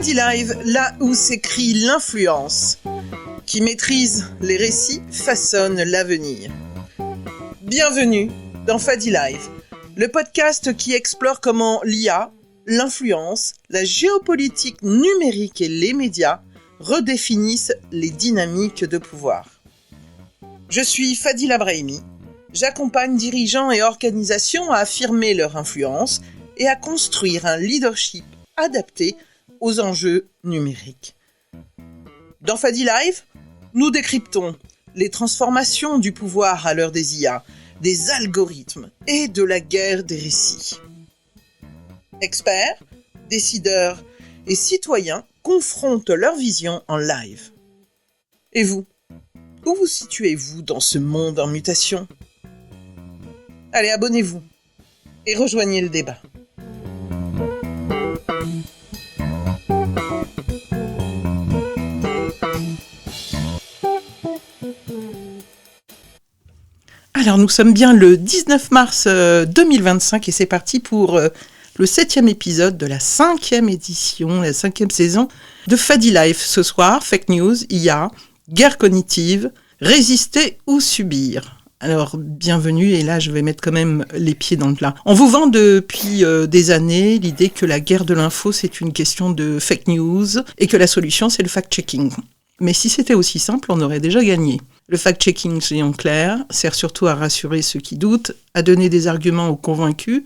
Fadi Live, là où s'écrit l'influence. Qui maîtrise les récits façonne l'avenir. Bienvenue dans Fadi Live, le podcast qui explore comment l'IA, l'influence, la géopolitique numérique et les médias redéfinissent les dynamiques de pouvoir. Je suis Fadila Brahimi. J'accompagne dirigeants et organisations à affirmer leur influence et à construire un leadership adapté aux enjeux numériques. Dans Fadi Live, nous décryptons les transformations du pouvoir à l'heure des IA, des algorithmes et de la guerre des récits. Experts, décideurs et citoyens confrontent leur vision en live. Et vous, où vous situez-vous dans ce monde en mutation ? Allez, abonnez-vous et rejoignez le débat. Alors, nous sommes bien le 19 mars 2025 et c'est parti pour le 7e épisode de la 5e édition, la 5e saison de Fadi Live. Ce soir, fake news, IA, guerre cognitive, résister ou subir. Alors, bienvenue, et là, je vais mettre quand même les pieds dans le plat. On vous vend depuis des années l'idée que la guerre de l'info, c'est une question de fake news et que la solution, c'est le fact-checking. Mais si c'était aussi simple, on aurait déjà gagné. Le fact-checking, soyons clairs, sert surtout à rassurer ceux qui doutent, à donner des arguments aux convaincus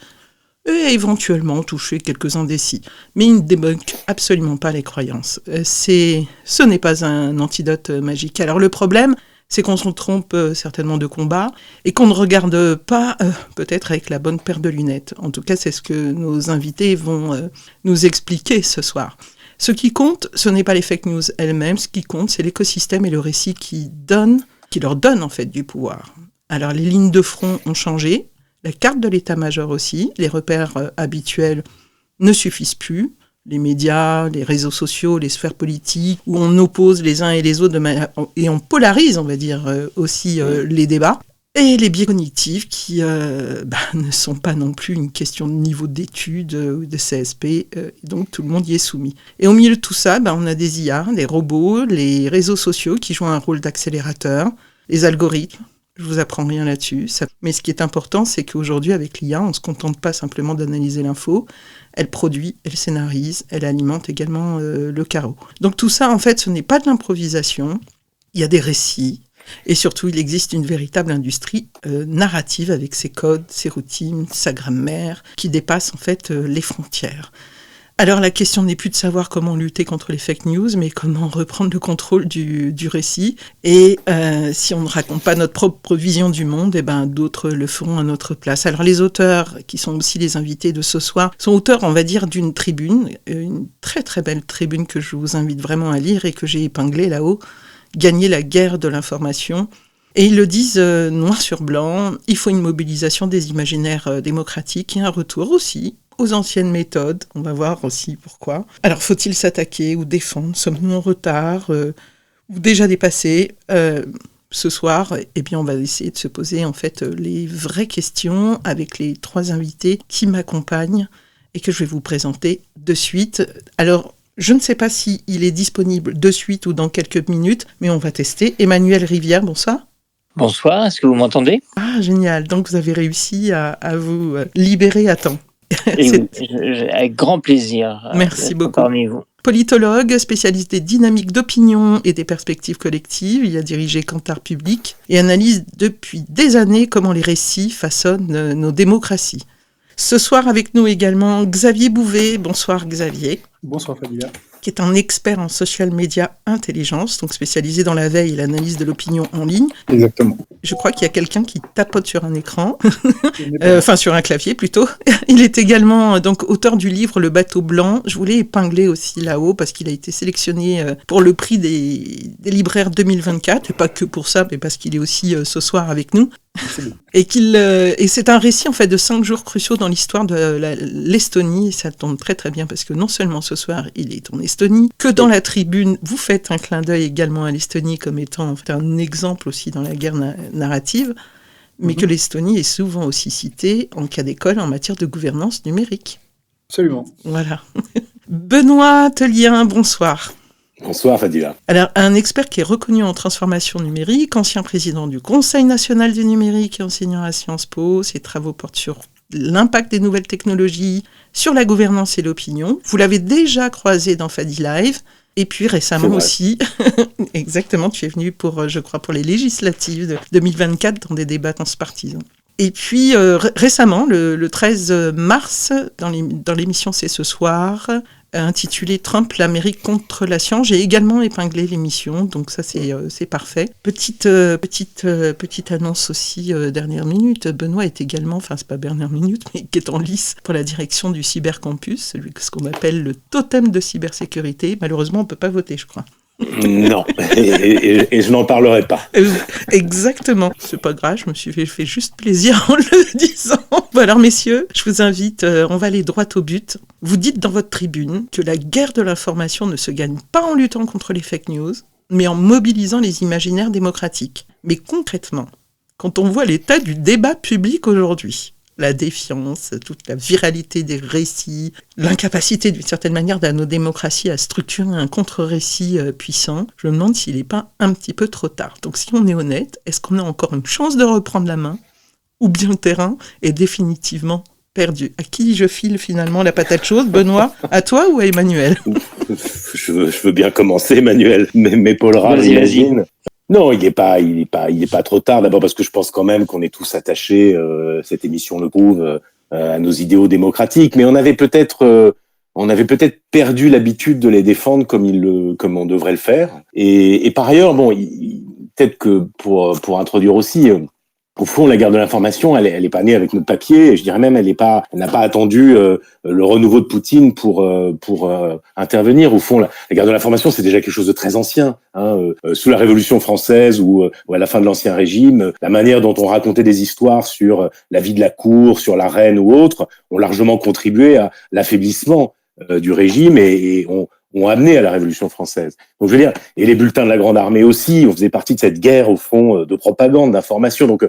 et à éventuellement toucher quelques indécis. Mais il ne débunk absolument pas les croyances. Ce n'est pas un antidote magique. Alors le problème, c'est qu'on se trompe certainement de combat et qu'on ne regarde pas peut-être avec la bonne paire de lunettes. En tout cas, c'est ce que nos invités vont nous expliquer ce soir. Ce qui compte, ce n'est pas les fake news elles-mêmes, ce qui compte, c'est l'écosystème et le récit qui leur donne en fait du pouvoir. Alors les lignes de front ont changé, la carte de l'état-major aussi, les repères habituels ne suffisent plus. Les médias, les réseaux sociaux, les sphères politiques, où on oppose les uns et les autres et on polarise, on va dire, aussi les débats. Et les biais cognitifs qui ne sont pas non plus une question de niveau d'études ou de CSP, donc tout le monde y est soumis. Et au milieu de tout ça, on a des IA, des robots, les réseaux sociaux qui jouent un rôle d'accélérateur, les algorithmes. Je vous apprends rien là-dessus. Mais ce qui est important, c'est qu'aujourd'hui, avec l'IA, on ne se contente pas simplement d'analyser l'info. Elle produit, elle scénarise, elle alimente également le carreau. Donc tout ça, en fait, ce n'est pas de l'improvisation. Il y a des récits. Et surtout, il existe une véritable industrie narrative avec ses codes, ses routines, sa grammaire, qui dépasse en fait les frontières. Alors la question n'est plus de savoir comment lutter contre les fake news, mais comment reprendre le contrôle du récit. Et si on ne raconte pas notre propre vision du monde, d'autres le feront à notre place. Alors les auteurs, qui sont aussi les invités de ce soir, sont auteurs, on va dire, d'une tribune, une très très belle tribune que je vous invite vraiment à lire et que j'ai épinglée là-haut, « Gagner la guerre de l'information ». Et ils le disent noir sur blanc, il faut une mobilisation des imaginaires démocratiques et un retour aussi aux anciennes méthodes, on va voir aussi pourquoi. Alors, faut-il s'attaquer ou défendre ? Sommes-nous en retard ou déjà dépassés ? Ce soir, on va essayer de se poser en fait les vraies questions avec les 3 invités qui m'accompagnent et que je vais vous présenter de suite. Alors, je ne sais pas s'il est disponible de suite ou dans quelques minutes, mais on va tester. Emmanuel Rivière, bonsoir. Bonsoir, est-ce que vous m'entendez ? Ah, génial. Donc, vous avez réussi à vous libérer à temps. Avec grand plaisir. Merci beaucoup. Parmi vous. Politologue, spécialiste des dynamiques d'opinion et des perspectives collectives, il a dirigé Kantar Public et analyse depuis des années comment les récits façonnent nos démocraties. Ce soir avec nous également Xavier Bouvet. Bonsoir Xavier. Bonsoir Fadila. Qui est un expert en social media intelligence, donc spécialisé dans la veille et l'analyse de l'opinion en ligne. Exactement. Je crois qu'il y a quelqu'un qui tapote sur un écran, sur un clavier plutôt. Il est également donc auteur du livre Le bateau blanc. Je voulais épingler aussi là-haut parce qu'il a été sélectionné pour le prix des libraires 2024, et pas que pour ça, mais parce qu'il est aussi ce soir avec nous. Et c'est un récit en fait de 5 jours cruciaux dans l'histoire de l'Estonie, et ça tombe très très bien parce que non seulement ce soir il est en Estonie, que dans la tribune vous faites un clin d'œil également à l'Estonie comme étant en fait, un exemple aussi dans la guerre narrative, mais que l'Estonie est souvent aussi citée en cas d'école en matière de gouvernance numérique. Absolument. Voilà. Benoît Telien, bonsoir. Bonsoir Fadila. Alors, un expert qui est reconnu en transformation numérique, ancien président du Conseil national du numérique et enseignant à Sciences Po, ses travaux portent sur l'impact des nouvelles technologies, sur la gouvernance et l'opinion. Vous l'avez déjà croisé dans FadiLive, et puis récemment aussi, exactement, tu es venu pour, je crois, pour les législatives de 2024 dans des débats transpartisans. Et puis récemment, le 13 mars, dans l'émission C'est ce soir, intitulée Trump, l'Amérique contre la science, j'ai également épinglé l'émission, donc ça c'est parfait. Petite annonce aussi, dernière minute, Benoît est également, enfin c'est pas dernière minute, mais qui est en lice pour la direction du cybercampus, ce qu'on appelle le totem de cybersécurité. Malheureusement, on peut pas voter, je crois. Non, et je n'en parlerai pas. Exactement. C'est pas grave, je me suis fait juste plaisir en le disant. Bon, alors messieurs, je vous invite, on va aller droit au but. Vous dites dans votre tribune que la guerre de l'information ne se gagne pas en luttant contre les fake news, mais en mobilisant les imaginaires démocratiques. Mais concrètement, quand on voit l'état du débat public aujourd'hui, la défiance, toute la viralité des récits, l'incapacité d'une certaine manière de nos démocraties à structurer un contre-récit puissant, je me demande s'il n'est pas un petit peu trop tard. Donc si on est honnête, est-ce qu'on a encore une chance de reprendre la main, ou bien le terrain est définitivement perdu? À qui je file finalement la patate chaude, Benoît? À toi ou à Emmanuel? Je veux bien commencer, Emmanuel, mais m'épaulera, j'imagine. Non, il est pas trop tard. D'abord parce que je pense quand même qu'on est tous attachés, cette émission le prouve, à nos idéaux démocratiques. Mais on avait peut-être perdu l'habitude de les défendre comme on devrait le faire. Et par ailleurs, bon, peut-être que pour introduire aussi. Au fond, la guerre de l'information, elle est pas née avec notre papier. Et je dirais même, elle n'a pas attendu le renouveau de Poutine pour intervenir. Au fond, la guerre de l'information, c'est déjà quelque chose de très ancien. Sous la Révolution française ou à la fin de l'Ancien Régime, la manière dont on racontait des histoires sur la vie de la cour, sur la reine ou autre, ont largement contribué à l'affaiblissement du régime et ont amené à la Révolution française. Donc je veux dire, et les bulletins de la Grande Armée aussi, on faisait partie de cette guerre au fond de propagande, d'information. Donc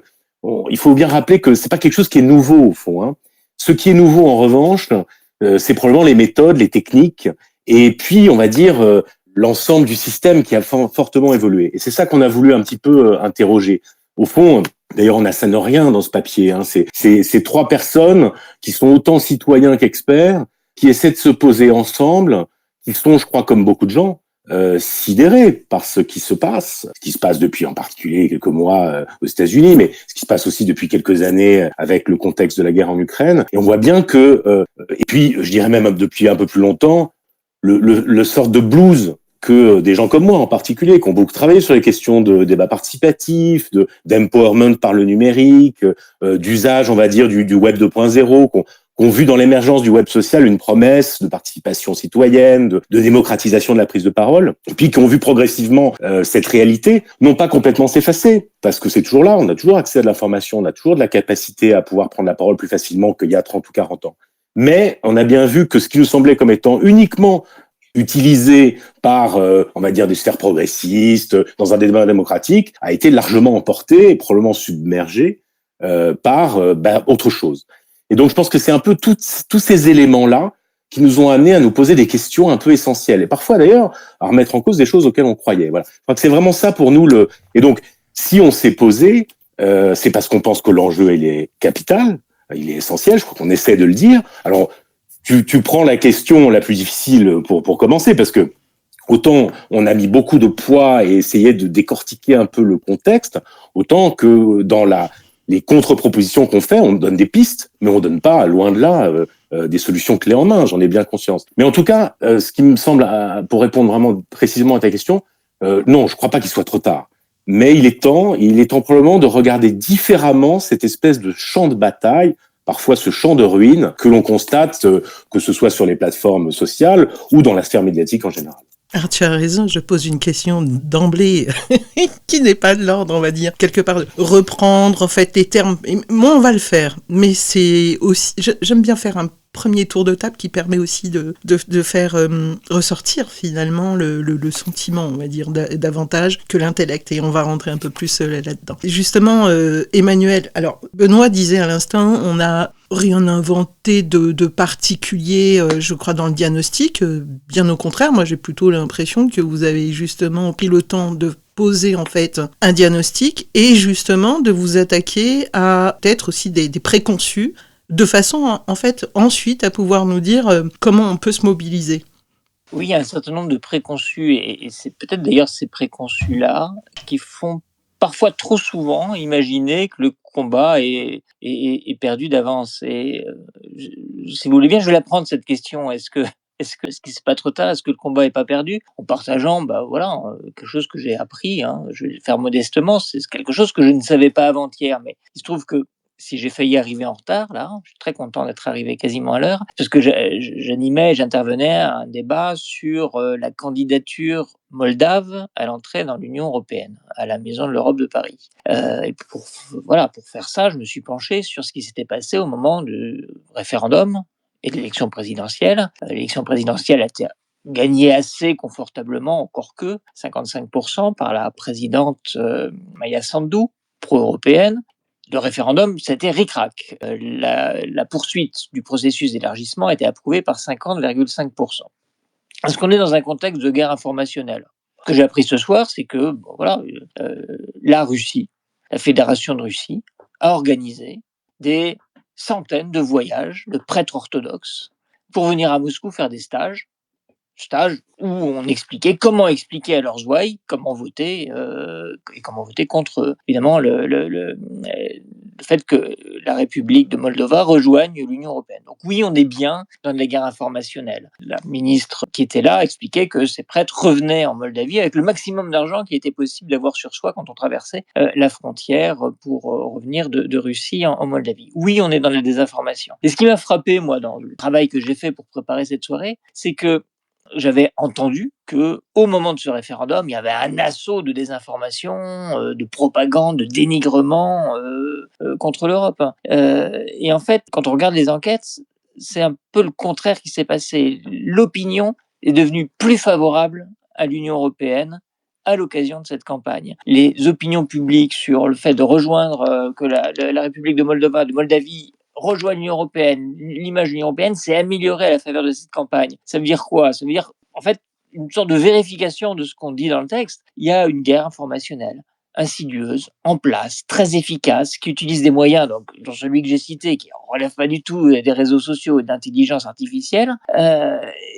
il faut bien rappeler que c'est pas quelque chose qui est nouveau au fond. Ce qui est nouveau en revanche, c'est probablement les méthodes, les techniques, et puis on va dire l'ensemble du système qui a fortement évolué. Et c'est ça qu'on a voulu un petit peu interroger. Au fond, d'ailleurs on n'assène rien dans ce papier. C'est trois personnes qui sont autant citoyens qu'experts, qui essaient de se poser ensemble, qui sont, je crois, comme beaucoup de gens, sidérés par ce qui se passe depuis en particulier quelques mois aux États-Unis, mais ce qui se passe aussi depuis quelques années avec le contexte de la guerre en Ukraine. Et on voit bien que, et puis je dirais même depuis un peu plus longtemps, le sort de blues que des gens comme moi en particulier, qui ont beaucoup travaillé sur les questions de débat participatif, d'empowerment par le numérique, d'usage, on va dire, du web 2.0, qu'on vu dans l'émergence du web social une promesse de participation citoyenne, de démocratisation de la prise de parole, et puis qui ont vu progressivement cette réalité non pas complètement s'effacer, parce que c'est toujours là, on a toujours accès à de l'information, on a toujours de la capacité à pouvoir prendre la parole plus facilement qu'il y a 30 ou 40 ans. Mais on a bien vu que ce qui nous semblait comme étant uniquement utilisé par, on va dire, des sphères progressistes dans un débat démocratique, a été largement emporté et probablement submergé par autre chose. Et donc, je pense que c'est un peu tous ces éléments-là qui nous ont amenés à nous poser des questions un peu essentielles. Et parfois, d'ailleurs, à remettre en cause des choses auxquelles on croyait. Voilà. Je crois que c'est vraiment ça pour nous. Et donc, si on s'est posé, c'est parce qu'on pense que l'enjeu, il est capital, il est essentiel. Je crois qu'on essaie de le dire. Alors, tu prends la question la plus difficile pour commencer, parce que autant on a mis beaucoup de poids et essayé de décortiquer un peu le contexte, autant que dans les contre-propositions qu'on fait, on donne des pistes, mais on donne pas, loin de là, des solutions clés en main, j'en ai bien conscience. Mais en tout cas, ce qui me semble, pour répondre vraiment précisément à ta question, non, je crois pas qu'il soit trop tard. Mais il est temps probablement de regarder différemment cette espèce de champ de bataille, parfois ce champ de ruines que l'on constate, que ce soit sur les plateformes sociales ou dans la sphère médiatique en général. Alors tu as raison, je pose une question d'emblée qui n'est pas de l'ordre, on va dire, quelque part, reprendre en fait les termes. Moi, on va le faire, mais c'est aussi, j'aime bien faire un premier tour de table qui permet aussi de faire ressortir finalement le sentiment, on va dire, davantage que l'intellect. Et on va rentrer un peu plus là-dedans. Et justement, Emmanuel, alors Benoît disait à l'instant, on n'a rien inventé de particulier, je crois, dans le diagnostic. Bien au contraire, moi j'ai plutôt l'impression que vous avez justement pris le temps de poser en fait un diagnostic et justement de vous attaquer à peut-être aussi des préconçus, de façon, en fait, ensuite, à pouvoir nous dire comment on peut se mobiliser. Oui, il y a un certain nombre de préconçus, et c'est peut-être d'ailleurs ces préconçus-là qui font parfois trop souvent imaginer que le combat est perdu d'avance. Et si vous voulez bien, je vais la prendre, cette question. Est-ce que c'est pas trop tard? Est-ce que le combat est pas perdu? En partageant, quelque chose que j'ai appris, hein, je vais le faire modestement, c'est quelque chose que je ne savais pas avant-hier, mais il se trouve que si j'ai failli arriver en retard, là, je suis très content d'être arrivé quasiment à l'heure, parce que j'intervenais à un débat sur la candidature moldave à l'entrée dans l'Union européenne, à la Maison de l'Europe de Paris. Et pour faire ça, je me suis penché sur ce qui s'était passé au moment du référendum et de l'élection présidentielle. L'élection présidentielle a été gagnée assez confortablement, encore que 55%, par la présidente Maya Sandu, pro-européenne. Le référendum, c'était ric-rac. La poursuite du processus d'élargissement a été approuvée par 50,5%. Est-ce qu'on est dans un contexte de guerre informationnelle? Ce que j'ai appris ce soir, c'est que la Russie, la Fédération de Russie, a organisé des centaines de voyages de prêtres orthodoxes pour venir à Moscou faire des stages où on expliquait comment expliquer à leurs ouailles comment voter et comment voter contre, évidemment, le fait que la République de Moldova rejoigne l'Union européenne. Donc oui, on est bien dans de la guerre informationnelle. La ministre qui était là expliquait que ces prêtres revenaient en Moldavie avec le maximum d'argent qui était possible d'avoir sur soi quand on traversait la frontière pour revenir de Russie en Moldavie. Oui, on est dans la désinformation. Et ce qui m'a frappé, moi, dans le travail que j'ai fait pour préparer cette soirée, c'est que j'avais entendu qu'au moment de ce référendum, il y avait un assaut de désinformation, de propagande, de dénigrement contre l'Europe. Et en fait, quand on regarde les enquêtes, c'est un peu le contraire qui s'est passé. L'opinion est devenue plus favorable à l'Union européenne à l'occasion de cette campagne. Les opinions publiques sur le fait de rejoindre, que la République de Moldavie rejoigne l'Union européenne, l'image de l'Union européenne s'est améliorée à la faveur de cette campagne. Ça veut dire quoi? Ça veut dire, en fait, une sorte de vérification de ce qu'on dit dans le texte. Il y a une guerre informationnelle insidieuse, en place, très efficace, qui utilise des moyens, donc, dont celui que j'ai cité, qui ne relève pas du tout des réseaux sociaux et d'intelligence artificielle,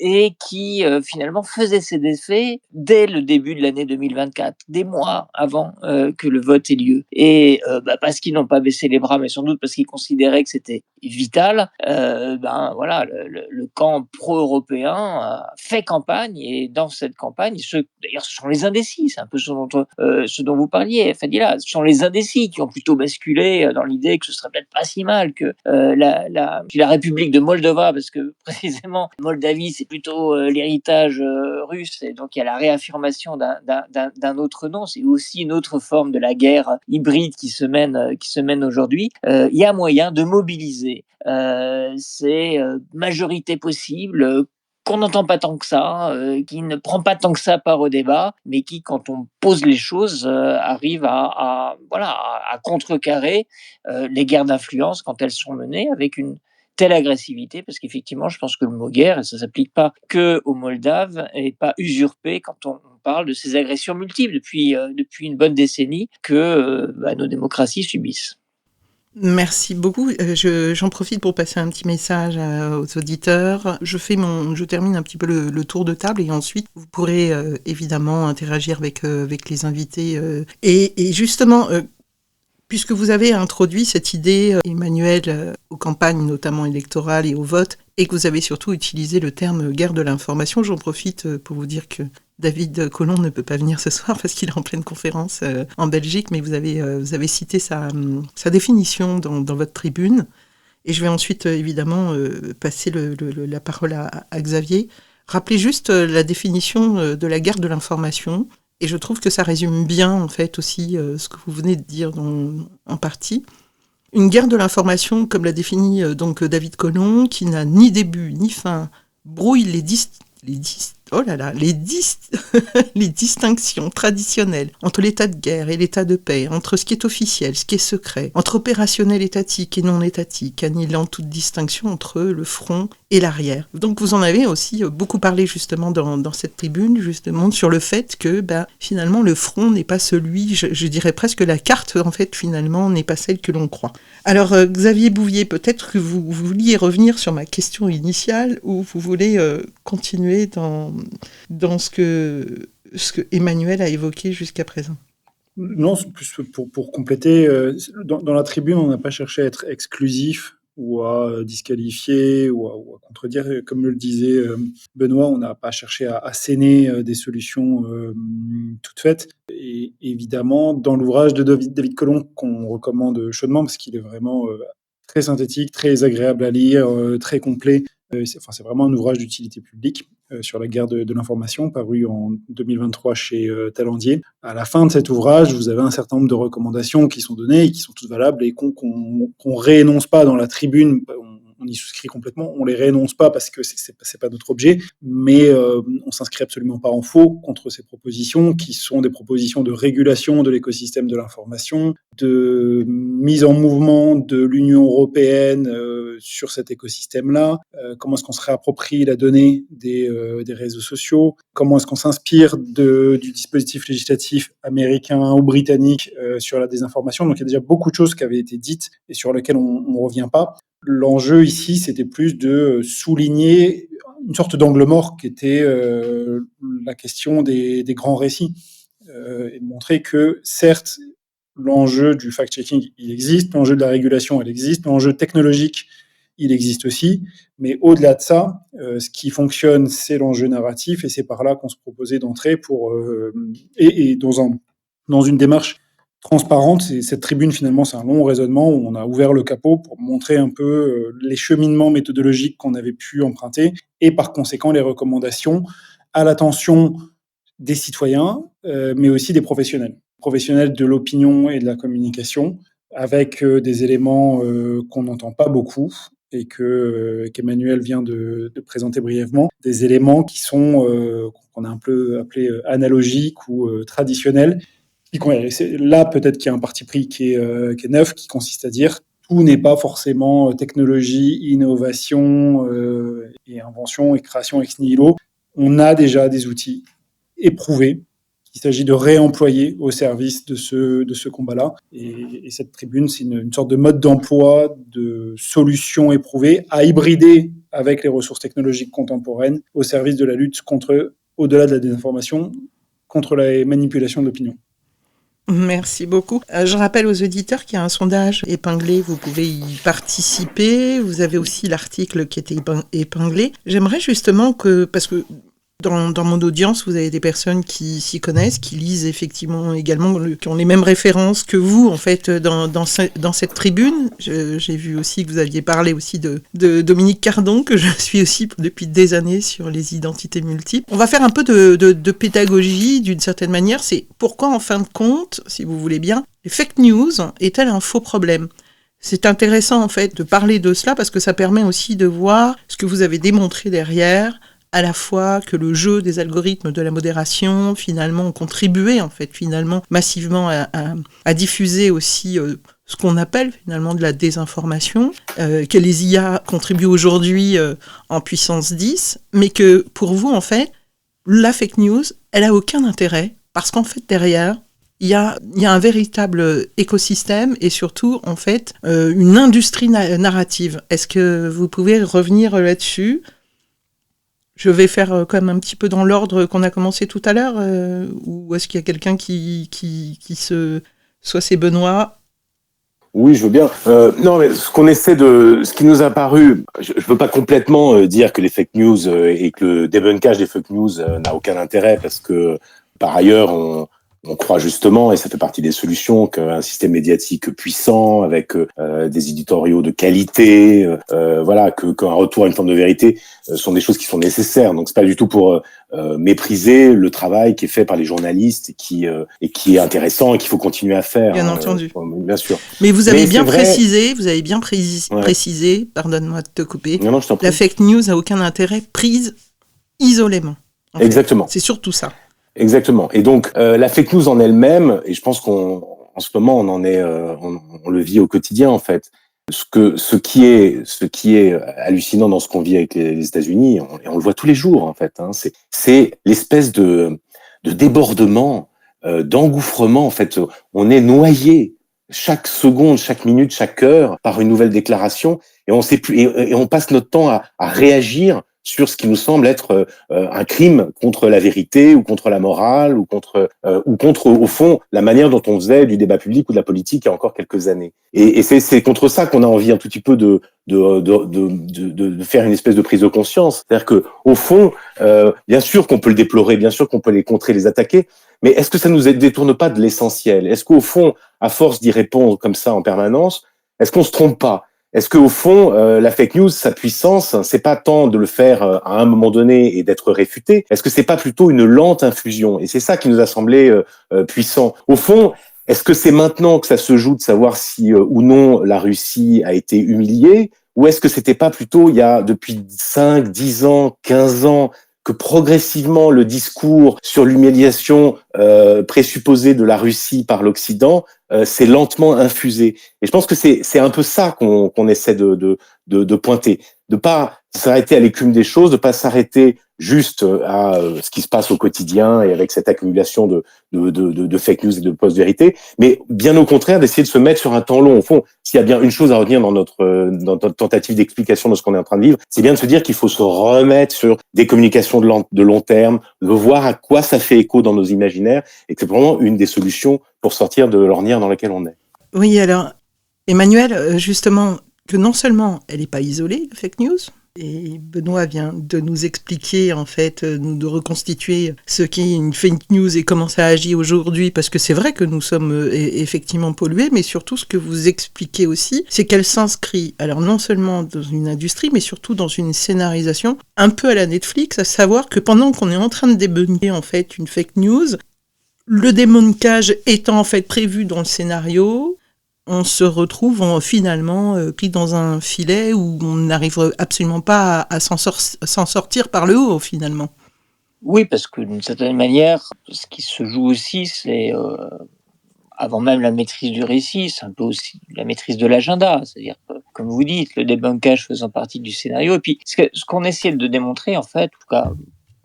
et qui finalement faisait ses effets dès le début de l'année 2024, des mois avant que le vote ait lieu. Et parce qu'ils n'ont pas baissé les bras, mais sans doute parce qu'ils considéraient que c'était vital, le camp pro-européen a fait campagne, et dans cette campagne, d'ailleurs ce sont les indécis, c'est un peu ce dont vous parliez, Fadila, ce sont les indécis qui ont plutôt basculé dans l'idée que ce serait peut-être pas si mal que la République de Moldova, parce que précisément Moldavie c'est plutôt l'héritage russe, et donc il y a la réaffirmation d'un autre nom, c'est aussi une autre forme de la guerre hybride qui se mène aujourd'hui. Il y a moyen de mobiliser ces majorités possibles qu'on n'entend pas tant que ça, qui ne prend pas tant que ça part au débat, mais qui, quand on pose les choses, arrive à contrecarrer les guerres d'influence quand elles sont menées avec une telle agressivité, parce qu'effectivement, je pense que le mot guerre, et ça ne s'applique pas que aux Moldaves, n'est pas usurpé quand on parle de ces agressions multiples depuis une bonne décennie que nos démocraties subissent. Merci beaucoup. J'en profite pour passer un petit message aux auditeurs. Je termine un petit peu le tour de table, et ensuite vous pourrez évidemment interagir avec les invités. Et justement, puisque vous avez introduit cette idée, Emmanuel, aux campagnes notamment électorales et au vote, et que vous avez surtout utilisé le terme guerre de l'information, j'en profite pour vous dire que David Colomb ne peut pas venir ce soir parce qu'il est en pleine conférence en Belgique, mais vous avez cité sa définition dans votre tribune. Et je vais ensuite évidemment passer la parole à Xavier. Rappelez juste la définition de la guerre de l'information. Et je trouve que ça résume bien, en fait, aussi ce que vous venez de dire en partie. Une guerre de l'information, comme l'a défini donc David Colomb, qui n'a ni début ni fin, brouille les distinctions traditionnelles entre l'état de guerre et l'état de paix, entre ce qui est officiel, ce qui est secret, entre opérationnel étatique et non étatique, annihilant toute distinction entre le front et l'arrière. Donc vous en avez aussi beaucoup parlé justement dans cette tribune, justement sur le fait que finalement le front n'est pas celui, je dirais presque la carte en fait finalement n'est pas celle que l'on croit. Alors Xavier Bouvier, peut-être que vous vouliez revenir sur ma question initiale ou vous voulez continuer dans ce que Emmanuel a évoqué jusqu'à présent. Non, c'est plus pour compléter. Dans la tribune, on n'a pas cherché à être exclusif ou à disqualifier ou à contredire. Comme le disait Benoît, on n'a pas cherché à asséner des solutions toutes faites. Et évidemment, dans l'ouvrage de David Colomb, qu'on recommande chaudement, parce qu'il est vraiment très synthétique, très agréable à lire, très complet. C'est vraiment un ouvrage d'utilité publique sur la guerre de l'information, paru en 2023 chez Talandier. À la fin de cet ouvrage, vous avez un certain nombre de recommandations qui sont données et qui sont toutes valables et qu'on réénonce pas dans la tribune. On y souscrit complètement, on les réénonce pas parce que c'est pas notre objet, mais on s'inscrit absolument pas en faux contre ces propositions qui sont des propositions de régulation de l'écosystème de l'information, de mise en mouvement de l'Union européenne sur cet écosystème-là, comment est-ce qu'on se réapproprie la donnée des réseaux sociaux, comment est-ce qu'on s'inspire du dispositif législatif américain ou britannique sur la désinformation. Donc il y a déjà beaucoup de choses qui avaient été dites et sur lesquelles on ne revient pas. L'enjeu ici, c'était plus de souligner une sorte d'angle mort qui était la question des grands récits et de montrer que, certes, l'enjeu du fact-checking, il existe, l'enjeu de la régulation, il existe, l'enjeu technologique, il existe aussi, mais au-delà de ça, ce qui fonctionne, c'est l'enjeu narratif et c'est par là qu'on se proposait d'entrer et dans une démarche transparente. Et cette tribune, finalement, c'est un long raisonnement où on a ouvert le capot pour montrer un peu les cheminements méthodologiques qu'on avait pu emprunter et par conséquent les recommandations à l'attention des citoyens, mais aussi des professionnels de l'opinion et de la communication, avec des éléments qu'on n'entend pas beaucoup et qu'Emmanuel vient de présenter brièvement, des éléments qui sont qu'on a un peu appelés analogiques ou traditionnels. C'est là peut-être qu'il y a un parti pris qui est neuf, qui consiste à dire tout n'est pas forcément technologie, innovation et invention et création ex nihilo. On a déjà des outils éprouvés qu'il s'agit de réemployer au service de ce combat-là. Et cette tribune, c'est une sorte de mode d'emploi, de solutions éprouvées à hybrider avec les ressources technologiques contemporaines au service de la lutte au-delà de la désinformation, contre la manipulation de l'opinion. Merci beaucoup. Je rappelle aux auditeurs qu'il y a un sondage épinglé, vous pouvez y participer. Vous avez aussi l'article qui était épinglé. J'aimerais justement parce que dans mon audience, vous avez des personnes qui s'y connaissent, qui lisent effectivement également, qui ont les mêmes références que vous, en fait, dans cette tribune. J'ai vu aussi que vous aviez parlé aussi de Dominique Cardon, que je suis aussi depuis des années sur les identités multiples. On va faire un peu de pédagogie d'une certaine manière. C'est pourquoi, en fin de compte, si vous voulez bien, les fake news est-elle un faux problème ? C'est intéressant, en fait, de parler de cela parce que ça permet aussi de voir ce que vous avez démontré derrière, à la fois que le jeu des algorithmes de la modération, finalement, ont contribué, en fait, finalement, massivement à diffuser aussi ce qu'on appelle, finalement, de la désinformation, que les IA contribuent aujourd'hui en puissance 10, mais que, pour vous, en fait, la fake news, elle a aucun intérêt, parce qu'en fait, derrière, il y a un véritable écosystème et surtout, en fait, une industrie narrative. Est-ce que vous pouvez revenir là-dessus ? Je vais faire quand même un petit peu dans l'ordre qu'on a commencé tout à l'heure, ou est-ce qu'il y a quelqu'un qui soit c'est Benoît ? Oui, je veux bien. Non, mais ce qui nous a paru, je veux pas complètement dire que les fake news et que le débunkage des fake news n'a aucun intérêt parce que par ailleurs On croit justement, et ça fait partie des solutions, qu'un système médiatique puissant, avec des éditoriaux de qualité, voilà, qu'un retour à une forme de vérité, sont des choses qui sont nécessaires. Donc c'est pas du tout pour mépriser le travail qui est fait par les journalistes et qui est intéressant et qu'il faut continuer à faire. Bien entendu. Bien sûr. Mais vous avez bien c'est vrai- précisé, Ouais. précisé, pardonne-moi de te couper, Non, je t'en prie. la fake news n'a aucun intérêt prise isolément. En fait. Exactement. C'est surtout ça. Exactement. Et donc la fake news en elle-même, et je pense qu'en ce moment on en est, on le vit au quotidien en fait. Ce qui est hallucinant dans ce qu'on vit avec les États-Unis, et on le voit tous les jours en fait. Hein, c'est l'espèce de débordement, d'engouffrement en fait. On est noyé chaque seconde, chaque minute, chaque heure par une nouvelle déclaration, et on sait plus, et on passe notre temps à réagir sur ce qui nous semble être un crime contre la vérité ou contre la morale ou contre au fond la manière dont on faisait du débat public ou de la politique il y a encore quelques années. Et c'est contre ça qu'on a envie un tout petit peu de faire une espèce de prise de conscience. C'est-à-dire que au fond, bien sûr qu'on peut le déplorer, bien sûr qu'on peut les contrer, les attaquer, mais est-ce que ça nous détourne pas de l'essentiel? Est-ce qu'au fond, à force d'y répondre comme ça en permanence, est-ce qu'on se trompe pas? Est-ce qu'au fond, la fake news, sa puissance, c'est pas tant de le faire à un moment donné et d'être réfuté. Est-ce que c'est pas plutôt une lente infusion? Et c'est ça qui nous a semblé puissant. Au fond, est-ce que c'est maintenant que ça se joue de savoir si ou non la Russie a été humiliée? Ou est-ce que c'était pas plutôt il y a depuis 5, 10 ans, 15 ans que progressivement le discours sur l'humiliation présupposée de la Russie par l'Occident s'est lentement infusé. Et je pense que c'est un peu ça qu'on essaie de pointer, de pas s'arrêter à l'écume des choses, de pas s'arrêter juste à ce qui se passe au quotidien et avec cette accumulation de fake news et de post-vérité, mais bien au contraire d'essayer de se mettre sur un temps long. Au fond, s'il y a bien une chose à retenir dans notre tentative d'explication de ce qu'on est en train de vivre, c'est bien de se dire qu'il faut se remettre sur des communications de long terme, de voir à quoi ça fait écho dans nos imaginaires, et que c'est vraiment une des solutions pour sortir de l'ornière dans laquelle on est. Oui, alors, Emmanuel, justement, que non seulement elle n'est pas isolée, la fake news, et Benoît vient de nous expliquer, en fait, de reconstituer ce qu'est une fake news et comment ça agit aujourd'hui, parce que c'est vrai que nous sommes effectivement pollués, mais surtout ce que vous expliquez aussi, c'est qu'elle s'inscrit, alors non seulement dans une industrie, mais surtout dans une scénarisation un peu à la Netflix, à savoir que pendant qu'on est en train de débunker, en fait, une fake news, le démoncage étant en fait prévu dans le scénario, on se retrouve finalement pris dans un filet où on n'arrive absolument pas à s'en sortir par le haut finalement. Oui, parce que d'une certaine manière, ce qui se joue aussi, c'est avant même la maîtrise du récit, c'est un peu aussi la maîtrise de l'agenda. C'est-à-dire, comme vous dites, le débunkage faisant partie du scénario. Et puis, ce qu'on essaie de démontrer, en fait, en tout cas,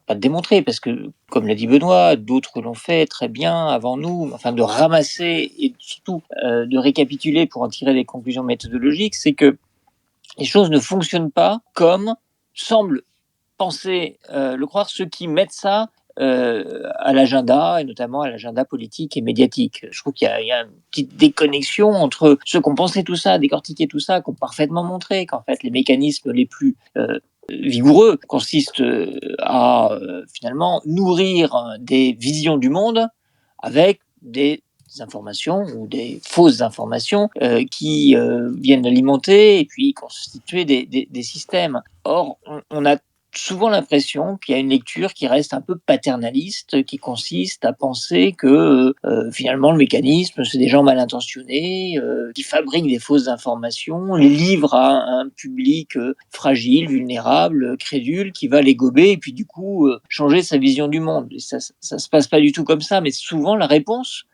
pas de démontrer, parce que, comme l'a dit Benoît, d'autres l'ont fait très bien avant nous, enfin de ramasser et surtout de récapituler pour en tirer des conclusions méthodologiques, c'est que les choses ne fonctionnent pas comme semblent penser le croire ceux qui mettent ça à l'agenda, et notamment à l'agenda politique et médiatique. Je trouve qu'il y a une petite déconnexion entre ceux qui ont pensé tout ça, décortiqué tout ça, qui ont parfaitement montré qu'en fait les mécanismes les plus vigoureux consistent à finalement nourrir des visions du monde avec des informations ou des fausses informations qui viennent alimenter et puis constituer des systèmes. Or, on a souvent l'impression qu'il y a une lecture qui reste un peu paternaliste, qui consiste à penser que finalement le mécanisme, c'est des gens mal intentionnés, qui fabriquent des fausses informations, les livrent à un public fragile, vulnérable, crédule, qui va les gober et puis du coup changer sa vision du monde. Et ça se passe pas du tout comme ça, mais souvent la réponse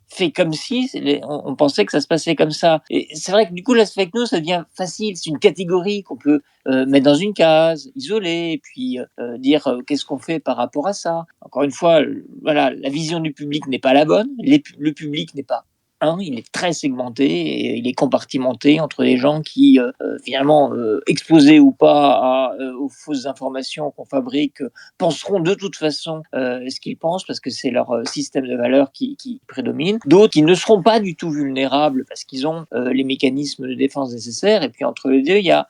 fait comme si on pensait que ça se passait comme ça. Et c'est vrai que du coup, la fake news, ça devient facile. C'est une catégorie qu'on peut mettre dans une case, isoler, et puis dire qu'est-ce qu'on fait par rapport à ça. Encore une fois, voilà, la vision du public n'est pas la bonne. Le public n'est pas il est très segmenté et il est compartimenté entre des gens qui, finalement, exposés ou pas aux fausses informations qu'on fabrique, penseront de toute façon ce qu'ils pensent parce que c'est leur système de valeurs qui prédomine. D'autres qui ne seront pas du tout vulnérables parce qu'ils ont les mécanismes de défense nécessaires. Et puis entre les deux, il y a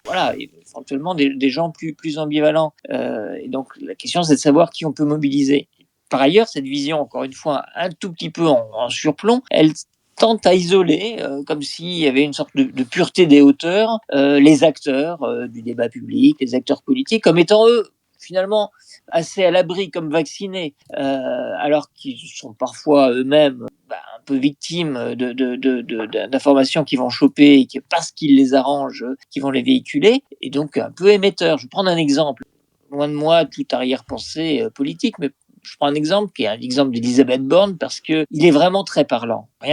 éventuellement des gens plus ambivalents. Et donc la question, c'est de savoir qui on peut mobiliser. Par ailleurs, cette vision, encore une fois, un tout petit peu en surplomb, elle tente à isoler, comme s'il y avait une sorte de pureté des hauteurs, les acteurs du débat public, les acteurs politiques, comme étant eux, finalement, assez à l'abri, comme vaccinés, alors qu'ils sont parfois eux-mêmes un peu victimes d'informations qu'ils vont choper et que parce qu'ils les arrangent, qu'ils vont les véhiculer, et donc un peu émetteurs. Je vais prendre un exemple. Loin de moi toute arrière-pensée politique, mais je prends un exemple qui est l'exemple d'Elisabeth Borne parce que il est vraiment très parlant. Peu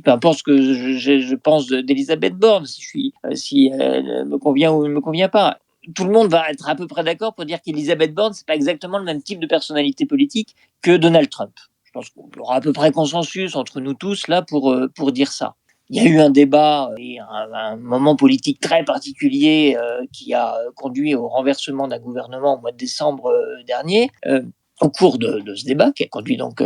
importe ce que je pense d'Elisabeth Borne, si elle me convient ou ne me convient pas. Tout le monde va être à peu près d'accord pour dire qu'Elisabeth Borne, c'est pas exactement le même type de personnalité politique que Donald Trump. Je pense qu'on aura à peu près consensus entre nous tous là pour dire ça. Il y a eu un débat et un moment politique très particulier qui a conduit au renversement d'un gouvernement au mois de décembre dernier. Au cours de ce débat, qui a conduit donc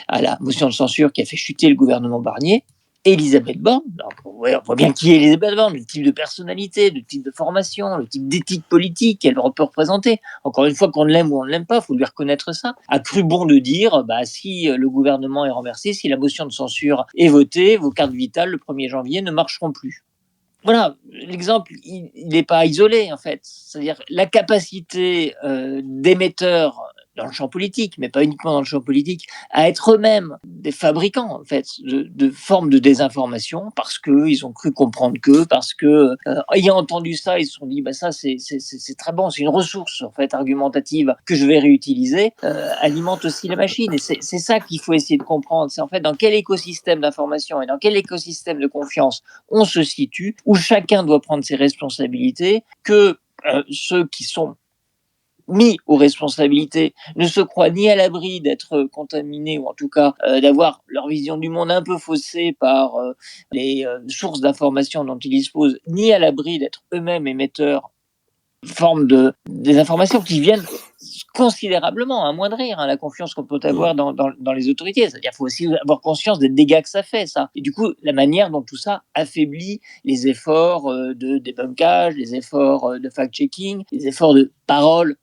à la motion de censure qui a fait chuter le gouvernement Barnier, Elisabeth Borne, on voit bien qui est Elisabeth Borne, le type de personnalité, le type de formation, le type d'éthique politique qu'elle peut représenter. Encore une fois, qu'on l'aime ou on ne l'aime pas, il faut lui reconnaître ça. A cru bon de dire, si le gouvernement est renversé, si la motion de censure est votée, vos cartes vitales le 1er janvier ne marcheront plus. Voilà, l'exemple, il n'est pas isolé en fait. C'est-à-dire la capacité d'émetteurs dans le champ politique, mais pas uniquement dans le champ politique, à être eux-mêmes des fabricants en fait de formes de désinformation parce que ils ont cru comprendre parce que ayant entendu ça, ils se sont dit ça c'est très bon, c'est une ressource en fait argumentative que je vais réutiliser, alimente aussi la machine et c'est ça qu'il faut essayer de comprendre. C'est en fait dans quel écosystème d'information et dans quel écosystème de confiance on se situe, où chacun doit prendre ses responsabilités, que ceux qui sont mis aux responsabilités ne se croient ni à l'abri d'être contaminés ou en tout cas d'avoir leur vision du monde un peu faussée par les sources d'information dont ils disposent, ni à l'abri d'être eux-mêmes émetteurs forme des informations qui viennent considérablement amoindrir la confiance qu'on peut avoir dans les autorités. C'est-à-dire qu'il faut aussi avoir conscience des dégâts que ça fait, ça. Et du coup, la manière dont tout ça affaiblit les efforts de débunkage, les efforts de fact-checking, les efforts de parole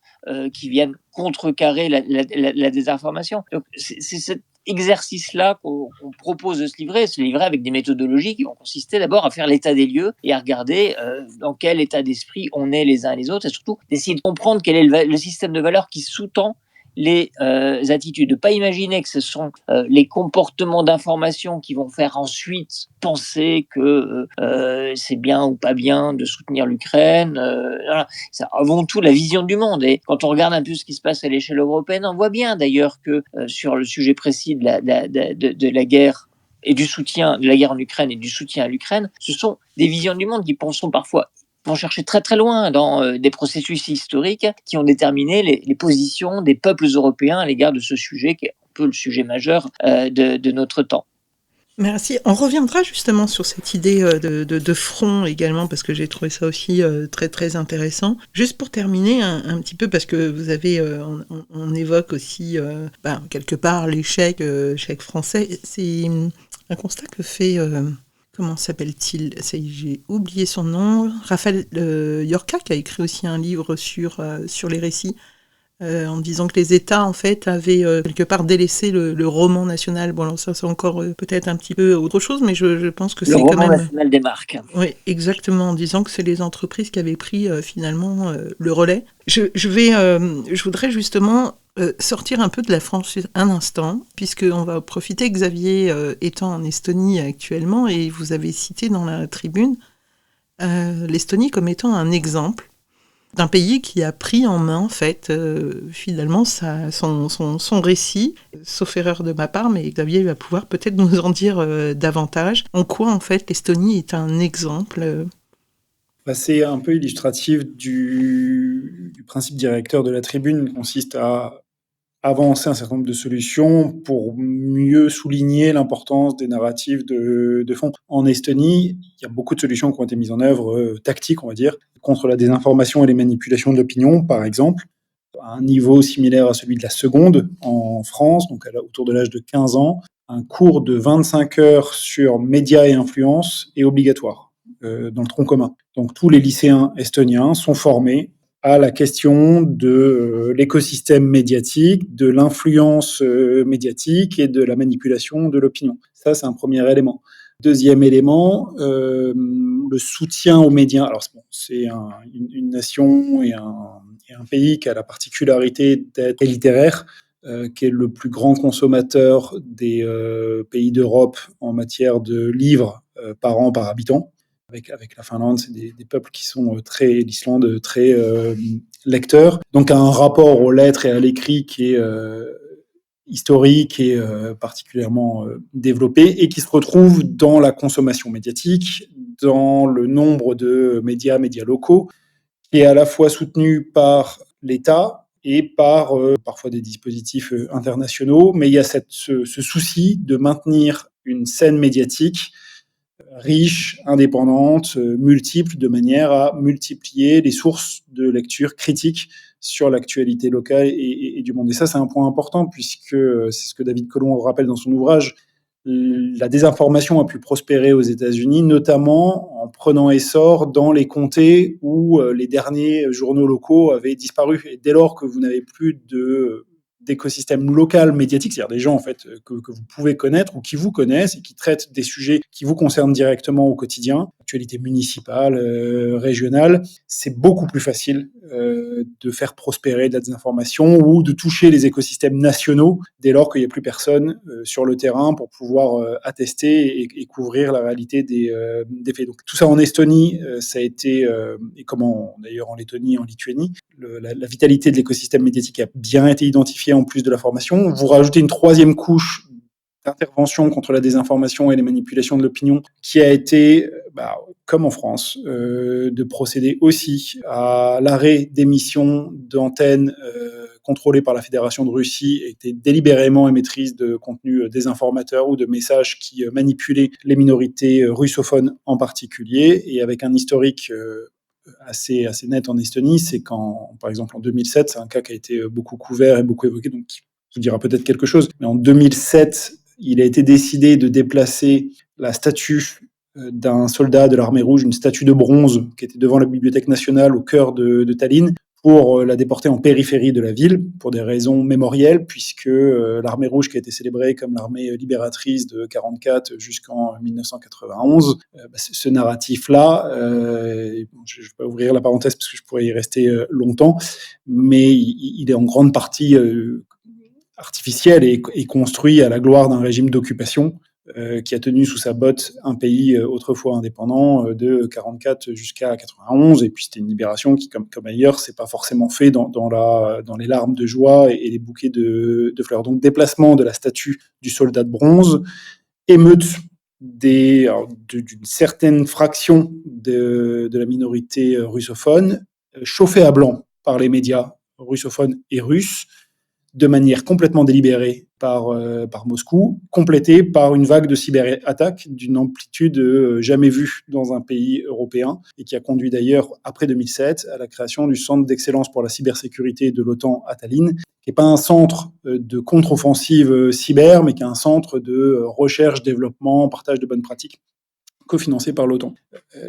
qui viennent contrecarrer la désinformation. Donc, c'est cet exercice-là qu'on propose de se livrer avec des méthodologies qui vont consister d'abord à faire l'état des lieux et à regarder dans quel état d'esprit on est les uns et les autres, et surtout d'essayer de comprendre quel est le système de valeurs qui sous-tend les attitudes, de ne pas imaginer que ce sont les comportements d'information qui vont faire ensuite penser que c'est bien ou pas bien de soutenir l'Ukraine. Voilà. C'est avant tout la vision du monde. Et quand on regarde un peu ce qui se passe à l'échelle européenne, on voit bien d'ailleurs que sur le sujet précis de la guerre et du soutien de la guerre en Ukraine et du soutien à l'Ukraine, ce sont des visions du monde qui sont parfois vont chercher très très loin dans des processus historiques qui ont déterminé les positions des peuples européens à l'égard de ce sujet qui est un peu le sujet majeur de notre temps. Merci. On reviendra justement sur cette idée de front également, parce que j'ai trouvé ça aussi très très intéressant. Juste pour terminer un petit peu, parce que vous avez, on évoque aussi quelque part l'échec français. C'est un constat que fait... comment s'appelle-t-il ? J'ai oublié son nom. Raphaël Yorka, qui a écrit aussi un livre sur les récits, en disant que les États, en fait, avaient quelque part délaissé le roman national. Bon, alors ça, c'est encore peut-être un petit peu autre chose, mais je pense que c'est quand même... Le roman national des marques. Oui, exactement, en disant que c'est les entreprises qui avaient pris finalement le relais. Je voudrais justement sortir un peu de la France un instant, puisqu'on va profiter, Xavier étant en Estonie actuellement, et vous avez cité dans la tribune l'Estonie comme étant un exemple d'un pays qui a pris en main, en fait, finalement, son récit, sauf erreur de ma part, mais Xavier va pouvoir peut-être nous en dire davantage. En quoi, en fait, l'Estonie est un exemple C'est un peu illustratif du principe directeur de la tribune, qui consiste à avancer un certain nombre de solutions pour mieux souligner l'importance des narratifs de fond. En Estonie, il y a beaucoup de solutions qui ont été mises en œuvre, tactiques, on va dire, contre la désinformation et les manipulations de l'opinion, par exemple, à un niveau similaire à celui de la seconde en France, donc autour de l'âge de 15 ans. Un cours de 25 heures sur médias et influence est obligatoire dans le tronc commun. Donc tous les lycéens estoniens sont formés à la question de l'écosystème médiatique, de l'influence médiatique et de la manipulation de l'opinion. Ça, c'est un premier élément. Deuxième élément, le soutien aux médias. Alors, c'est une nation et un pays qui a la particularité d'être littéraire, qui est le plus grand consommateur des pays d'Europe en matière de livres par an, par habitant. Avec la Finlande, c'est des peuples qui sont l'Islande, très lecteurs. Donc, un rapport aux lettres et à l'écrit qui est historique et particulièrement développé et qui se retrouve dans la consommation médiatique, dans le nombre de médias locaux, qui est à la fois soutenu par l'État et par parfois des dispositifs internationaux, mais il y a ce souci de maintenir une scène médiatique riche, indépendante, multiple, de manière à multiplier les sources de lecture critique sur l'actualité locale et du monde. Et ça, c'est un point important, puisque c'est ce que David Colomb rappelle dans son ouvrage, la désinformation a pu prospérer aux États-Unis, notamment en prenant essor dans les comtés où les derniers journaux locaux avaient disparu. Et dès lors que vous n'avez plus d'écosystème local médiatique, c'est-à-dire des gens en fait que vous pouvez connaître ou qui vous connaissent et qui traitent des sujets qui vous concernent directement au quotidien, actualité municipale, régionale, c'est beaucoup plus facile de faire prospérer de la désinformation ou de toucher les écosystèmes nationaux dès lors qu'il n'y a plus personne sur le terrain pour pouvoir attester et couvrir la réalité des faits. Donc tout ça en Estonie, ça a été, et comment d'ailleurs en Lettonie, en Lituanie, la vitalité de l'écosystème médiatique a bien été identifiée en plus de la formation. Vous rajoutez une troisième couche d'intervention contre la désinformation et les manipulations de l'opinion qui a été, comme en France, de procéder aussi à l'arrêt d'émissions d'antennes contrôlées par la Fédération de Russie et étaient délibérément émettrices de contenus désinformateurs ou de messages qui manipulaient les minorités russophones en particulier, et avec un historique assez net en Estonie, c'est quand, par exemple, en 2007, c'est un cas qui a été beaucoup couvert et beaucoup évoqué, donc qui vous dira peut-être quelque chose, mais en 2007, il a été décidé de déplacer la statue d'un soldat de l'armée rouge, une statue de bronze qui était devant la Bibliothèque nationale au cœur de Tallinn, pour la déporter en périphérie de la ville, pour des raisons mémorielles, puisque l'armée rouge, qui a été célébrée comme l'armée libératrice de 1944 jusqu'en 1991, ce narratif-là, je ne vais pas ouvrir la parenthèse parce que je pourrais y rester longtemps, mais il est en grande partie artificiel et construit à la gloire d'un régime d'occupation qui a tenu sous sa botte un pays autrefois indépendant de 1944 jusqu'à 1991, et puis c'était une libération qui, comme ailleurs, s'est pas forcément fait dans les larmes de joie et les bouquets de fleurs. Donc déplacement de la statue du soldat de bronze, émeute d'une certaine fraction de la minorité russophone, chauffée à blanc par les médias russophones et russes, de manière complètement délibérée par Moscou, complétée par une vague de cyberattaques d'une amplitude jamais vue dans un pays européen, et qui a conduit d'ailleurs, après 2007, à la création du Centre d'excellence pour la cybersécurité de l'OTAN à Tallinn, qui n'est pas un centre de contre-offensive cyber, mais qui est un centre de recherche, développement, partage de bonnes pratiques, cofinancé par l'OTAN.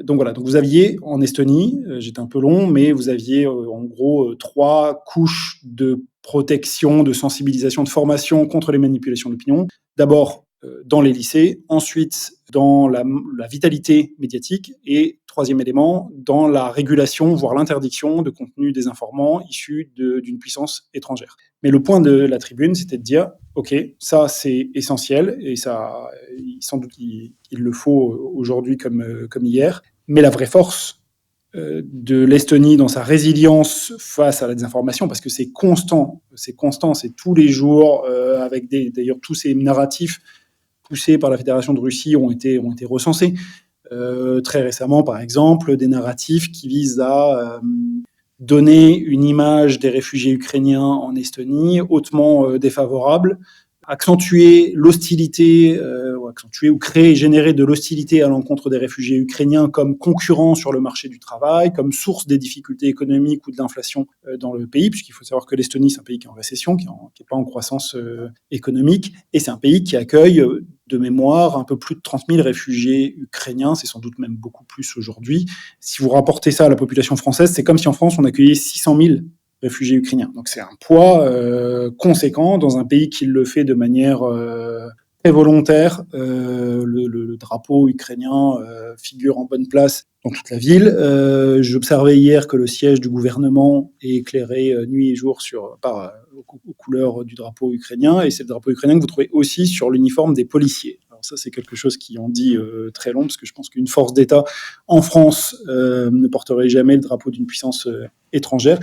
Donc voilà, donc vous aviez en Estonie, j'étais un peu long, mais vous aviez en gros 3 couches de protection, de sensibilisation, de formation contre les manipulations d'opinion. D'abord dans les lycées, ensuite dans la vitalité médiatique, et troisième élément, dans la régulation, voire l'interdiction de contenus désinformants issus d'une puissance étrangère. Mais le point de la tribune, c'était de dire, ok, ça c'est essentiel, et ça, sans doute, il le faut aujourd'hui comme hier, mais la vraie force de l'Estonie dans sa résilience face à la désinformation, parce que c'est constant, c'est tous les jours, avec d'ailleurs tous ces narratifs poussés par la Fédération de Russie ont été recensés. Très récemment, par exemple, des narratifs qui visent à donner une image des réfugiés ukrainiens en Estonie hautement défavorable, accentuer l'hostilité, ou créer, générer de l'hostilité à l'encontre des réfugiés ukrainiens comme concurrents sur le marché du travail, comme source des difficultés économiques ou de l'inflation dans le pays, puisqu'il faut savoir que l'Estonie, c'est un pays qui est en récession, qui n'est pas en croissance économique, et c'est un pays qui accueille de mémoire, un peu plus de 30 000 réfugiés ukrainiens, c'est sans doute même beaucoup plus aujourd'hui. Si vous rapportez ça à la population française, c'est comme si en France on accueillait 600 000 réfugiés ukrainiens. Donc c'est un poids conséquent dans un pays qui le fait de manière très volontaire. Le drapeau ukrainien figure en bonne place dans toute la ville. J'observais hier que le siège du gouvernement est éclairé nuit et jour aux couleurs du drapeau ukrainien, et c'est le drapeau ukrainien que vous trouvez aussi sur l'uniforme des policiers. Alors ça, c'est quelque chose qui en dit très long, parce que je pense qu'une force d'État en France ne porterait jamais le drapeau d'une puissance étrangère.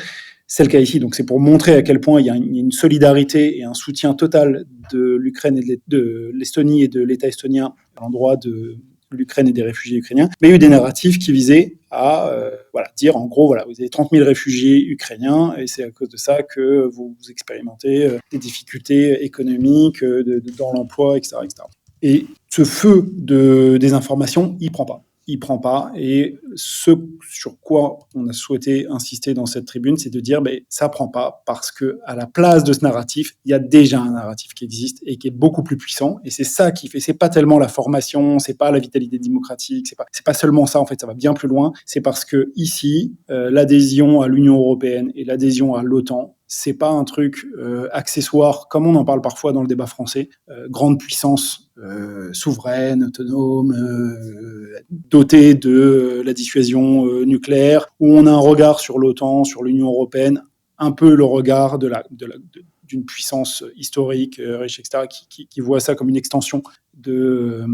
C'est le cas ici, donc c'est pour montrer à quel point il y a une solidarité et un soutien total de l'Ukraine et de l'Estonie et de l'État estonien à l'endroit de l'Ukraine et des réfugiés ukrainiens. Mais il y a eu des narratifs qui visaient à dire en gros, vous avez 30 000 réfugiés ukrainiens et c'est à cause de ça que vous expérimentez des difficultés économiques dans l'emploi, etc., etc. Et ce feu de désinformation, il prend pas. Et ce sur quoi on a souhaité insister dans cette tribune, c'est de dire, ça prend pas, parce que à la place de ce narratif, il y a déjà un narratif qui existe et qui est beaucoup plus puissant. Et c'est ça qui fait, c'est pas tellement la formation, c'est pas la vitalité démocratique, c'est pas seulement ça, en fait, ça va bien plus loin. C'est parce que ici, l'adhésion à l'Union européenne et l'adhésion à l'OTAN, c'est pas un truc accessoire, comme on en parle parfois dans le débat français, grande puissance souveraine, autonome, dotée de la dissuasion nucléaire, où on a un regard sur l'OTAN, sur l'Union européenne, un peu le regard d'une puissance historique, riche, etc., qui voit ça comme une extension de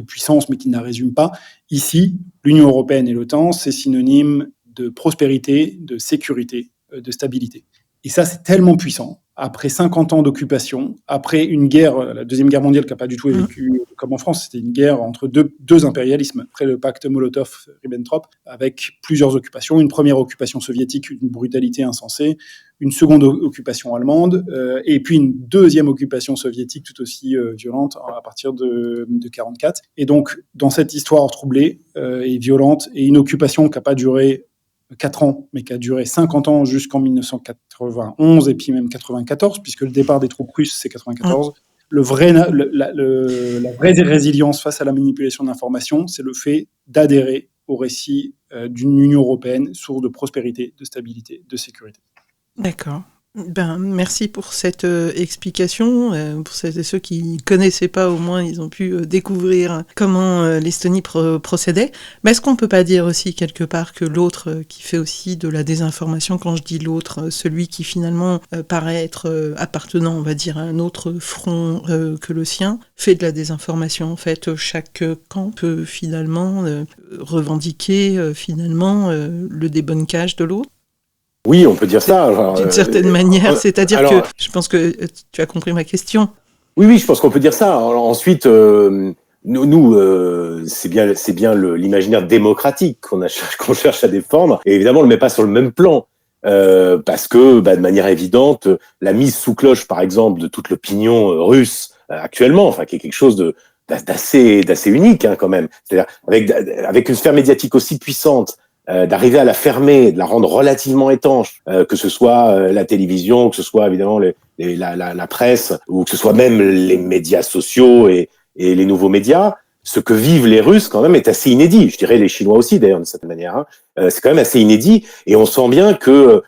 puissance, mais qui ne la résume pas. Ici, l'Union européenne et l'OTAN, c'est synonyme de prospérité, de sécurité, de stabilité. Et ça, c'est tellement puissant. Après 50 ans d'occupation, après une guerre, la Deuxième Guerre mondiale, qui n'a pas du tout vécu comme en France, c'était une guerre entre deux impérialismes, après le pacte Molotov-Ribbentrop, avec plusieurs occupations. Une première occupation soviétique, une brutalité insensée, une seconde occupation allemande, et puis une deuxième occupation soviétique tout aussi violente à partir de 1944. Et donc, dans cette histoire troublée et violente, et une occupation qui n'a pas duré 4 ans, mais qui a duré 50 ans jusqu'en 1991 et puis même 94, puisque le départ des troupes russes, c'est 94. La vraie résilience face à la manipulation de l'information, c'est le fait d'adhérer au récit d'une Union européenne, source de prospérité, de stabilité, de sécurité. D'accord. Merci pour cette explication. Pour celles et ceux qui ne connaissaient pas, au moins, ils ont pu découvrir comment l'Estonie procédait. Mais est-ce qu'on ne peut pas dire aussi quelque part que l'autre qui fait aussi de la désinformation, quand je dis l'autre, celui qui finalement paraît être appartenant, on va dire, à un autre front que le sien, fait de la désinformation. En fait, chaque camp peut finalement revendiquer finalement le débunkage de l'autre. Oui, on peut dire ça. D'une certaine manière, c'est-à-dire que je pense que tu as compris ma question. Oui, je pense qu'on peut dire ça. Alors, ensuite, nous, c'est bien l'imaginaire démocratique qu'on cherche à défendre. Et évidemment, on le met pas sur le même plan. Parce que, de manière évidente, la mise sous cloche, par exemple, de toute l'opinion russe actuellement, qui est quelque chose d'assez unique, quand même. C'est-à-dire, avec une sphère médiatique aussi puissante, d'arriver à la fermer, de la rendre relativement étanche, que ce soit la télévision, que ce soit évidemment la presse, ou que ce soit même les médias sociaux et les nouveaux médias, ce que vivent les Russes quand même est assez inédit. Je dirais les Chinois aussi d'ailleurs d'une certaine manière. C'est quand même assez inédit et on sent bien que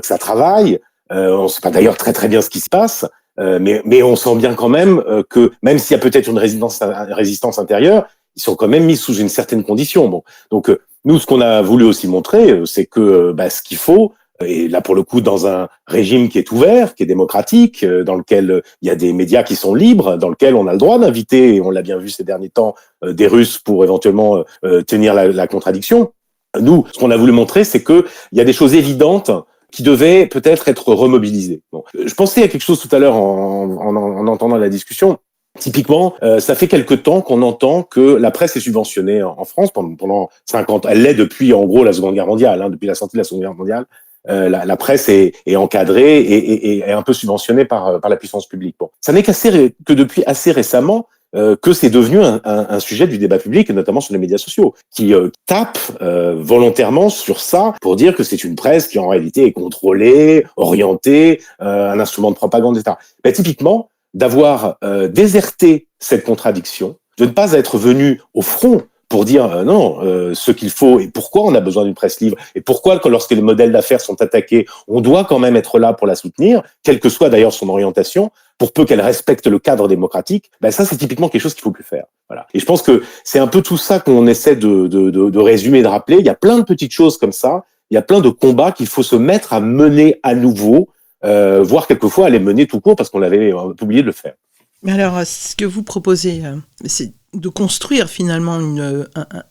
ça travaille. On sait pas d'ailleurs très très bien ce qui se passe, mais on sent bien quand même que même s'il y a peut-être une résistance intérieure, ils sont quand même mis sous une certaine condition. Bon, donc nous, ce qu'on a voulu aussi montrer, c'est que ce qu'il faut, et là pour le coup dans un régime qui est ouvert, qui est démocratique, dans lequel il y a des médias qui sont libres, dans lequel on a le droit d'inviter, et on l'a bien vu ces derniers temps, des Russes pour éventuellement tenir la contradiction. Nous, ce qu'on a voulu montrer, c'est que il y a des choses évidentes qui devaient peut-être être remobilisées. Bon, je pensais à quelque chose tout à l'heure en entendant la discussion. Typiquement, ça fait quelque temps qu'on entend que la presse est subventionnée en France pendant 50 ans. Elle l'est depuis, en gros, la Seconde Guerre mondiale. Depuis la sortie de la Seconde Guerre mondiale, la presse est encadrée et un peu subventionnée par la puissance publique. Bon, ça n'est que depuis assez récemment que c'est devenu un sujet du débat public, notamment sur les médias sociaux, qui tapent volontairement sur ça pour dire que c'est une presse qui en réalité est contrôlée, orientée, un instrument de propagande, etc. Typiquement, d'avoir déserté cette contradiction, de ne pas être venu au front pour dire non, ce qu'il faut et pourquoi on a besoin d'une presse libre et pourquoi, lorsque les modèles d'affaires sont attaqués, on doit quand même être là pour la soutenir, quelle que soit d'ailleurs son orientation, pour peu qu'elle respecte le cadre démocratique. Ben ça, c'est typiquement quelque chose qu'il faut plus faire. Voilà. Et je pense que c'est un peu tout ça qu'on essaie de résumer, de rappeler. Il y a plein de petites choses comme ça. Il y a plein de combats qu'il faut se mettre à mener à nouveau, voire quelquefois à les mener tout court parce qu'on avait oublié de le faire. Mais alors, ce que vous proposez, c'est de construire finalement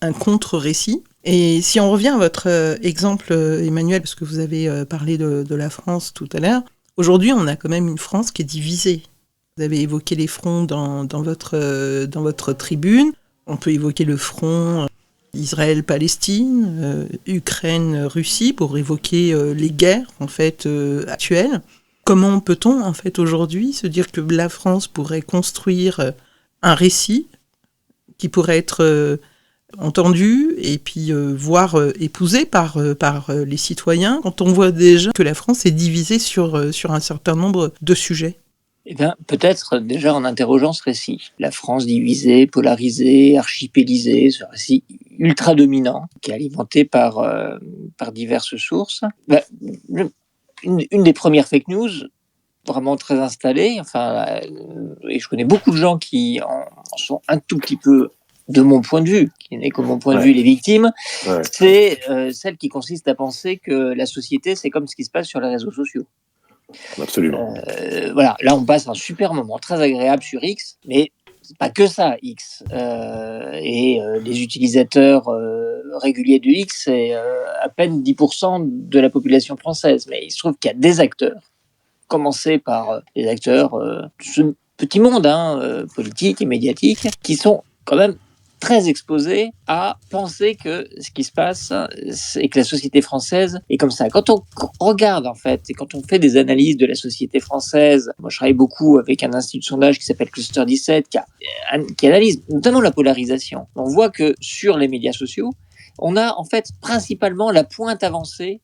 un contre-récit. Et si on revient à votre exemple, Emmanuel, parce que vous avez parlé de la France tout à l'heure, aujourd'hui, on a quand même une France qui est divisée. Vous avez évoqué les fronts dans votre tribune. On peut évoquer le front Israël-Palestine, Ukraine-Russie, pour évoquer les guerres en fait actuelles. Comment peut-on, en fait, aujourd'hui, se dire que la France pourrait construire un récit qui pourrait être entendu et puis voire épousé par les citoyens quand on voit déjà que la France est divisée sur un certain nombre de sujets? Eh bien, peut-être déjà en interrogeant ce récit. La France divisée, polarisée, archipélisée, ce récit ultra dominant qui est alimenté par diverses sources. Une des premières fake news vraiment très installées, et je connais beaucoup de gens qui en sont un tout petit peu, de mon point de vue, qui n'est que mon point de vue, les victimes, c'est celle qui consiste à penser que la société, c'est comme ce qui se passe sur les réseaux sociaux. Absolument. Voilà, là on passe un super moment très agréable sur X, mais c'est pas que ça, X. Les utilisateurs réguliers de X, c'est à peine 10% de la population française. Mais il se trouve qu'il y a des acteurs, commencés par les acteurs de ce petit monde politique et médiatique, qui sont quand même très exposés à penser que ce qui se passe, c'est que la société française est comme ça. Quand on regarde, en fait, et quand on fait des analyses de la société française, moi je travaille beaucoup avec un institut de sondage qui s'appelle Cluster 17, qui analyse notamment la polarisation. On voit que sur les médias sociaux, on a en fait principalement la pointe avancée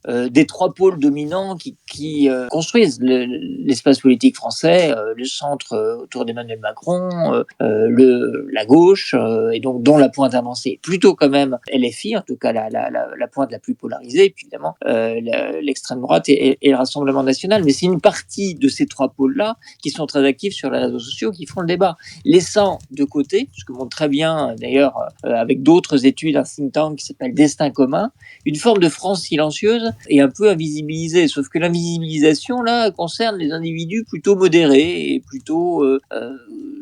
des trois pôles dominants qui construisent l'espace politique français, le centre autour d'Emmanuel Macron, la gauche, et donc dont la pointe avancée est plutôt quand même LFI, en tout cas la pointe la plus polarisée, et puis évidemment l'extrême droite et le Rassemblement national. Mais c'est une partie de ces trois pôles-là qui sont très actifs sur les réseaux sociaux, qui font le débat, laissant de côté, ce que montre très bien d'ailleurs avec d'autres études, un think tank qui s'appelle Destin commun, une forme de France silencieuse et un peu invisibilisée. Sauf que l'invisibilisation, là, concerne les individus plutôt modérés et plutôt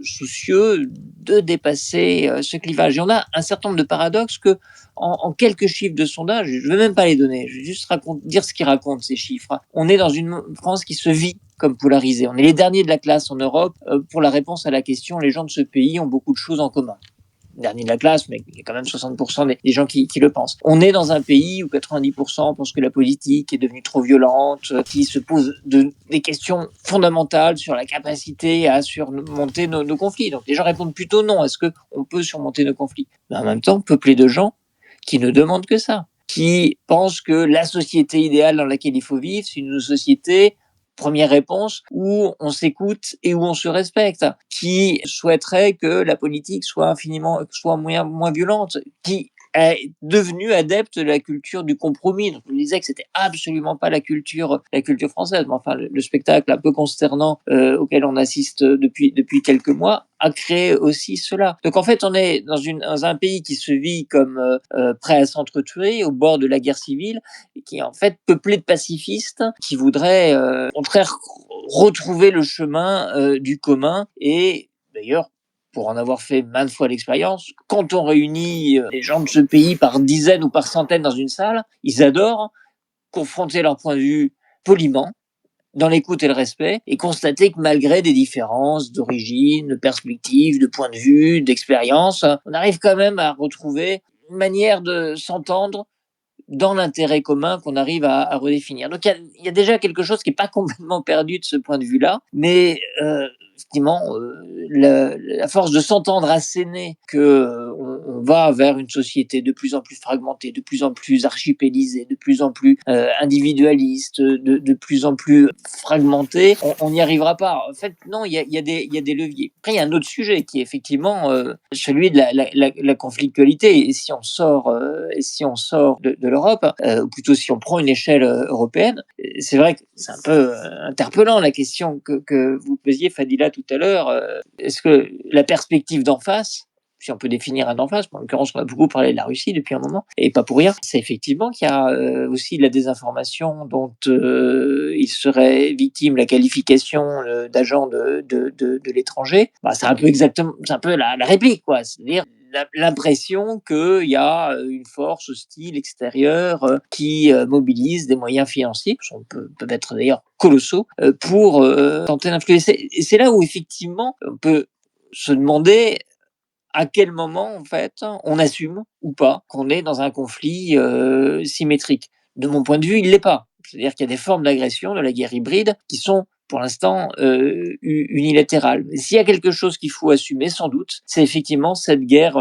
soucieux de dépasser ce clivage. Et on a un certain nombre de paradoxes que, en quelques chiffres de sondage, je ne vais même pas les donner, je vais juste dire ce qu'ils racontent, ces chiffres. On est dans une France qui se vit comme polarisée. On est les derniers de la classe en Europe pour la réponse à la question « Les gens de ce pays ont beaucoup de choses en commun ». Dernier de la classe, mais il y a quand même 60% des gens qui le pensent. On est dans un pays où 90% pensent que la politique est devenue trop violente, qui se pose des questions fondamentales sur la capacité à surmonter nos conflits. Donc les gens répondent plutôt non. Est-ce qu'on peut surmonter nos conflits ? Mais en même temps, peuplé de gens qui ne demandent que ça, qui pensent que la société idéale dans laquelle il faut vivre, c'est une société, première réponse, où on s'écoute et où on se respecte, qui souhaiterait que la politique soit moins violente, qui est devenu adepte de la culture du compromis. Donc, je disais que c'était absolument pas la culture française, mais enfin, le spectacle un peu consternant auquel on assiste depuis quelques mois a créé aussi cela. Donc en fait, on est dans un pays qui se vit comme prêt à s'entretuer, au bord de la guerre civile, et qui est en fait peuplé de pacifistes qui voudraient au contraire retrouver le chemin du commun. Et d'ailleurs, pour en avoir fait maintes fois l'expérience, quand on réunit les gens de ce pays par dizaines ou par centaines dans une salle, ils adorent confronter leur point de vue poliment, dans l'écoute et le respect, et constater que malgré des différences d'origine, de perspective, de point de vue, d'expérience, on arrive quand même à retrouver une manière de s'entendre dans l'intérêt commun qu'on arrive à redéfinir. Donc il y a déjà quelque chose qui n'est pas complètement perdu de ce point de vue-là, mais effectivement, la force de s'entendre asséner que on va vers une société de plus en plus fragmentée, de plus en plus archipélisée, de plus en plus individualiste, de plus en plus fragmentée, on n'y arrivera pas. En fait, non, il y a des leviers. Après, il y a un autre sujet qui est effectivement celui de la conflictualité. Et si on sort de l'Europe, ou plutôt si on prend une échelle européenne, c'est vrai que c'est un peu interpellant la question que vous posiez, Fadila, tout à l'heure. Est-ce que la perspective d'en face, si on peut définir un d'en face, en l'occurrence on a beaucoup parlé de la Russie depuis un moment, et pas pour rien, c'est effectivement qu'il y a aussi de la désinformation dont il serait victime la qualification d'agent de l'étranger. C'est un peu la réplique, quoi. C'est-à-dire l'impression qu'il y a une force hostile extérieure qui mobilise des moyens financiers, qui peuvent être d'ailleurs colossaux, pour tenter d'influencer. Et c'est là où effectivement on peut se demander à quel moment en fait on assume ou pas qu'on est dans un conflit symétrique. De mon point de vue, il l'est pas. C'est-à-dire qu'il y a des formes d'agression, de la guerre hybride, qui sont pour l'instant unilatérales. Mais s'il y a quelque chose qu'il faut assumer, sans doute, c'est effectivement cette guerre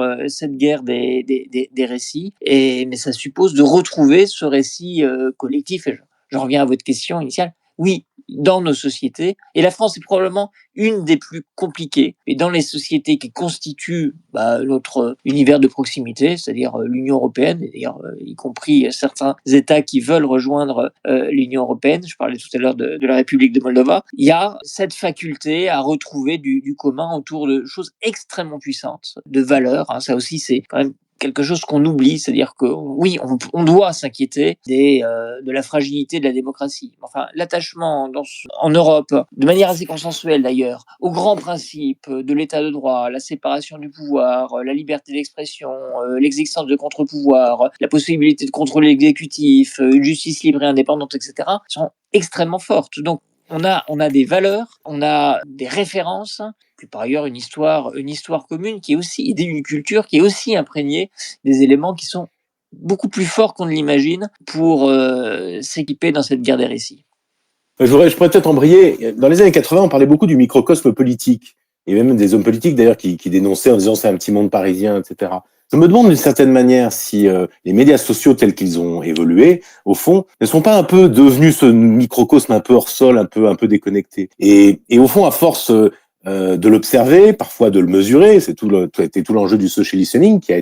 des récits. Mais ça suppose de retrouver ce récit collectif. Et je reviens à votre question initiale. Oui, dans nos sociétés, et la France est probablement une des plus compliquées, et dans les sociétés qui constituent notre univers de proximité, c'est-à-dire l'Union européenne, et d'ailleurs y compris certains États qui veulent rejoindre l'Union européenne, je parlais tout à l'heure de la République de Moldova, il y a cette faculté à retrouver du commun autour de choses extrêmement puissantes, de valeurs, ça aussi c'est quand même quelque chose qu'on oublie, c'est-à-dire que oui, on doit s'inquiéter de la fragilité de la démocratie. Enfin, l'attachement en Europe, de manière assez consensuelle d'ailleurs, aux grands principes de l'état de droit, la séparation du pouvoir, la liberté d'expression, l'existence de contre-pouvoirs, la possibilité de contrôler l'exécutif, une justice libre et indépendante, etc., sont extrêmement fortes. Donc, on a des valeurs, on a des références, puis par ailleurs une histoire commune qui est aussi, une culture qui est aussi imprégnée des éléments qui sont beaucoup plus forts qu'on ne l'imagine pour s'équiper dans cette guerre des récits. Je pourrais peut-être embrayer. Dans les années 80, on parlait beaucoup du microcosme politique. Il y avait même des hommes politiques d'ailleurs qui dénonçaient en disant c'est un petit monde parisien, etc. Je me demande d'une certaine manière si les médias sociaux tels qu'ils ont évolué, au fond, ne sont pas un peu devenus ce microcosme un peu hors sol, un peu déconnecté. Et au fond, à force de l'observer, parfois de le mesurer, c'est tout l'enjeu du social listening qui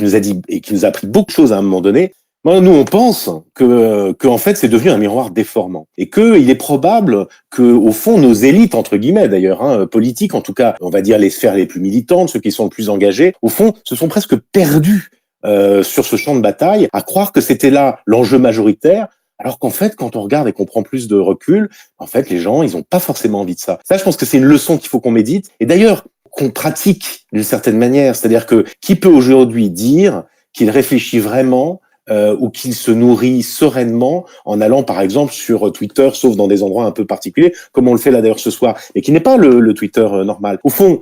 nous a dit et qui nous a appris beaucoup de choses à un moment donné. Nous, on pense que en fait, c'est devenu un miroir déformant et que il est probable que, au fond, nos élites, entre guillemets d'ailleurs, politiques, en tout cas, on va dire les sphères les plus militantes, ceux qui sont le plus engagés, au fond, se sont presque perdus sur ce champ de bataille, à croire que c'était là l'enjeu majoritaire, alors qu'en fait, quand on regarde et qu'on prend plus de recul, en fait, les gens, ils ont pas forcément envie de ça. Ça, je pense que c'est une leçon qu'il faut qu'on médite et d'ailleurs qu'on pratique d'une certaine manière. C'est-à-dire que qui peut aujourd'hui dire qu'il réfléchit vraiment ou qu'il se nourrit sereinement en allant par exemple sur Twitter, sauf dans des endroits un peu particuliers, comme on le fait là d'ailleurs ce soir, et qui n'est pas le Twitter normal. Au fond,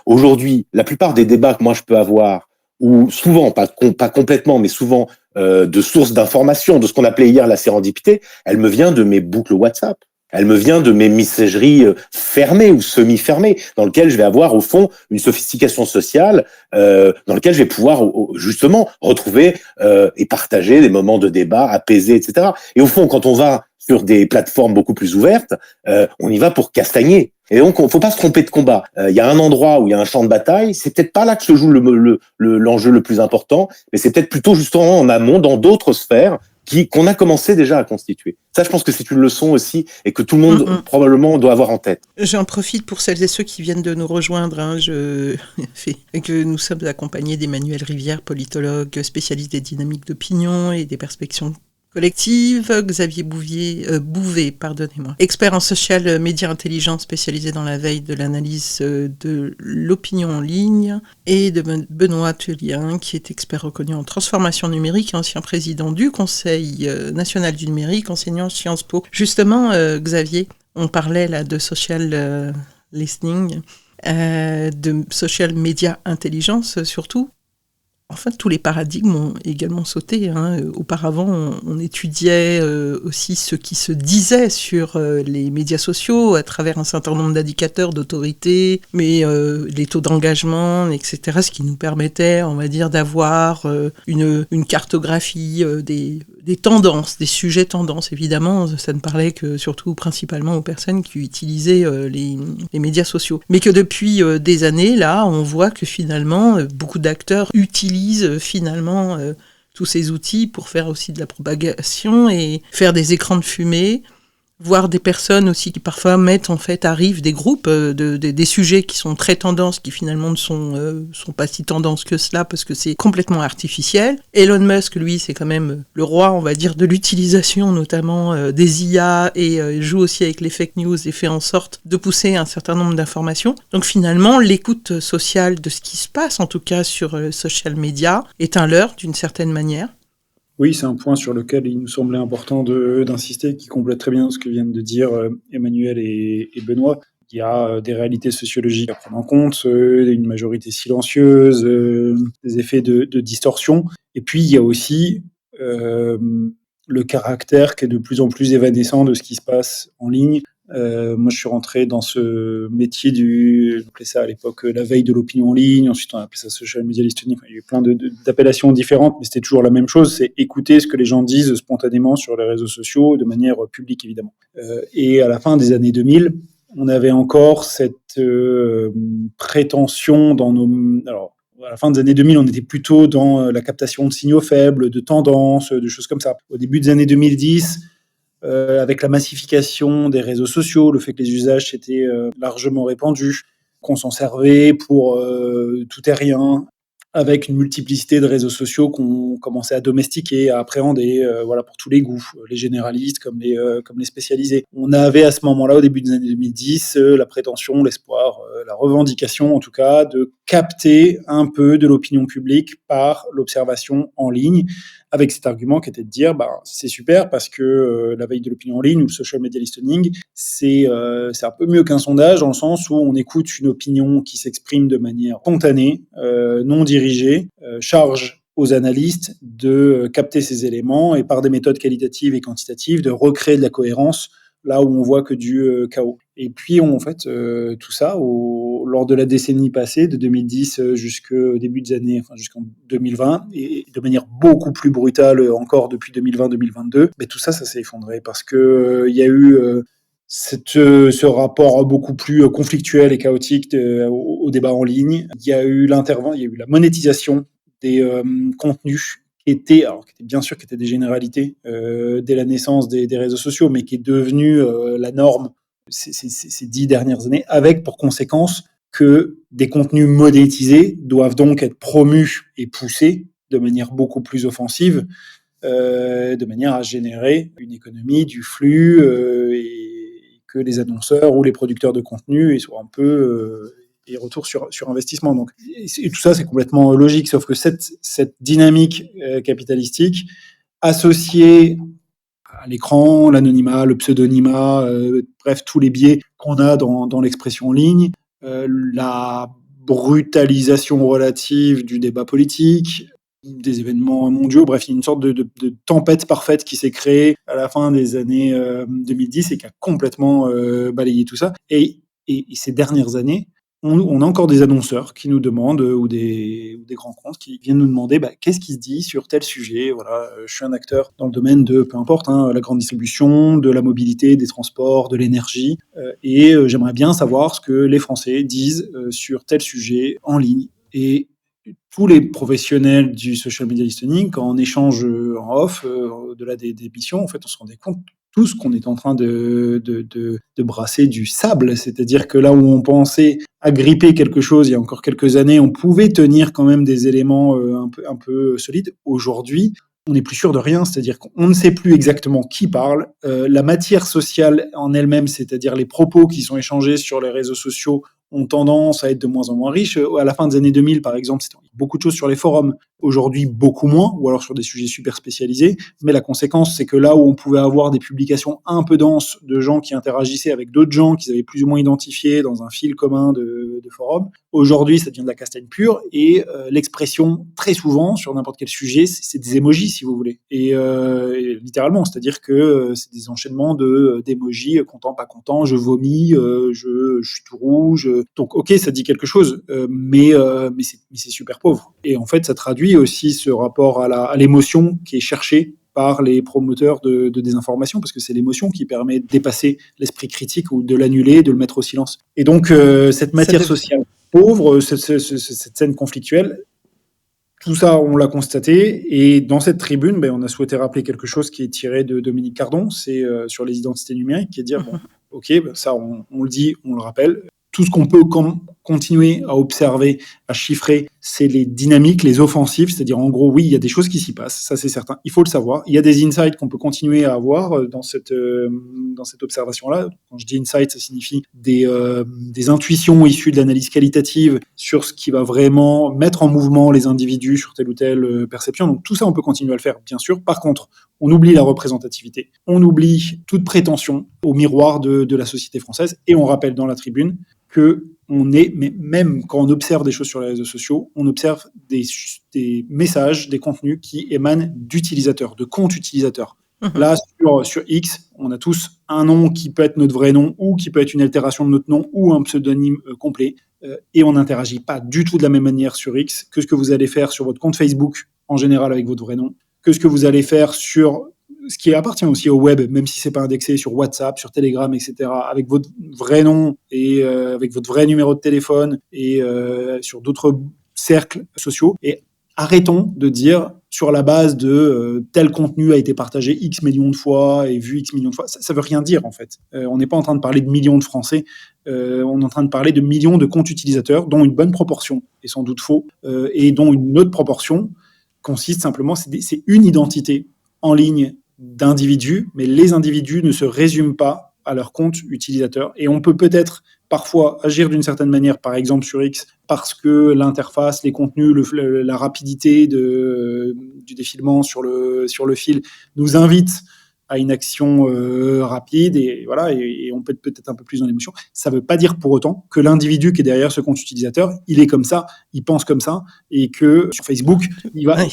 aujourd'hui, la plupart des débats que moi je peux avoir, ou souvent, pas complètement, mais souvent de sources d'informations, de ce qu'on appelait hier la sérendipité, elle me vient de mes boucles WhatsApp. Elle me vient de mes messageries fermées ou semi-fermées, dans lesquelles je vais avoir au fond une sophistication sociale, dans lequel je vais pouvoir justement retrouver et partager des moments de débat apaisés, etc. Et au fond, quand on va sur des plateformes beaucoup plus ouvertes, on y va pour castagner. Et donc, il faut pas se tromper de combat. Il y a un endroit où il y a un champ de bataille, c'est peut-être pas là que se joue l'enjeu le plus important, mais c'est peut-être plutôt justement en amont, dans d'autres sphères, qu'on a commencé déjà à constituer. Ça, je pense que c'est une leçon aussi et que tout le monde probablement doit avoir en tête. J'en profite pour celles et ceux qui viennent de nous rejoindre. Que nous sommes accompagnés d'Emmanuel Rivière, politologue spécialiste des dynamiques d'opinion et des perspectives collectives, Xavier Bouvet, expert en social média intelligent spécialisé dans la veille de l'analyse de l'opinion en ligne, et de Benoît Thuélien, qui est expert reconnu en transformation numérique et ancien président du Conseil national du numérique, enseignant Sciences Po. Justement, Xavier, on parlait là de social listening, de social media intelligence surtout. Enfin, tous les paradigmes ont également sauté. Auparavant, on étudiait aussi ce qui se disait sur les médias sociaux à travers un certain nombre d'indicateurs d'autorité, mais les taux d'engagement, etc., ce qui nous permettait, on va dire, d'avoir une cartographie des tendances, des sujets tendances. Évidemment, ça ne parlait que surtout principalement aux personnes qui utilisaient les médias sociaux. Mais que depuis des années, là, on voit que finalement, beaucoup d'acteurs utilisent finalement tous ces outils pour faire aussi de la propagation et faire des écrans de fumée, voir des personnes aussi qui parfois arrivent des groupes, des sujets qui sont très tendances, qui finalement ne sont pas si tendances que cela, parce que c'est complètement artificiel. Elon Musk, lui, c'est quand même le roi, on va dire, de l'utilisation notamment des IA, et joue aussi avec les fake news et fait en sorte de pousser un certain nombre d'informations. Donc finalement, l'écoute sociale de ce qui se passe, en tout cas sur social media, est un leurre d'une certaine manière. Oui, c'est un point sur lequel il nous semblait important d'insister, qui complète très bien ce que viennent de dire Emmanuel et Benoît. Il y a des réalités sociologiques à prendre en compte, une majorité silencieuse, des effets de distorsion. Et puis, il y a aussi le caractère qui est de plus en plus évanescent de ce qui se passe en ligne. Moi, je suis rentré dans ce métier on appelait ça à l'époque la veille de l'opinion en ligne, ensuite on appelait ça social media listening. Il y a eu plein d'appellations différentes, mais c'était toujours la même chose, c'est écouter ce que les gens disent spontanément sur les réseaux sociaux, de manière publique évidemment. Et à la fin des années 2000, on avait encore cette prétention dans Alors, à la fin des années 2000, on était plutôt dans la captation de signaux faibles, de tendances, de choses comme ça. Au début des années 2010, avec la massification des réseaux sociaux, le fait que les usages étaient largement répandus, qu'on s'en servait pour tout et rien, avec une multiplicité de réseaux sociaux qu'on commençait à domestiquer, à appréhender, pour tous les goûts, les généralistes comme les spécialisés. On avait à ce moment-là, au début des années 2010, la prétention, l'espoir, la revendication en tout cas, de capter un peu de l'opinion publique par l'observation en ligne, avec cet argument qui était de dire c'est super parce que la veille de l'opinion en ligne ou le social media listening, c'est un peu mieux qu'un sondage dans le sens où on écoute une opinion qui s'exprime de manière spontanée, non dirigée, charge aux analystes de capter ces éléments et par des méthodes qualitatives et quantitatives de recréer de la cohérence là où on voit que du chaos. Et puis tout ça lors de la décennie passée, de 2010 jusqu'au début des années, jusqu'en 2020, et de manière beaucoup plus brutale encore depuis 2020-2022, mais tout ça s'est effondré parce que il y a eu ce rapport beaucoup plus conflictuel et chaotique au débat en ligne. Il y a eu la monétisation des contenus qui étaient bien sûr des généralités dès la naissance des réseaux sociaux, mais qui est devenue la norme ces 10 dernières années, avec pour conséquence que des contenus monétisés doivent donc être promus et poussés de manière beaucoup plus offensive, de manière à générer une économie du flux et que les annonceurs ou les producteurs de contenu soient un peu et retour sur investissement. Donc, et tout ça, c'est complètement logique, sauf que cette dynamique capitalistique associée à l'écran, l'anonymat, le pseudonymat, bref, tous les biais qu'on a dans l'expression en ligne, la brutalisation relative du débat politique, des événements mondiaux, bref, il y a une sorte de tempête parfaite qui s'est créée à la fin des années 2010 et qui a complètement balayé tout ça. Et ces dernières années, on a encore des annonceurs qui nous demandent, ou des grands comptes qui viennent nous demander qu'est-ce qui se dit sur tel sujet. Voilà, je suis un acteur dans le domaine de, peu importe, la grande distribution, de la mobilité, des transports, de l'énergie, et j'aimerais bien savoir ce que les Français disent sur tel sujet en ligne. Et tous les professionnels du social media listening, quand on échange en off, au-delà des missions, en fait, on se rendait compte tous qu'on est en train de brasser du sable. C'est-à-dire que là où on pensait agripper quelque chose il y a encore quelques années, on pouvait tenir quand même des éléments un peu solides. Aujourd'hui, on n'est plus sûr de rien, c'est-à-dire qu'on ne sait plus exactement qui parle. La matière sociale en elle-même, c'est-à-dire les propos qui sont échangés sur les réseaux sociaux, ont tendance à être de moins en moins riches. À la fin des années 2000, par exemple, c'était beaucoup de choses sur les forums. Aujourd'hui, beaucoup moins, ou alors sur des sujets super spécialisés. Mais la conséquence, c'est que là où on pouvait avoir des publications un peu denses de gens qui interagissaient avec d'autres gens qu'ils avaient plus ou moins identifiés dans un fil commun de forums, aujourd'hui, ça devient de la castagne pure. Et l'expression, très souvent, sur n'importe quel sujet, c'est des emojis, si vous voulez. Et littéralement, c'est-à-dire que c'est des enchaînements d'émojis, content, pas content, je vomis, je suis tout rouge. Donc, ok, ça dit quelque chose, mais c'est super pauvre. Et en fait, ça traduit aussi ce rapport à l'émotion qui est cherché par les promoteurs de désinformation, parce que c'est l'émotion qui permet de dépasser l'esprit critique ou de l'annuler, de le mettre au silence. Et donc, cette matière sociale pauvre, cette scène conflictuelle, tout ça, on l'a constaté. Et dans cette tribune, on a souhaité rappeler quelque chose qui est tiré de Dominique Cardon, c'est sur les identités numériques, qui est de dire, bon, ok, ça, on le dit, on le rappelle. Tout ce qu'on peut continuer à observer, à chiffrer, c'est les dynamiques, les offensives, c'est-à-dire en gros, oui, il y a des choses qui s'y passent, ça c'est certain, il faut le savoir. Il y a des insights qu'on peut continuer à avoir dans cette observation-là. Quand je dis insights, ça signifie des intuitions issues de l'analyse qualitative sur ce qui va vraiment mettre en mouvement les individus sur telle ou telle perception. Donc tout ça, on peut continuer à le faire, bien sûr. Par contre, on oublie la représentativité, on oublie toute prétention au miroir de la société française, et on rappelle dans la tribune que mais même quand on observe des choses sur les réseaux sociaux, on observe des messages, des contenus qui émanent d'utilisateurs, de comptes utilisateurs. Là, sur X, on a tous un nom qui peut être notre vrai nom, ou qui peut être une altération de notre nom, ou un pseudonyme complet, et on n'interagit pas du tout de la même manière sur X que ce que vous allez faire sur votre compte Facebook, en général avec votre vrai nom, que ce que vous allez faire sur ce qui appartient aussi au web, même si c'est pas indexé, sur WhatsApp, sur Telegram, etc., avec votre vrai nom et avec votre vrai numéro de téléphone et sur d'autres cercles sociaux. Et arrêtons de dire sur la base de tel contenu a été partagé X millions de fois et vu X millions de fois. Ça veut rien dire, en fait. On n'est pas en train de parler de millions de Français, on est en train de parler de millions de comptes utilisateurs, dont une bonne proportion est sans doute faux, et dont une autre proportion consiste simplement, c'est une identité en ligne d'individus, mais les individus ne se résument pas à leur compte utilisateur. Et on peut peut-être parfois agir d'une certaine manière, par exemple sur X, parce que l'interface, les contenus, la rapidité du défilement sur le fil nous invite à une action rapide, et voilà, et on peut être peut-être un peu plus dans l'émotion. Ça ne veut pas dire pour autant que l'individu qui est derrière ce compte utilisateur, il est comme ça, il pense comme ça, et que sur Facebook, il va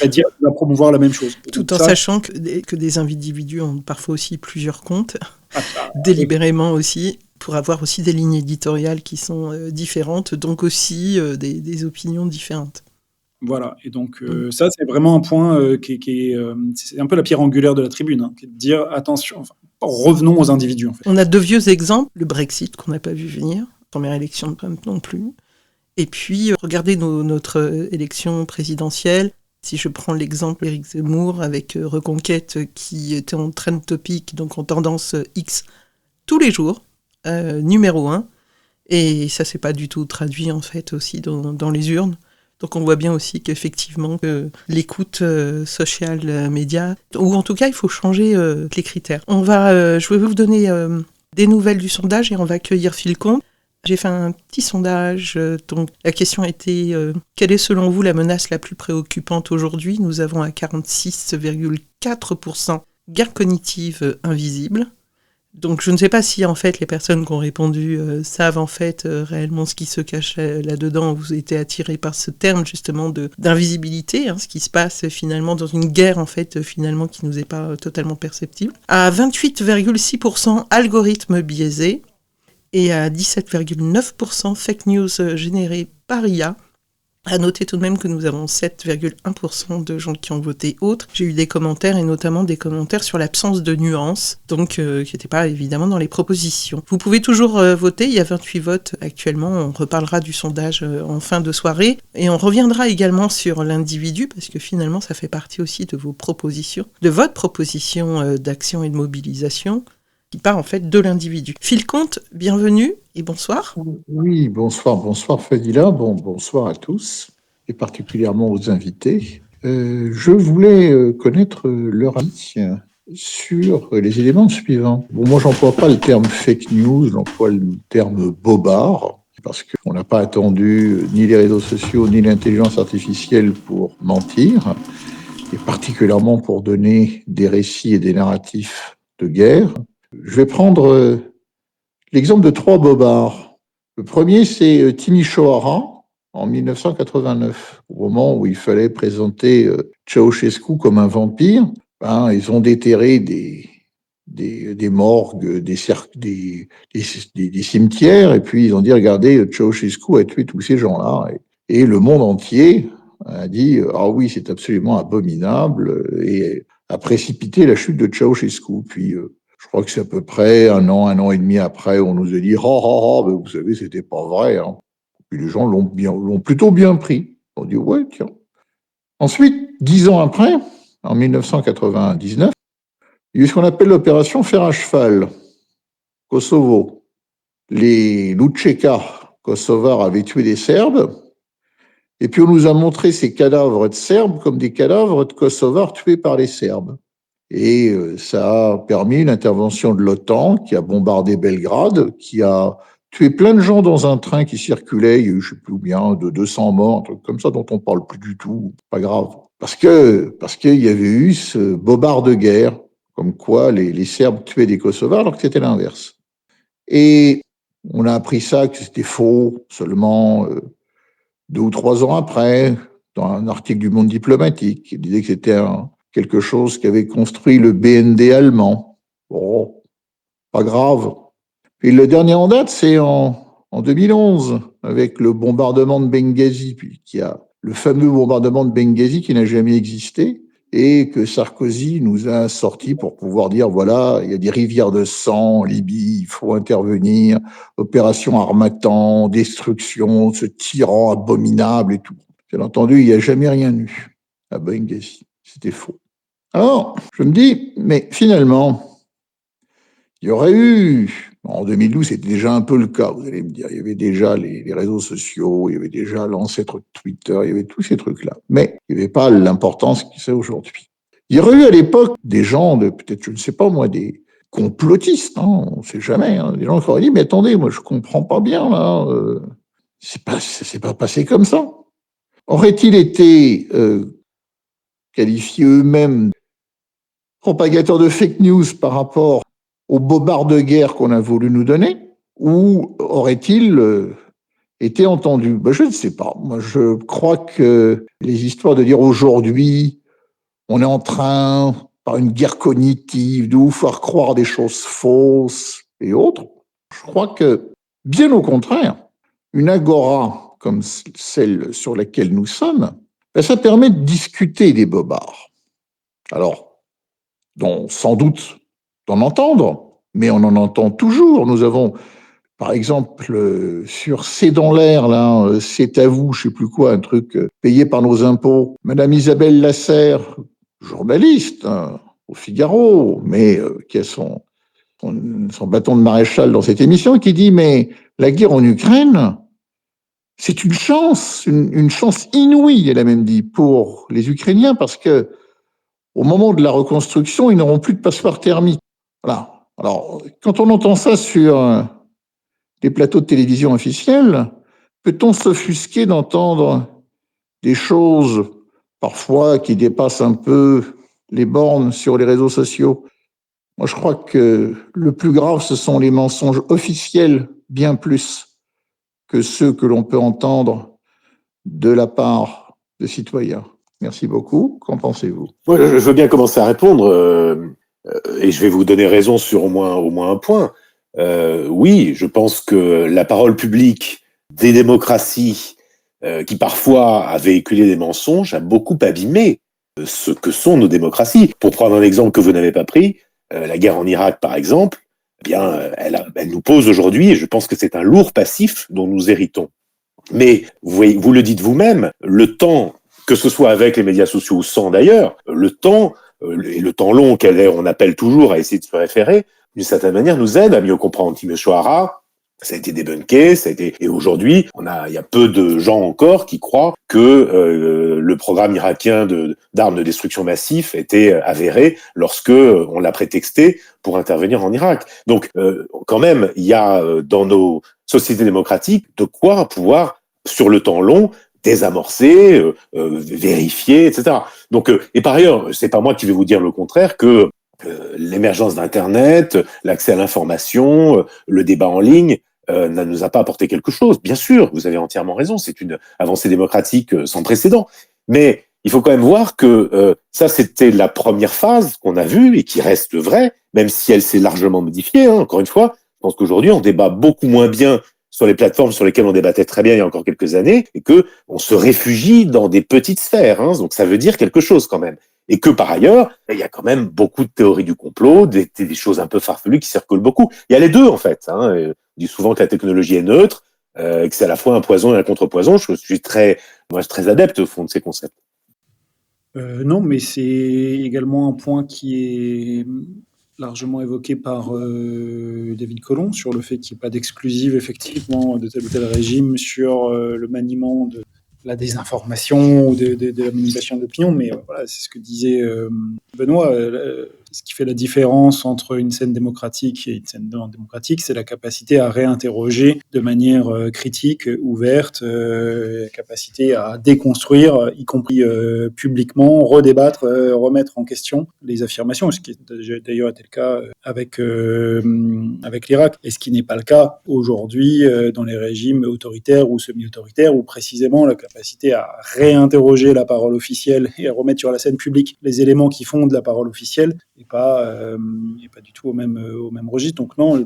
promouvoir la même chose. Tout en sachant que des individus ont parfois aussi plusieurs comptes, délibérément aussi, pour avoir aussi des lignes éditoriales qui sont différentes, donc aussi des opinions différentes. Voilà, et donc ça, c'est vraiment un point qui est c'est un peu la pierre angulaire de la tribune, qui est de dire attention, revenons aux individus. En fait. On a deux vieux exemples, le Brexit qu'on n'a pas vu venir, première élection de Trump non plus, et puis regardez notre élection présidentielle. Si je prends l'exemple Éric Zemmour avec Reconquête qui était en trend topic, donc en tendance X tous les jours, numéro 1, et ça s'est pas du tout traduit en fait aussi dans les urnes. Donc on voit bien aussi qu'effectivement l'écoute social média, ou en tout cas il faut changer les critères. Je vais vous donner des nouvelles du sondage et on va accueillir Phil Comte. J'ai fait un petit sondage, donc la question était quelle est selon vous la menace la plus préoccupante aujourd'hui ? Nous avons à 46,4% guerre cognitive invisible. Donc je ne sais pas si en fait les personnes qui ont répondu savent en fait réellement ce qui se cache là-dedans. Vous avez été attirés par ce terme justement d'invisibilité, ce qui se passe finalement dans une guerre en fait finalement qui nous est pas totalement perceptible. À 28,6% algorithmes biaisés et à 17,9% fake news générées par IA. À noter tout de même que nous avons 7,1% de gens qui ont voté autre. J'ai eu des commentaires, et notamment des commentaires sur l'absence de nuances, donc qui n'étaient pas évidemment dans les propositions. Vous pouvez toujours voter, il y a 28 votes actuellement, on reparlera du sondage en fin de soirée, et on reviendra également sur l'individu, parce que finalement ça fait partie aussi de vos propositions, de votre proposition d'action et de mobilisation, qui part en fait de l'individu. Phil Comte, bienvenue et bonsoir. Oui, bonsoir Fadila, bonsoir à tous, et particulièrement aux invités. Je voulais connaître leur avis sur les éléments suivants. Bon, moi, j'emploie pas le terme fake news, j'emploie le terme bobard. parce qu'on n'a pas attendu ni les réseaux sociaux ni l'intelligence artificielle pour mentir, et particulièrement pour donner des récits et des narratifs de guerre. Je vais prendre l'exemple de 3 bobards. Le premier, c'est Timișoara, en 1989, au moment où il fallait présenter Ceausescu comme un vampire. Ils ont déterré des morgues, des cimetières, et puis ils ont dit, regardez, Ceausescu a tué tous ces gens-là. Et le monde entier a dit, ah oui, c'est absolument abominable, et a précipité la chute de Ceausescu. Puis, je crois que c'est à peu près un an et demi après, on nous a dit, mais vous savez, c'était pas vrai. Hein. Puis les gens l'ont plutôt bien pris. On dit, ouais, tiens. Ensuite, 10 ans après, en 1999, il y a eu ce qu'on appelle l'opération Fer à cheval, Kosovo. Les Lučeka kosovars avaient tué des Serbes, et puis on nous a montré ces cadavres de Serbes comme des cadavres de Kosovars tués par les Serbes. Et ça a permis l'intervention de l'OTAN qui a bombardé Belgrade, qui a tué plein de gens dans un train qui circulait, il y a eu, je ne sais plus bien, de 200 morts, un truc comme ça dont on ne parle plus du tout, pas grave. Parce qu'il y avait eu ce bobard de guerre, comme quoi les Serbes tuaient des Kosovars alors que c'était l'inverse. Et on a appris ça, que c'était faux, seulement 2 ou 3 ans après, dans un article du Monde diplomatique, qui disait que c'était quelque chose qu'avait construit le BND allemand. Bon, pas grave. Et le dernier en date, c'est en 2011, avec le bombardement de Benghazi, le fameux bombardement de Benghazi qui n'a jamais existé, et que Sarkozy nous a sorti pour pouvoir dire, voilà, il y a des rivières de sang en Libye, il faut intervenir, opération Harmattan, destruction, ce tyran abominable et tout. Bien entendu, il n'y a jamais rien eu à Benghazi. C'était faux. Alors, je me dis, mais finalement, il y aurait eu, en 2012, c'était déjà un peu le cas, vous allez me dire, il y avait déjà les réseaux sociaux, il y avait déjà l'ancêtre de Twitter, il y avait tous ces trucs-là, mais il n'y avait pas l'importance qu'il c'est aujourd'hui. Il y aurait eu à l'époque des gens, peut-être, je ne sais pas moi, des complotistes, hein, on ne sait jamais, hein, des gens qui auraient dit, mais attendez, moi je ne comprends pas bien, là, ça s'est pas passé comme ça. Auraient-ils été qualifiés eux-mêmes propagateurs de fake news par rapport aux bobards de guerre qu'on a voulu nous donner, ou aurait-il été entendu? Je ne sais pas. Moi, je crois que les histoires de dire aujourd'hui, on est en train, par une guerre cognitive, de vous faire croire des choses fausses et autres, je crois que, bien au contraire, une agora comme celle sur laquelle nous sommes, ça permet de discuter des bobards. Alors, dont sans doute d'en entendre, mais on en entend toujours. Nous avons, par exemple, sur C'est dans l'air, là, C'est à vous, je ne sais plus quoi, un truc payé par nos impôts, Madame Isabelle Lasserre, journaliste au Figaro, mais qui a son bâton de maréchal dans cette émission, qui dit, mais la guerre en Ukraine, c'est une chance inouïe, elle a même dit, pour les Ukrainiens, parce que au moment de la reconstruction, ils n'auront plus de passoire thermique. Voilà. Alors, quand on entend ça sur les plateaux de télévision officiels, peut-on s'offusquer d'entendre des choses parfois qui dépassent un peu les bornes sur les réseaux sociaux? Moi, je crois que le plus grave, ce sont les mensonges officiels, bien plus que ceux que l'on peut entendre de la part de citoyens. Merci beaucoup. Qu'en pensez-vous? Moi, je veux bien commencer à répondre et je vais vous donner raison sur au moins un point. Oui, je pense que la parole publique des démocraties qui parfois a véhiculé des mensonges a beaucoup abîmé ce que sont nos démocraties. Pour prendre un exemple que vous n'avez pas pris, la guerre en Irak, par exemple, eh bien, elle nous pose aujourd'hui, et je pense que c'est un lourd passif dont nous héritons. Mais vous le dites vous-même, le temps, que ce soit avec les médias sociaux ou sans d'ailleurs, le temps, et le temps long on appelle toujours à essayer de se référer, d'une certaine manière, nous aide à mieux comprendre Timișoara. Ça a été débunké, et aujourd'hui, il y a peu de gens encore qui croient que le programme irakien d'armes de destruction massif était avéré lorsque on l'a prétexté pour intervenir en Irak. Donc, quand même, il y a dans nos société démocratique de quoi pouvoir, sur le temps long, désamorcer, vérifier, etc. Donc, et par ailleurs, c'est pas moi qui vais vous dire le contraire que l'émergence d'Internet, l'accès à l'information, le débat en ligne, ne nous a pas apporté quelque chose. Bien sûr, vous avez entièrement raison, c'est une avancée démocratique sans précédent. Mais il faut quand même voir que ça, c'était la première phase qu'on a vue et qui reste vraie, même si elle s'est largement modifiée. Hein, encore une fois, je pense qu'aujourd'hui, on débat beaucoup moins bien sur les plateformes sur lesquelles on débattait très bien il y a encore quelques années, et que on se réfugie dans des petites sphères. Hein, donc ça veut dire quelque chose quand même. Et que par ailleurs, il y a quand même beaucoup de théories du complot, des choses un peu farfelues qui circulent beaucoup. Il y a les deux en fait. Hein. On dit souvent que la technologie est neutre, que c'est à la fois un poison et un contre-poison. Je suis très adepte au fond de ces concepts. Non, mais c'est également un point qui est largement évoqué par David Colomb sur le fait qu'il n'y ait pas d'exclusive effectivement de tel ou tel régime sur le maniement de la désinformation ou de la manipulation d'opinion, mais voilà, c'est ce que disait Benoît. Ce qui fait la différence entre une scène démocratique et une scène non démocratique, c'est la capacité à réinterroger de manière critique, ouverte, la capacité à déconstruire, y compris publiquement, redébattre, remettre en question les affirmations, ce qui d'ailleurs était le cas avec l'Irak, et ce qui n'est pas le cas aujourd'hui dans les régimes autoritaires ou semi-autoritaires, où précisément la capacité à réinterroger la parole officielle et à remettre sur la scène publique les éléments qui fondent la parole officielle n'est pas du tout au même registre. Donc non,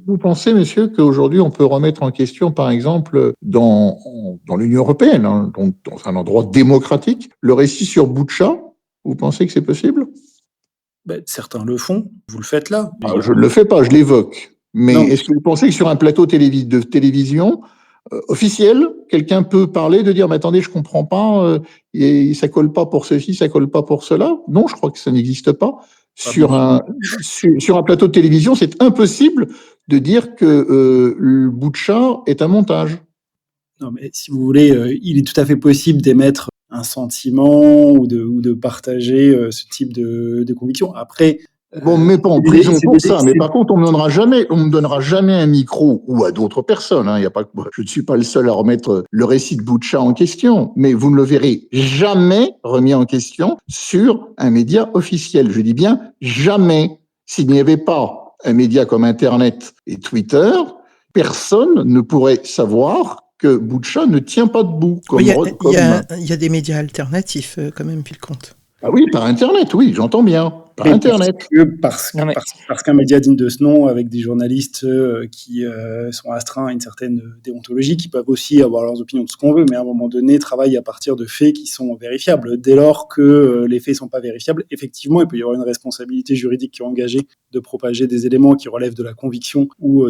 vous pensez, monsieur, qu'aujourd'hui on peut remettre en question, par exemple, dans l'Union européenne, hein, dans un endroit démocratique, le récit sur Boutcha? Vous pensez que c'est possible? Certains le font, vous le faites là. Je ne le fais pas, je l'évoque. Mais est-ce que vous pensez que sur un plateau de télévision officiel, quelqu'un peut parler, de dire, mais attendez, je comprends pas, et ça colle pas pour ceci, ça colle pas pour cela? Non, je crois que ça n'existe pas. Sur un plateau de télévision, c'est impossible de dire que le Boutcha est un montage. Non, mais si vous voulez, il est tout à fait possible d'émettre un sentiment ou de partager ce type de conviction. Après, bon, mais pas en prison pour ça. Mais par contre, on me donnera jamais un micro, ou à d'autres personnes. Hein, je ne suis pas le seul à remettre le récit de Boutcha en question, mais vous ne le verrez jamais remis en question sur un média officiel. Je dis bien jamais. S'il n'y avait pas un média comme Internet et Twitter, personne ne pourrait savoir que Boutcha ne tient pas debout. Il y a des médias alternatifs quand même, puis le compte. Ah oui, par Internet, oui, j'entends bien. Par Internet. Parce qu'un média digne de ce nom, avec des journalistes qui sont astreints à une certaine déontologie, qui peuvent aussi avoir leurs opinions de ce qu'on veut, mais à un moment donné, travaillent à partir de faits qui sont vérifiables. Dès lors que les faits ne sont pas vérifiables, effectivement, il peut y avoir une responsabilité juridique qui est engagée de propager des éléments qui relèvent de la conviction ou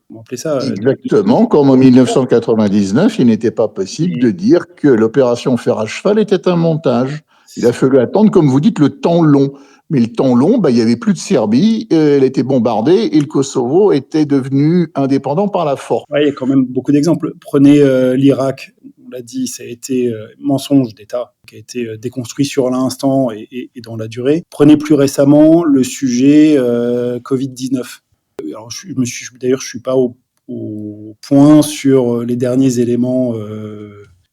comment appeler ça ? Exactement, comme en 1999, il n'était pas possible de dire que l'opération Fer à cheval était un montage. Il a fallu attendre, comme vous dites, le temps long. Mais le temps long, il n'y avait plus de Serbie, elle était bombardée et le Kosovo était devenu indépendant par la force. Ouais, il y a quand même beaucoup d'exemples. Prenez l'Irak, on l'a dit, ça a été mensonge d'État qui a été déconstruit sur l'instant et dans la durée. Prenez plus récemment le sujet Covid-19. Alors, je suis pas au point sur les derniers éléments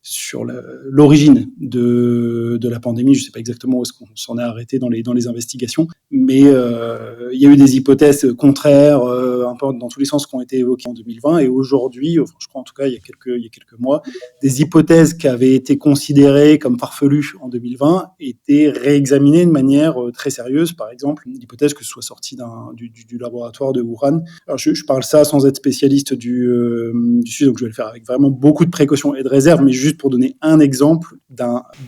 sur l'origine de la pandémie. Je ne sais pas exactement où est-ce qu'on s'en est arrêté dans les investigations, mais il y a eu des hypothèses contraires un peu dans tous les sens qui ont été évoquées en 2020, et aujourd'hui, je crois en tout cas il y a quelques mois, des hypothèses qui avaient été considérées comme farfelues en 2020 étaient réexaminées de manière très sérieuse. Par exemple, l'hypothèse que ce soit sorti du laboratoire de Wuhan. Alors je parle ça sans être spécialiste du sujet, donc je vais le faire avec vraiment beaucoup de précautions et de réserve, mais juste pour donner un exemple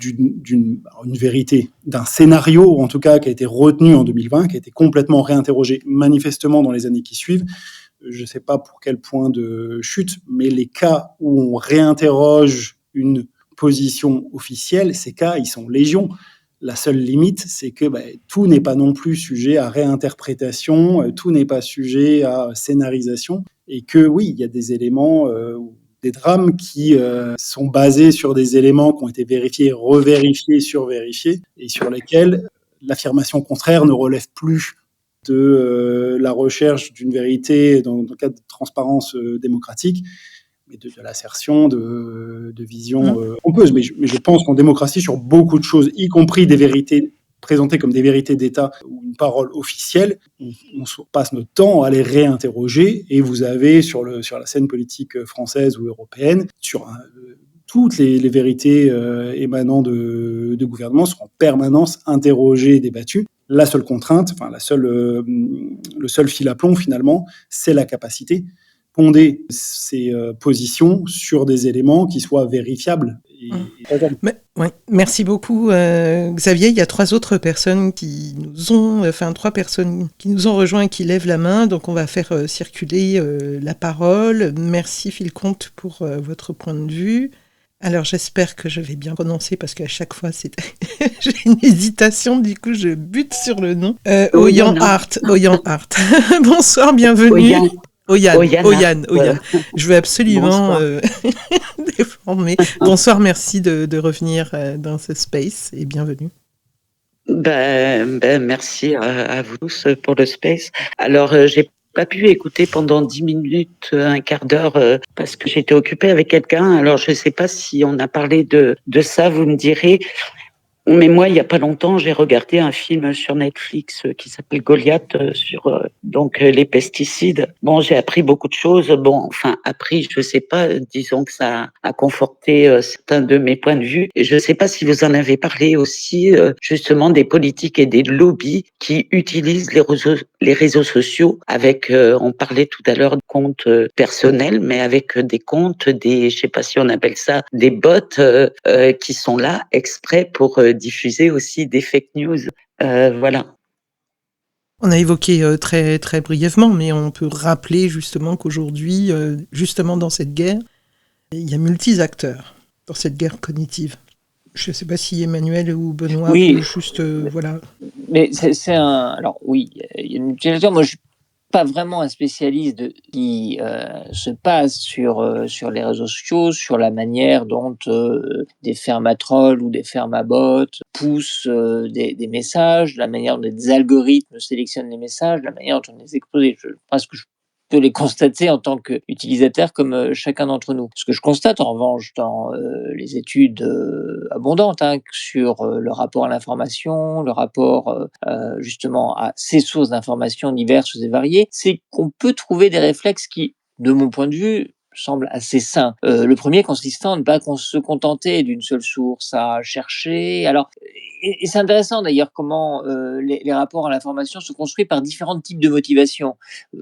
d'une vérité, d'un scénario en tout cas qui a été retenu en 2020, qui a été complètement réinterrogé manifestement dans les années qui suivent. Je ne sais pas pour quel point de chute, mais les cas où on réinterroge une position officielle, ces cas, ils sont légion. La seule limite, c'est que tout n'est pas non plus sujet à réinterprétation, tout n'est pas sujet à scénarisation, et que oui, il y a des éléments, des drames qui sont basés sur des éléments qui ont été vérifiés, revérifiés, survérifiés, et sur lesquels l'affirmation contraire ne relève plus de la recherche d'une vérité dans le cadre de transparence démocratique, mais de l'assertion de visions pompeuses. Mais je pense qu'en démocratie, sur beaucoup de choses, y compris des vérités présentées comme des vérités d'État ou une parole officielle, on passe notre temps à les réinterroger. Et vous avez sur la scène politique française ou européenne, toutes les vérités émanant de gouvernements sont en permanence interrogées et débattues. La seule contrainte, le seul fil à plomb finalement, c'est la capacité fonder ces positions sur des éléments qui soient vérifiables. Merci beaucoup, Xavier. Il y a trois personnes qui nous ont rejoints et qui lèvent la main. Donc, on va faire circuler la parole. Merci, Phil Comte, pour votre point de vue. Alors, j'espère que je vais bien prononcer parce qu'à chaque fois, j'ai une hésitation. Du coup, je bute sur le nom. Oyan Hart. Bonsoir, bienvenue. Oyan. Je veux absolument déformer. Bonsoir, merci de revenir dans ce space et bienvenue. Merci à vous tous pour le space. Alors, j'ai pas pu écouter pendant 10 minutes, un quart d'heure, parce que j'étais occupée avec quelqu'un. Alors, je sais pas si on a parlé de ça, vous me direz. Mais moi, il y a pas longtemps, j'ai regardé un film sur Netflix qui s'appelle Goliath sur les pesticides. Bon, j'ai appris beaucoup de choses. Appris, je sais pas. Disons que ça a conforté certains de mes points de vue. Et je sais pas si vous en avez parlé aussi, justement des politiques et des lobbies qui utilisent les réseaux sociaux avec. On parlait tout à l'heure de comptes personnels, mais avec des comptes, je sais pas si on appelle ça des bots qui sont là exprès pour diffuser aussi des fake news. Voilà. On a évoqué très, très brièvement, mais on peut rappeler justement qu'aujourd'hui, justement dans cette guerre, il y a multi-acteurs dans cette guerre cognitive. Je ne sais pas si Emmanuel ou Benoît peut juste... voilà. Mais alors oui, il y a une multi-acteurs. Moi, je suis pas vraiment un spécialiste qui se passe sur les réseaux sociaux, sur la manière dont des fermatrolls ou des fermabots poussent des messages, la manière dont des algorithmes sélectionnent les messages, la manière dont on les expose. Je pense que je peux les constater en tant qu'utilisateur comme chacun d'entre nous. Ce que je constate en revanche dans les études abondantes sur le rapport à l'information, le rapport justement à ces sources d'informations diverses et variées, c'est qu'on peut trouver des réflexes qui, de mon point de vue, semblent assez sains. Le premier consistant à ne pas se contenter d'une seule source, à chercher. Alors, et c'est intéressant d'ailleurs comment les rapports à l'information se construisent par différents types de motivations.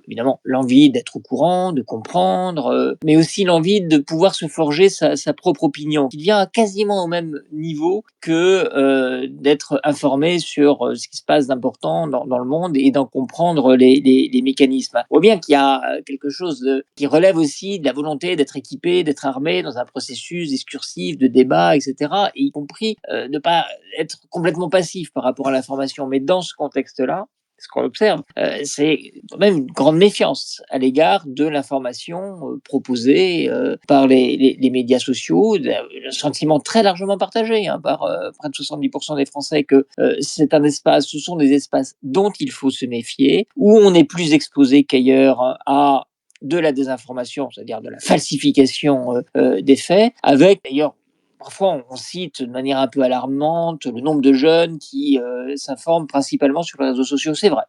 Évidemment, l'envie d'être au courant, de comprendre, mais aussi l'envie de pouvoir se forger sa propre opinion, qui devient quasiment au même niveau que d'être informé sur ce qui se passe d'important dans le monde et d'en comprendre les mécanismes. On voit bien qu'il y a quelque chose qui relève aussi de la volonté d'être équipé, d'être armé dans un processus discursif, de débat, etc., et y compris ne pas être complètement passif par rapport à l'information. Mais dans ce contexte-là, ce qu'on observe, c'est quand même une grande méfiance à l'égard de l'information proposée par les médias sociaux, un sentiment très largement partagé par près de 70% des Français que ce sont des espaces dont il faut se méfier, où on est plus exposé qu'ailleurs à de la désinformation, c'est-à-dire de la falsification des faits, avec d'ailleurs parfois, on cite de manière un peu alarmante le nombre de jeunes qui s'informent principalement sur les réseaux sociaux. C'est vrai.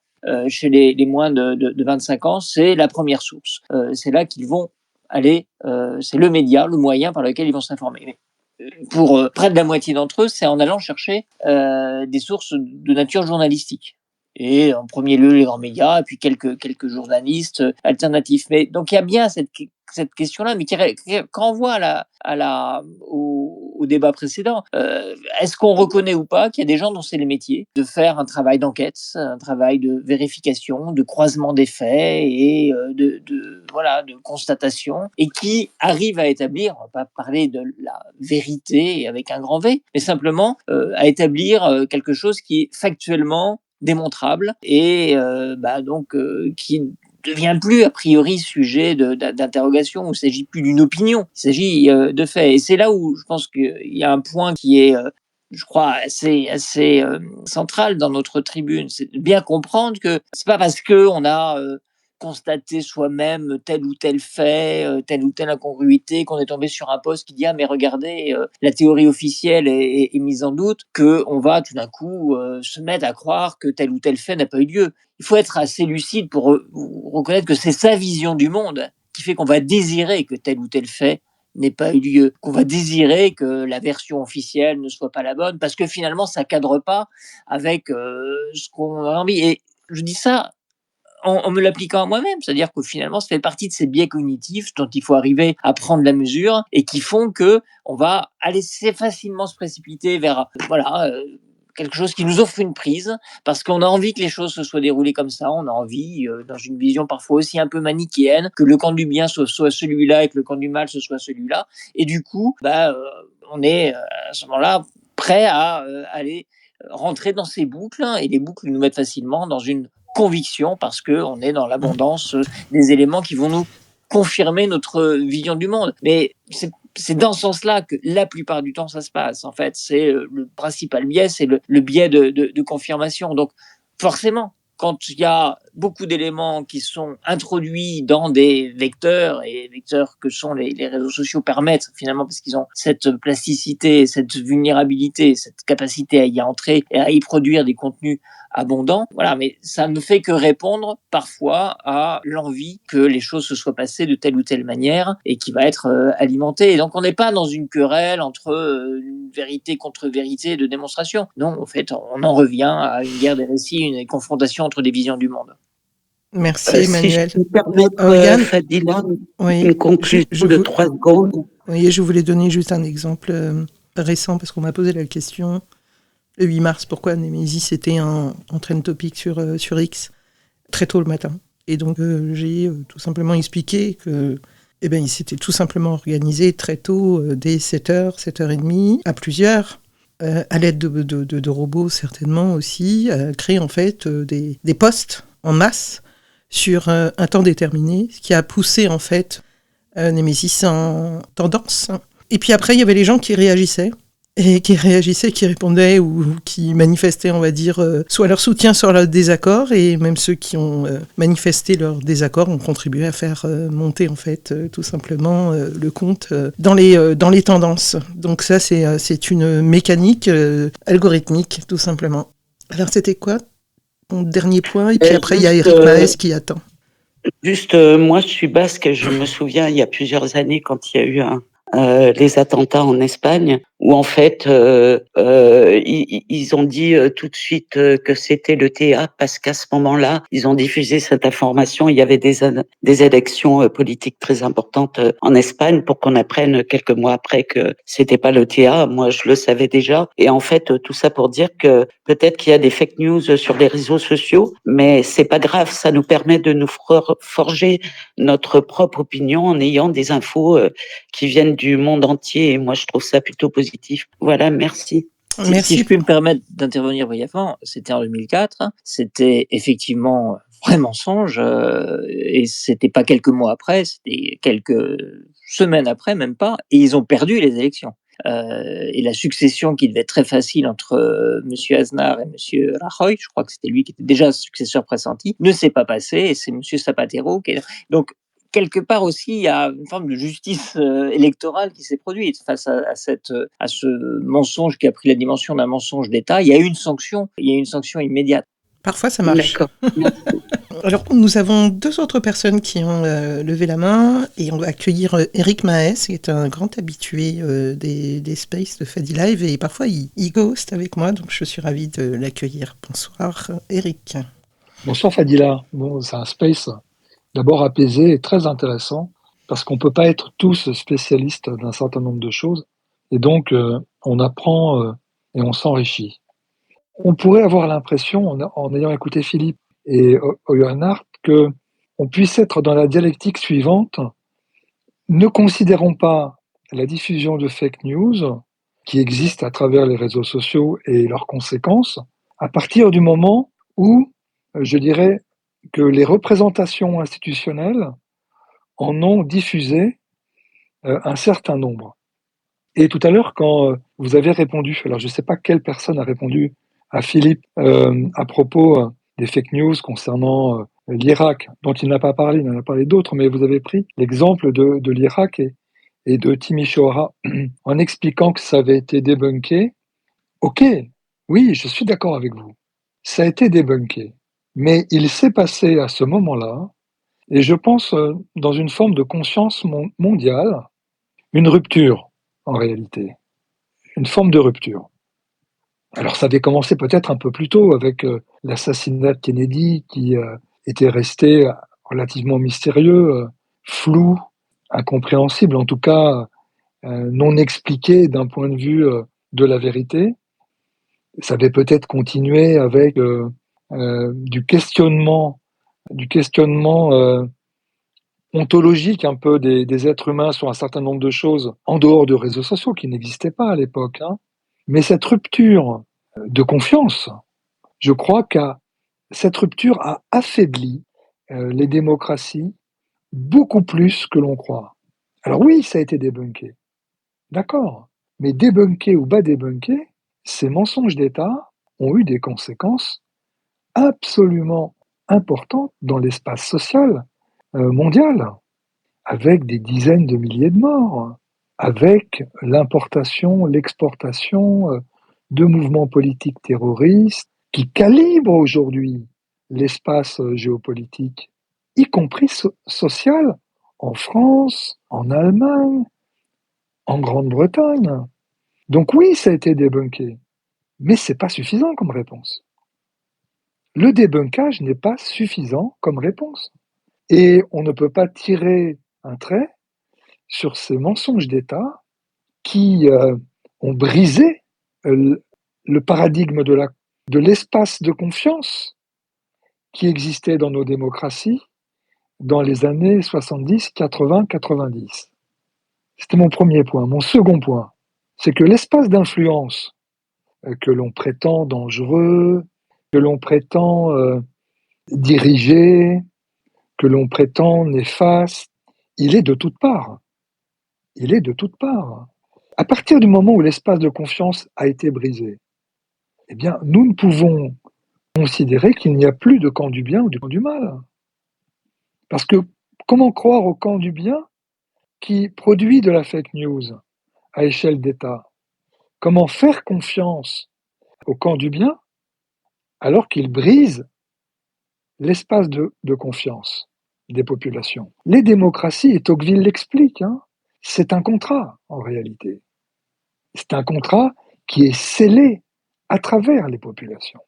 Chez les moins de 25 ans, c'est la première source. C'est là qu'ils vont aller, c'est le média, le moyen par lequel ils vont s'informer. Mais pour près de la moitié d'entre eux, c'est en allant chercher des sources de nature journalistique. Et en premier lieu, les grands médias, et puis quelques journalistes alternatifs. Mais donc, il y a bien cette question-là, mais qui renvoie au débat précédent. Est-ce qu'on reconnaît ou pas qu'il y a des gens dont c'est le métier de faire un travail d'enquête, un travail de vérification, de croisement des faits et de constatation, et qui arrivent à établir, on va pas parler de la vérité avec un grand V, mais simplement à établir quelque chose qui est factuellement démontrable et qui devient plus a priori sujet d'interrogation. Il ne s'agit plus d'une opinion, il s'agit de faits. Et c'est là où je pense qu'il y a un point qui est je crois, assez centrale dans notre tribune. C'est de bien comprendre que c'est pas parce qu'on a constaté soi-même tel ou tel fait, telle ou telle incongruité, qu'on est tombé sur un post qui dit ah mais regardez, la théorie officielle est mise en doute, qu'on va tout d'un coup se mettre à croire que tel ou tel fait n'a pas eu lieu. Il faut être assez lucide pour reconnaître que c'est sa vision du monde qui fait qu'on va désirer que tel ou tel fait n'ait pas eu lieu, qu'on va désirer que la version officielle ne soit pas la bonne, parce que finalement, ça cadre pas avec ce qu'on a envie. Et je dis ça en me l'appliquant à moi-même, c'est-à-dire que finalement, ça fait partie de ces biais cognitifs dont il faut arriver à prendre la mesure et qui font que on va aller assez facilement se précipiter vers quelque chose qui nous offre une prise, parce qu'on a envie que les choses se soient déroulées comme ça, on a envie, dans une vision parfois aussi un peu manichéenne, que le camp du bien soit celui-là et que le camp du mal ce soit celui-là. Et du coup, on est à ce moment-là prêt à aller rentrer dans ces boucles, hein, et les boucles nous mettent facilement dans une conviction parce qu'on est dans l'abondance des éléments qui vont nous confirmer notre vision du monde. Mais c'est dans ce sens-là que la plupart du temps ça se passe. En fait, c'est le principal biais, c'est le biais de confirmation. Donc, forcément, quand il y a beaucoup d'éléments qui sont introduits dans des vecteurs, et vecteurs que sont les réseaux sociaux permettent finalement, parce qu'ils ont cette plasticité, cette vulnérabilité, cette capacité à y entrer et à y produire des contenus abondants. Voilà, mais ça ne fait que répondre parfois à l'envie que les choses se soient passées de telle ou telle manière et qui va être alimentée. Et donc on n'est pas dans une querelle entre une vérité contre vérité de démonstration. Non, en fait, on en revient à une guerre des récits, une confrontation entre des visions du monde. Merci Emmanuel. Si je peux me permettre, Fadila, oui, une conclusion de 3 secondes. Oui, je voulais donner juste un exemple récent parce qu'on m'a posé la question le 8 mars, pourquoi Nemesis était en trend topic sur X très tôt le matin. Et donc j'ai tout simplement expliqué que il s'était tout simplement organisé très tôt, dès 7h, 7h30, à plusieurs, à l'aide de robots certainement aussi, créer en fait des posts en masse sur un temps déterminé, ce qui a poussé en fait Nemesis en tendance. Et puis après, il y avait les gens qui réagissaient, qui répondaient ou qui manifestaient, on va dire, soit leur soutien, soit leur désaccord, et même ceux qui ont manifesté leur désaccord ont contribué à faire monter, en fait, tout simplement le compte dans les tendances. Donc ça, c'est une mécanique algorithmique, tout simplement. Alors, c'était quoi ton dernier point? Et puis après, il y a Eric Maes qui attend. Juste, moi, je suis basque et je me souviens, il y a plusieurs années, quand il y a eu les attentats en Espagne, où en fait ils ont dit tout de suite que c'était le TA, parce qu'à ce moment-là ils ont diffusé cette information. Il y avait des élections politiques très importantes en Espagne, pour qu'on apprenne quelques mois après que c'était pas le TA. Moi je le savais déjà, et en fait tout ça pour dire que peut-être qu'il y a des fake news sur les réseaux sociaux, mais c'est pas grave, ça nous permet de nous forger notre propre opinion en ayant des infos qui viennent du monde entier, et moi je trouve ça plutôt positif. Voilà, merci. Si je puis me permettre d'intervenir brièvement, c'était en 2004, c'était effectivement un vrai mensonge, et c'était pas quelques mois après, c'était quelques semaines après, même pas, et ils ont perdu les élections. Et la succession qui devait être très facile entre Monsieur Aznar et Monsieur Rajoy, je crois que c'était lui qui était déjà successeur pressenti, ne s'est pas passé, et c'est Monsieur Zapatero qui est... Donc, quelque part aussi, il y a une forme de justice électorale qui s'est produite face à ce mensonge qui a pris la dimension d'un mensonge d'État. Il y a eu une sanction immédiate. Parfois, ça marche. D'accord. Alors, nous avons 2 autres personnes qui ont levé la main, et on va accueillir Eric Maes, qui est un grand habitué des spaces de Fadi Live, et parfois il ghost avec moi, donc je suis ravie de l'accueillir. Bonsoir Eric. Bonsoir Fadila. Bon, c'est un space d'abord apaisé et très intéressant, parce qu'on ne peut pas être tous spécialistes d'un certain nombre de choses, et donc on apprend et on s'enrichit. On pourrait avoir l'impression, en ayant écouté Philippe et Oyonnaert, qu'on puisse être dans la dialectique suivante: ne considérons pas la diffusion de fake news qui existe à travers les réseaux sociaux et leurs conséquences, à partir du moment où, je dirais, que les représentations institutionnelles en ont diffusé un certain nombre. Et tout à l'heure, quand vous avez répondu, alors je ne sais pas quelle personne a répondu à Philippe à propos des fake news concernant l'Irak, dont il n'a pas parlé, il en a parlé d'autres, mais vous avez pris l'exemple de l'Irak et de Timisoara en expliquant que ça avait été débunké. Ok, oui, je suis d'accord avec vous. Ça a été débunké. Mais il s'est passé à ce moment-là, et je pense dans une forme de conscience mondiale, une rupture, en réalité. Une forme de rupture. Alors ça avait commencé peut-être un peu plus tôt avec l'assassinat de Kennedy qui était resté relativement mystérieux, flou, incompréhensible, en tout cas non expliqué d'un point de vue de la vérité. Ça avait peut-être continué avec du questionnement ontologique un peu des êtres humains sur un certain nombre de choses en dehors de réseaux sociaux qui n'existaient pas à l'époque. Hein. Mais cette rupture de confiance, je crois que cette rupture a affaibli les démocraties beaucoup plus que l'on croit. Alors oui, ça a été débunké, d'accord, mais débunké ou pas débunké, ces mensonges d'État ont eu des conséquences absolument importantes dans l'espace social mondial, avec des dizaines de milliers de morts, avec l'importation, l'exportation de mouvements politiques terroristes qui calibrent aujourd'hui l'espace géopolitique, y compris social, en France, en Allemagne, en Grande-Bretagne. Donc oui, ça a été débunké, mais c'est pas suffisant comme réponse. Le débunkage n'est pas suffisant comme réponse. Et on ne peut pas tirer un trait sur ces mensonges d'État qui ont brisé le paradigme de l'espace de confiance qui existait dans nos démocraties dans les années 70, 80, 90. C'était mon premier point. Mon second point, c'est que l'espace d'influence que l'on prétend dangereux, que l'on prétend dirigé, que l'on prétend néfaste, il est de toutes parts. Il est de toutes parts. À partir du moment où l'espace de confiance a été brisé, eh bien, nous ne pouvons considérer qu'il n'y a plus de camp du bien ou du camp du mal. Parce que comment croire au camp du bien qui produit de la fake news à échelle d'État? Comment faire confiance au camp du bien alors qu'il brise l'espace de confiance des populations? Les démocraties, et Tocqueville l'explique, hein, c'est un contrat en réalité. C'est un contrat qui est scellé à travers les populations.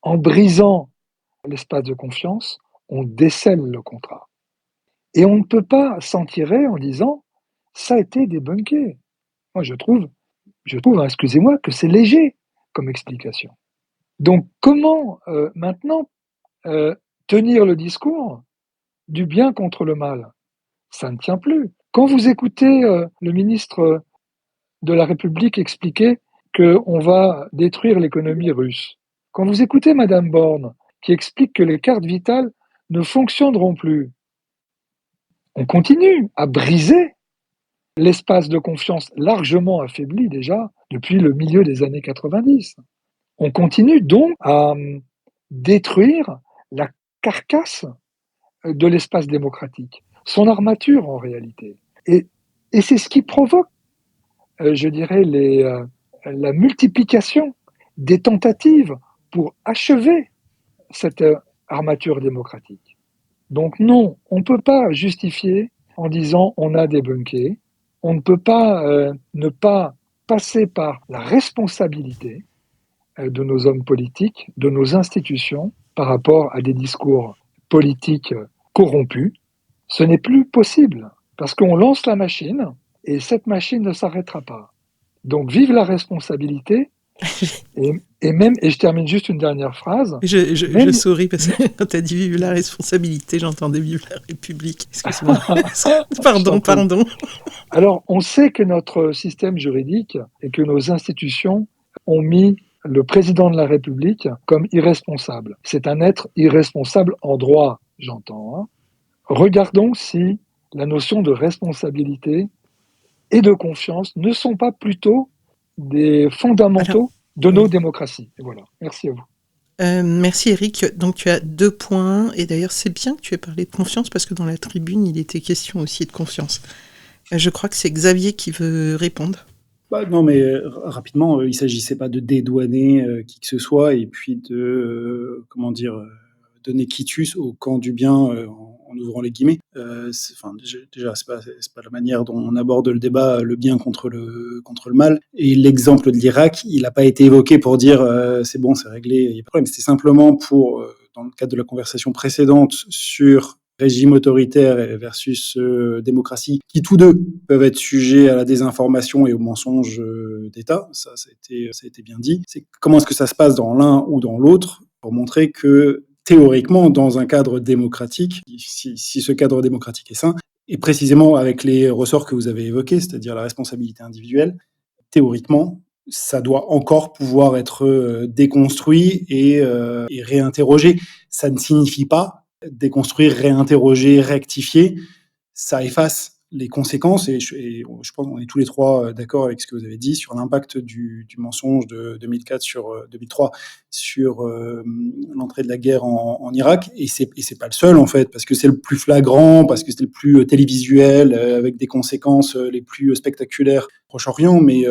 En brisant l'espace de confiance, on décèle le contrat. Et on ne peut pas s'en tirer en disant « ça a été débunké ». Moi, je trouve, excusez-moi, que c'est léger comme explication. Donc, comment maintenant tenir le discours du bien contre le mal? Ça ne tient plus. Quand vous écoutez le ministre de la République expliquer qu'on va détruire l'économie russe, quand vous écoutez Madame Borne qui explique que les cartes vitales ne fonctionneront plus, on continue à briser l'espace de confiance largement affaibli déjà depuis le milieu des années 90. On continue donc à détruire la carcasse de l'espace démocratique, son armature en réalité. Et c'est ce qui provoque, je dirais, la multiplication des tentatives pour achever cette armature démocratique. Donc non, on ne peut pas justifier en disant on a débunké, on ne peut pas ne pas passer par la responsabilité de nos hommes politiques, de nos institutions, par rapport à des discours politiques corrompus. Ce n'est plus possible, parce qu'on lance la machine, et cette machine ne s'arrêtera pas. Donc vive la responsabilité, et je termine juste une dernière phrase. Je souris parce que quand tu as dit vive la responsabilité, j'entendais vive la République. Excuse-moi. Pardon. Alors, on sait que notre système juridique et que nos institutions ont mis le président de la République comme irresponsable. C'est un être irresponsable en droit, j'entends. Hein. Regardons si la notion de responsabilité et de confiance ne sont pas plutôt des fondamentaux de nos démocracies? Et voilà, merci à vous. Merci Eric. Donc tu as 2 points, et d'ailleurs c'est bien que tu aies parlé de confiance, parce que dans la tribune il était question aussi de confiance. Je crois que c'est Xavier qui veut répondre. Non, mais rapidement, il ne s'agissait pas de dédouaner qui que ce soit et puis de, donner quitus au camp du bien en ouvrant les guillemets. Déjà, c'est pas la manière dont on aborde le débat, le bien contre le mal. Et l'exemple de l'Irak, il n'a pas été évoqué pour dire c'est bon, c'est réglé, il n'y a pas de problème. C'était simplement pour, dans le cadre de la conversation précédente sur régime autoritaire versus démocratie, qui tous deux peuvent être sujets à la désinformation et au mensonge d'État. Ça a été bien dit. C'est comment est-ce que ça se passe dans l'un ou dans l'autre, pour montrer que théoriquement, dans un cadre démocratique, si ce cadre démocratique est sain, et précisément avec les ressorts que vous avez évoqués, c'est-à-dire la responsabilité individuelle, théoriquement, ça doit encore pouvoir être déconstruit et réinterrogé. Ça ne signifie pas déconstruire, réinterroger, rectifier, ça efface les conséquences, et je pense qu'on est tous les trois d'accord avec ce que vous avez dit sur l'impact du mensonge de 2004 sur 2003 sur l'entrée de la guerre en Irak, et c'est pas le seul en fait, parce que c'est le plus flagrant, parce que c'est le plus télévisuel, avec des conséquences les plus spectaculaires Proche-Orient, mais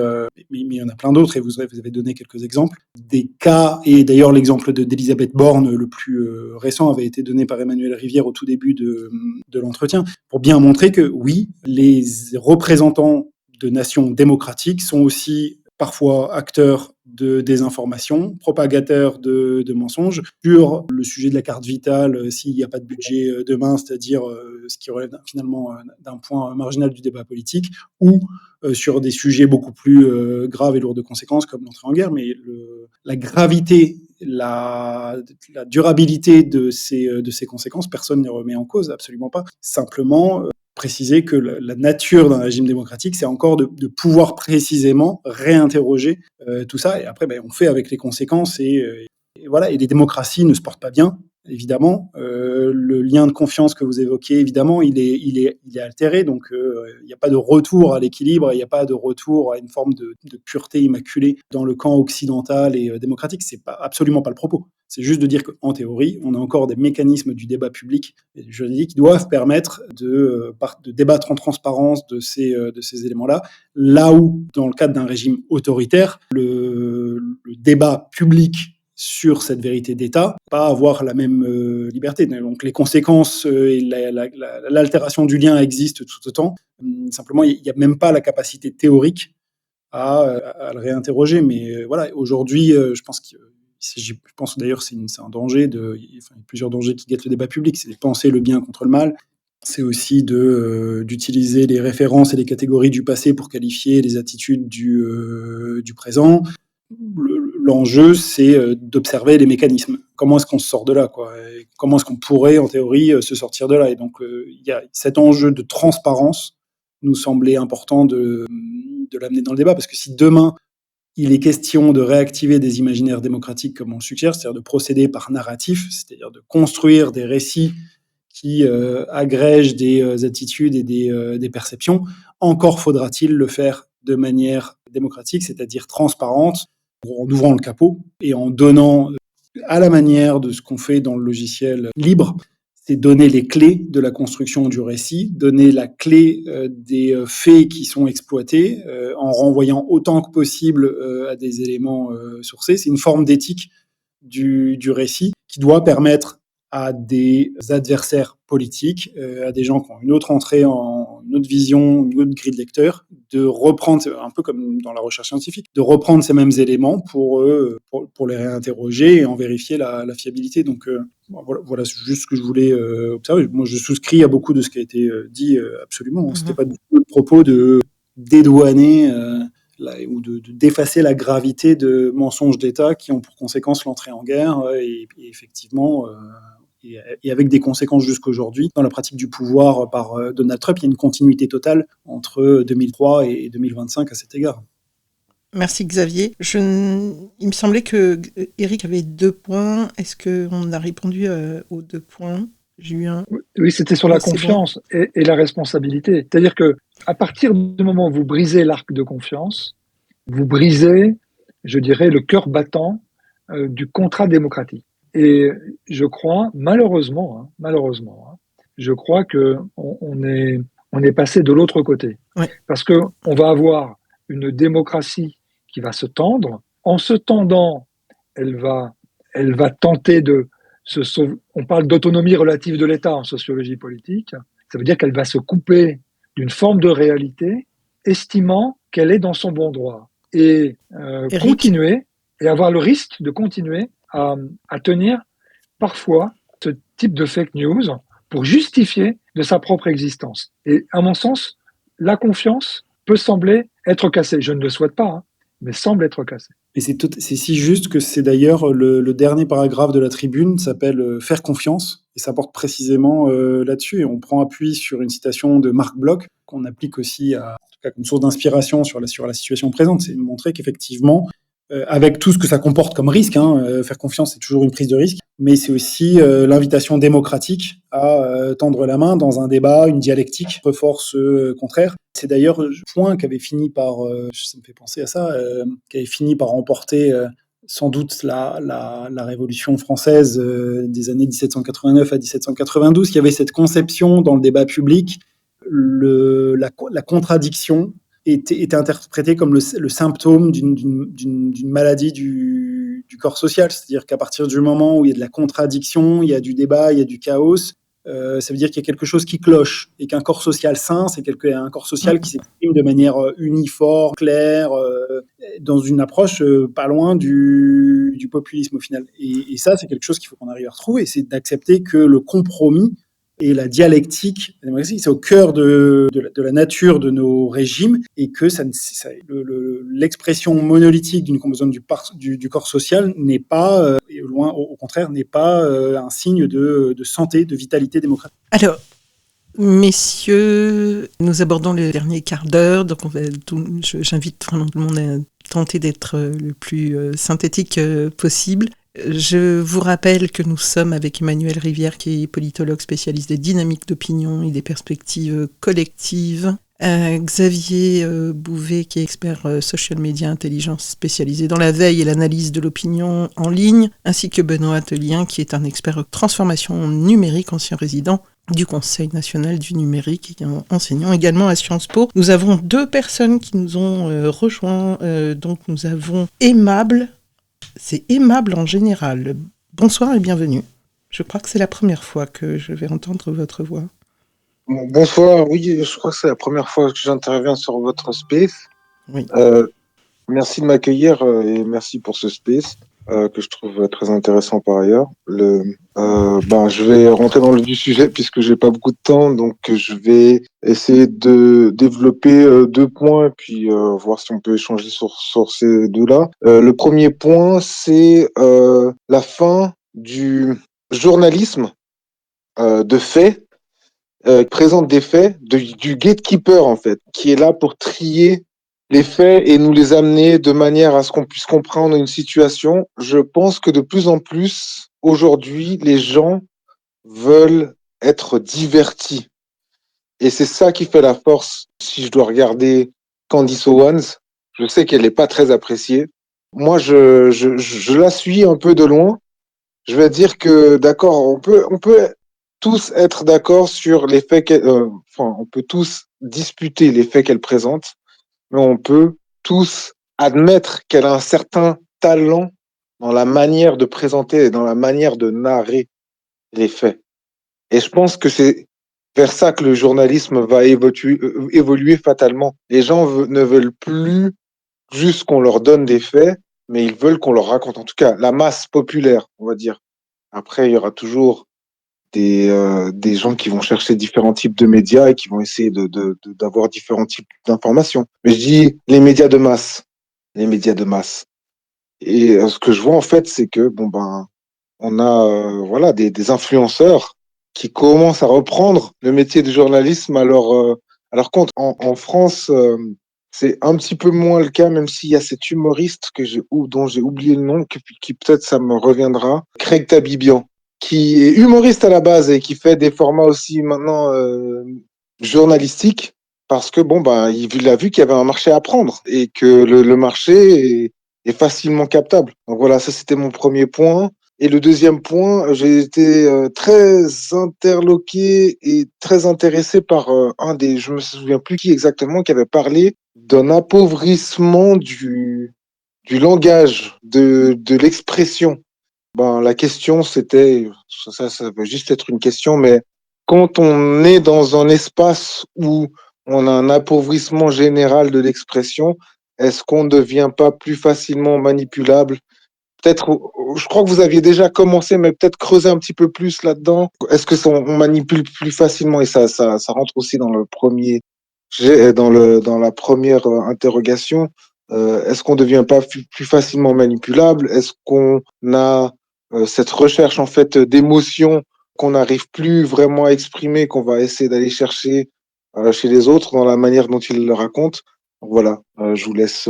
il y en a plein d'autres, et vous avez donné quelques exemples. Des cas, et d'ailleurs l'exemple d'Elisabeth Borne, le plus récent, avait été donné par Emmanuel Rivière au tout début de l'entretien, pour bien montrer que oui, les représentants de nations démocratiques sont aussi parfois acteurs de désinformation, propagateurs de mensonges sur le sujet de la carte vitale, s'il n'y a pas de budget demain, c'est-à-dire ce qui relève finalement d'un point marginal du débat politique, ou sur des sujets beaucoup plus graves et lourds de conséquences comme l'entrée en guerre. Mais la gravité, la durabilité de ces conséquences, personne ne les remet en cause, absolument pas. Simplement, préciser que la nature d'un régime démocratique, c'est encore de pouvoir précisément réinterroger tout ça. Et après, on fait avec les conséquences. Et voilà. Et les démocraties ne se portent pas bien, évidemment. Le lien de confiance que vous évoquez, évidemment, il est altéré. Donc, il n'y a pas de retour à l'équilibre. Il n'y a pas de retour à une forme de pureté immaculée dans le camp occidental et démocratique. C'est absolument pas le propos. C'est juste de dire qu'en théorie, on a encore des mécanismes du débat public et du juridique qui doivent permettre de débattre en transparence de ces éléments-là, là où, dans le cadre d'un régime autoritaire, le débat public sur cette vérité d'État, pas avoir la même liberté. Donc les conséquences et l'altération du lien existent tout autant. Simplement, il n'y a même pas la capacité théorique à le réinterroger. Mais voilà, aujourd'hui, je pense d'ailleurs c'est un danger, il y a plusieurs dangers qui guettent le débat public, c'est de penser le bien contre le mal, c'est aussi d'utiliser les références et les catégories du passé pour qualifier les attitudes du présent. L'enjeu, c'est d'observer les mécanismes. Comment est-ce qu'on se sort de là, quoi, et comment est-ce qu'on pourrait, en théorie, se sortir de là. Et donc, il y a cet enjeu de transparence nous semblait important de l'amener dans le débat, parce que si demain, il est question de réactiver des imaginaires démocratiques comme on le suggère, c'est-à-dire de procéder par narratif, c'est-à-dire de construire des récits qui agrègent des attitudes et des perceptions, encore faudra-t-il le faire de manière démocratique, c'est-à-dire transparente, en ouvrant le capot et en donnant, à la manière de ce qu'on fait dans le logiciel libre, c'est donner les clés de la construction du récit, donner la clé des faits qui sont exploités, en renvoyant autant que possible à des éléments sourcés. C'est une forme d'éthique du récit qui doit permettre à des adversaires politiques, à des gens qui ont une autre entrée, une autre vision, une autre grille de lecteur, de reprendre, un peu comme dans la recherche scientifique, de reprendre ces mêmes éléments pour les réinterroger et en vérifier la fiabilité. Donc voilà, c'est juste ce que je voulais observer. Moi, je souscris à beaucoup de ce qui a été dit, absolument. C'était pas du tout le propos de dédouaner ou d'effacer la gravité de mensonges d'État qui ont pour conséquence l'entrée en guerre et effectivement et avec des conséquences jusqu'aujourd'hui. Dans la pratique du pouvoir par Donald Trump, il y a une continuité totale entre 2003 et 2025 à cet égard. Merci Xavier. Il me semblait que Eric avait 2 points. Est-ce qu'on a répondu aux 2 points ? J'ai eu un... Oui, c'était sur la Ouais, c'est bon. confiance et la responsabilité. C'est-à-dire que à partir du moment où vous brisez l'arc de confiance, vous brisez, je dirais, le cœur battant du contrat démocratique. Et je crois, malheureusement, je crois que on est passé de l'autre côté. Ouais. Parce que on va avoir une démocratie qui va se tendre. En se tendant, elle va tenter de se sauver. On parle d'autonomie relative de l'État en sociologie politique. Ça veut dire qu'elle va se couper d'une forme de réalité, estimant qu'elle est dans son bon droit. Et Eric, continuer, et avoir le risque de continuer à tenir parfois ce type de fake news pour justifier de sa propre existence. Et à mon sens, la confiance peut sembler être cassée. Je ne le souhaite pas, hein, mais semble être cassée. Et c'est si juste que c'est d'ailleurs le dernier paragraphe de la tribune s'appelle Faire confiance, et ça porte précisément là-dessus. Et on prend appui sur une citation de Marc Bloch, qu'on applique aussi en tout cas comme source d'inspiration sur la situation présente. C'est de montrer qu'effectivement, avec tout ce que ça comporte comme risque, faire confiance, c'est toujours une prise de risque, mais c'est aussi l'invitation démocratique à tendre la main dans un débat, une dialectique, force contraire. C'est d'ailleurs le point qu'avait fini par, ça me fait penser à ça, qu'avait fini par remporter sans doute la Révolution française des années 1789 à 1792, qui avait cette conception dans le débat public, la contradiction était interprété comme le symptôme d'une maladie du corps social. C'est-à-dire qu'à partir du moment où il y a de la contradiction, il y a du débat, il y a du chaos, ça veut dire qu'il y a quelque chose qui cloche. Et qu'un corps social sain, c'est un corps social qui s'exprime de manière uniforme, claire, dans une approche pas loin du populisme au final. Et ça, c'est quelque chose qu'il faut qu'on arrive à retrouver. C'est d'accepter que le compromis et la dialectique, c'est au cœur de la nature de nos régimes, et que l'expression monolithique d'une composante du corps social n'est pas, loin, au contraire, n'est pas un signe de santé, de vitalité démocratique. Alors, messieurs, nous abordons le dernier quart d'heure, donc j'invite vraiment tout le monde à tenter d'être le plus synthétique possible. Je vous rappelle que nous sommes avec Emmanuel Rivière, qui est politologue spécialiste des dynamiques d'opinion et des perspectives collectives. Xavier Bouvet, qui est expert social media intelligence spécialisé dans la veille et l'analyse de l'opinion en ligne, ainsi que Benoît Attelien, qui est un expert transformation numérique, ancien résident du Conseil national du numérique et enseignant également à Sciences Po. Nous avons 2 personnes qui nous ont rejoints, donc nous avons Aimable. C'est Aimable en général. Bonsoir et bienvenue. Je crois que c'est la première fois que je vais entendre votre voix. Bonsoir, oui, je crois que c'est la première fois que j'interviens sur votre space. Oui. Merci de m'accueillir et merci pour ce space que je trouve très intéressant par ailleurs. Je vais rentrer dans le vif du sujet puisque j'ai pas beaucoup de temps, donc je vais essayer de développer 2 points et puis voir si on peut échanger sur ces 2-là. Le premier point, c'est la fin du journalisme de fait. Présente des faits du gatekeeper en fait, qui est là pour trier les faits et nous les amener de manière à ce qu'on puisse comprendre une situation. Je pense que de plus en plus aujourd'hui, les gens veulent être divertis et c'est ça qui fait la force. Si je dois regarder Candice Owens, je sais qu'elle n'est pas très appréciée. Moi, je la suis un peu de loin. Je vais dire que d'accord, on peut tous être d'accord sur les faits on peut tous disputer les faits qu'elle présente, mais on peut tous admettre qu'elle a un certain talent dans la manière de présenter et dans la manière de narrer les faits. Et je pense que c'est vers ça que le journalisme va évoluer fatalement. Les gens ne veulent plus juste qu'on leur donne des faits, mais ils veulent qu'on leur raconte. En tout cas, la masse populaire, on va dire. Après, il y aura toujours des gens qui vont chercher différents types de médias et qui vont essayer d'avoir différents types d'informations. Mais je dis les médias de masse. Les médias de masse. Et ce que je vois, en fait, c'est que, on a, des influenceurs qui commencent à reprendre le métier de journalisme à leur compte. En France, c'est un petit peu moins le cas, même s'il y a cet humoriste dont j'ai oublié le nom, qui peut-être ça me reviendra, Craig Tabibian, qui est humoriste à la base et qui fait des formats aussi maintenant journalistiques, parce que il a vu qu'il y avait un marché à prendre et que le marché est facilement captable. Donc voilà, ça c'était mon premier point. Et le deuxième point, j'ai été très interloqué et très intéressé par je me souviens plus qui exactement, qui avait parlé d'un appauvrissement du langage, de l'expression. La question, c'était, ça veut juste être une question, mais quand on est dans un espace où on a un appauvrissement général de l'expression, est-ce qu'on ne devient pas plus facilement manipulable? Peut-être, je crois que vous aviez déjà commencé, mais peut-être creuser un petit peu plus là-dedans. Est-ce que on manipule plus facilement? Et ça rentre aussi dans le premier, dans la première interrogation. Est-ce qu'on ne devient pas plus facilement manipulable? Est-ce qu'on a cette recherche en fait d'émotions qu'on n'arrive plus vraiment à exprimer, qu'on va essayer d'aller chercher chez les autres dans la manière dont ils le racontent? Voilà, je vous laisse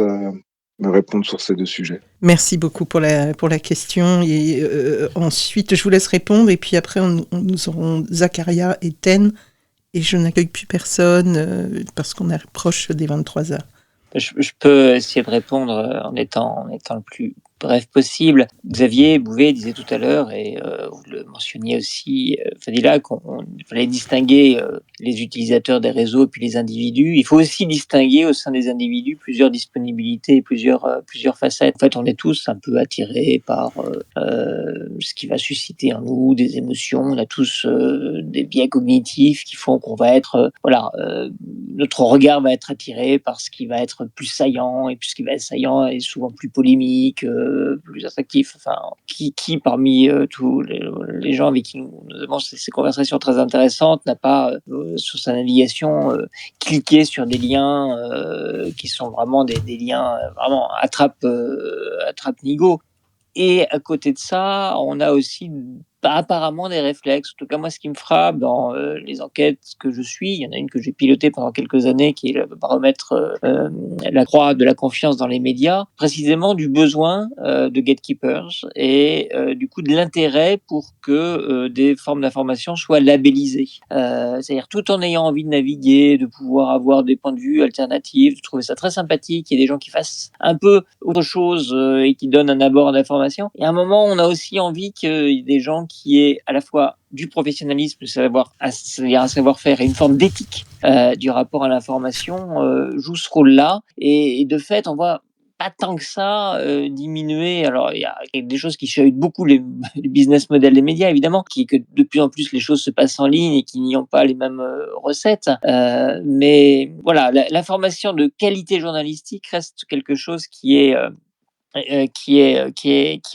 me répondre sur ces deux sujets. Merci beaucoup pour la question. Et ensuite, je vous laisse répondre. Et puis après, nous aurons Zacharia et Ten. Et je n'accueille plus personne parce qu'on approche des 23 heures. Je peux essayer de répondre en étant le plus bref possible. Xavier Bouvet disait tout à l'heure, et vous le mentionniez aussi, Fadila, qu'on fallait distinguer les utilisateurs des réseaux et puis les individus. Il faut aussi distinguer au sein des individus plusieurs disponibilités, plusieurs facettes. En fait, on est tous un peu attirés par ce qui va susciter en nous des émotions. On a tous des biais cognitifs qui font qu'on va être, notre regard va être attiré par ce qui va être plus saillant, et puis ce qui va être saillant est souvent plus polémique, plus attractif. Enfin, qui parmi tous les gens avec qui nous avons ces conversations très intéressantes n'a pas sur sa navigation cliqué sur des liens qui sont vraiment des liens vraiment attrape-nigo. Et à côté de ça, on a aussi apparemment des réflexes. En tout cas, moi, ce qui me frappe dans les enquêtes que je suis, il y en a une que j'ai pilotée pendant quelques années, qui est le baromètre la croix de la confiance dans les médias, précisément du besoin de gatekeepers et du coup de l'intérêt pour que des formes d'information soient labellisées. C'est-à-dire tout en ayant envie de naviguer, de pouvoir avoir des points de vue alternatifs, de trouver ça très sympathique, il y a des gens qui fassent un peu autre chose et qui donnent un abord d'information. Et à un moment, on a aussi envie qu'il y ait des gens qui aient à la fois du professionnalisme, c'est-à-dire un savoir-faire et une forme d'éthique du rapport à l'information joue ce rôle-là. Et de fait, on voit pas tant que ça diminuer. Alors, il y a des choses qui chahutent beaucoup les business models des médias, évidemment, qui est que de plus en plus les choses se passent en ligne et qui n'y ont pas les mêmes recettes. Mais voilà, l'information de qualité journalistique reste quelque chose qui est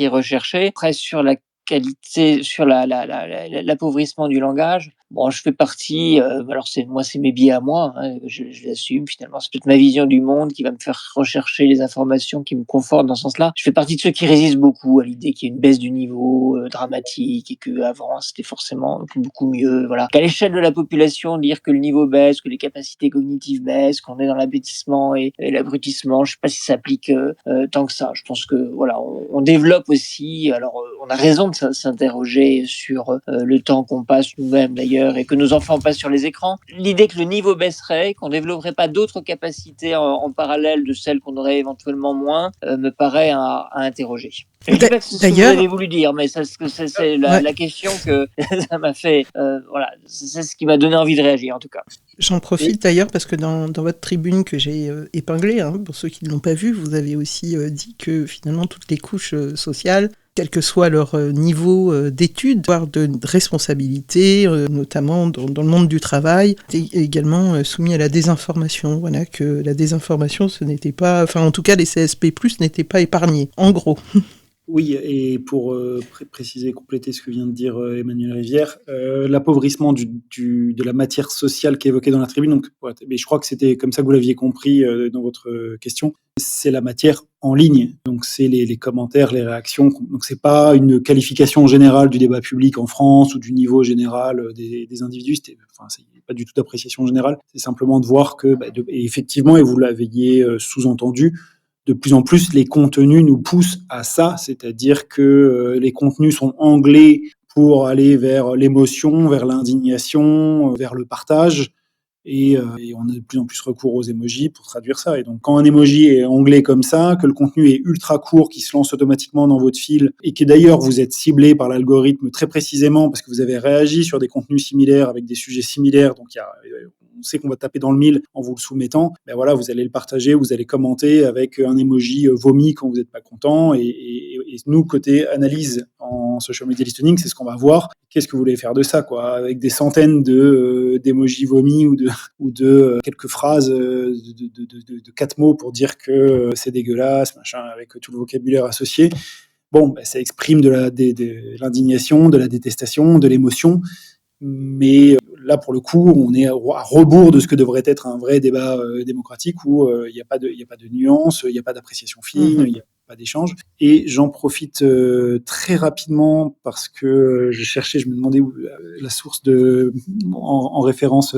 recherché. Après, sur la qualité, sur l'appauvrissement du langage, bon, je fais partie, alors c'est mes biais à moi, hein, je l'assume, finalement, c'est peut-être ma vision du monde qui va me faire rechercher les informations qui me confortent dans ce sens-là. Je fais partie de ceux qui résistent beaucoup à l'idée qu'il y ait une baisse du niveau dramatique et qu'avant c'était forcément beaucoup mieux, voilà. Qu'à l'échelle de la population, dire que le niveau baisse, que les capacités cognitives baissent, qu'on est dans l'abêtissement et l'abrutissement, je sais pas si ça s'applique tant que ça. Je pense que voilà, on développe aussi, alors on a raison de s'interroger sur le temps qu'on passe nous-mêmes d'ailleurs, et que nos enfants passent sur les écrans. L'idée que le niveau baisserait, qu'on développerait pas d'autres capacités en parallèle de celles qu'on aurait éventuellement moins, me paraît à interroger. Je ne sais pas ce que vous avez voulu dire, mais c'est la question que ça m'a fait. Voilà, c'est ce qui m'a donné envie de réagir en tout cas. J'en profite d'ailleurs parce que dans votre tribune que j'ai épinglée, pour ceux qui ne l'ont pas vu, vous avez aussi dit que finalement toutes les couches sociales, quel que soit leur niveau d'études, voire de responsabilité, notamment dans le monde du travail, étaient également soumis à la désinformation. Voilà, que la désinformation, ce n'était pas... Enfin, en tout cas, les CSP+, n'étaient pas épargnés, en gros. Oui, et pour préciser, compléter ce que vient de dire Emmanuel Rivière, l'appauvrissement de la matière sociale qui est évoquée dans la tribune, donc, mais je crois que c'était comme ça que vous l'aviez compris dans votre question, c'est la matière en ligne, donc c'est les commentaires, les réactions, donc c'est pas une qualification générale du débat public en France ou du niveau général des individus, c'est pas du tout d'appréciation générale, c'est simplement de voir que, et effectivement, et vous l'aviez sous-entendu, de plus en plus, les contenus nous poussent à ça, c'est-à-dire que les contenus sont anglais pour aller vers l'émotion, vers l'indignation, vers le partage. Et on a de plus en plus recours aux emojis pour traduire ça. Et donc, quand un emoji est anglais comme ça, que le contenu est ultra court, qui se lance automatiquement dans votre fil, et que d'ailleurs vous êtes ciblé par l'algorithme très précisément parce que vous avez réagi sur des contenus similaires avec des sujets similaires, donc on sait qu'on va taper dans le mille en vous le soumettant, ben voilà, vous allez le partager, vous allez commenter avec un emoji vomi quand vous n'êtes pas content. Et nous, côté analyse en social media listening, c'est ce qu'on va voir. Qu'est-ce que vous voulez faire de ça, quoi, avec des centaines d'emojis vomi ou de quelques phrases de 4 mots pour dire que c'est dégueulasse, machin, avec tout le vocabulaire associé. Bon, ben, ça exprime de l'indignation, de la détestation, de l'émotion. Mais là, pour le coup, on est à rebours de ce que devrait être un vrai débat démocratique où il n'y a pas de nuance, il n'y a pas d'appréciation fine, il n'y a pas d'échange. Et j'en profite très rapidement parce que je me demandais où la source en référence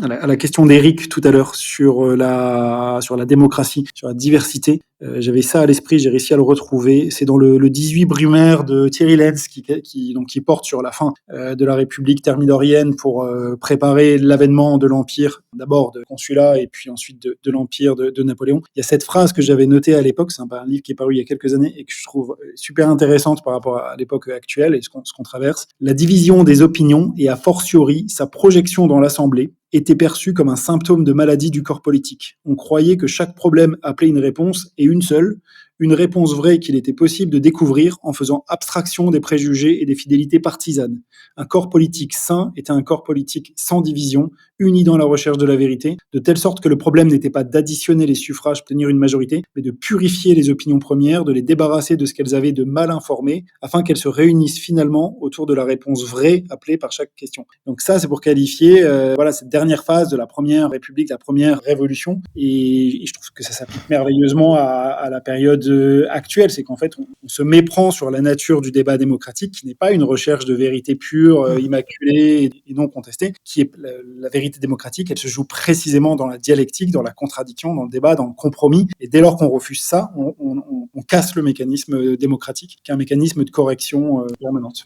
à la question d'Éric tout à l'heure sur la démocratie, sur la diversité. J'avais ça à l'esprit, j'ai réussi à le retrouver. C'est dans le 18 Brumaire de Thierry Lenz qui porte sur la fin de la République thermidorienne pour préparer l'avènement de l'Empire, d'abord de consulat et puis ensuite de l'Empire de Napoléon. Il y a cette phrase que j'avais notée à l'époque, c'est un livre qui est paru il y a quelques années et que je trouve super intéressante par rapport à l'époque actuelle et ce qu'on traverse. La division des opinions et a fortiori sa projection dans l'Assemblée était perçue comme un symptôme de maladie du corps politique. On croyait que chaque problème appelait une réponse, et une seule, une réponse vraie qu'il était possible de découvrir en faisant abstraction des préjugés et des fidélités partisanes. Un corps politique sain était un corps politique sans division, uni dans la recherche de la vérité, de telle sorte que le problème n'était pas d'additionner les suffrages pour tenir une majorité, mais de purifier les opinions premières, de les débarrasser de ce qu'elles avaient de mal informé, afin qu'elles se réunissent finalement autour de la réponse vraie appelée par chaque question. Donc ça, c'est pour qualifier cette dernière phase de la première République, la première révolution, et je trouve que ça s'applique merveilleusement à la période actuelle, c'est qu'en fait, on se méprend sur la nature du débat démocratique, qui n'est pas une recherche de vérité pure, immaculée et non contestée, qui est la vérité démocratique, elle se joue précisément dans la dialectique, dans la contradiction, dans le débat, dans le compromis, et dès lors qu'on refuse ça, on casse le mécanisme démocratique, qui est un mécanisme de correction permanente.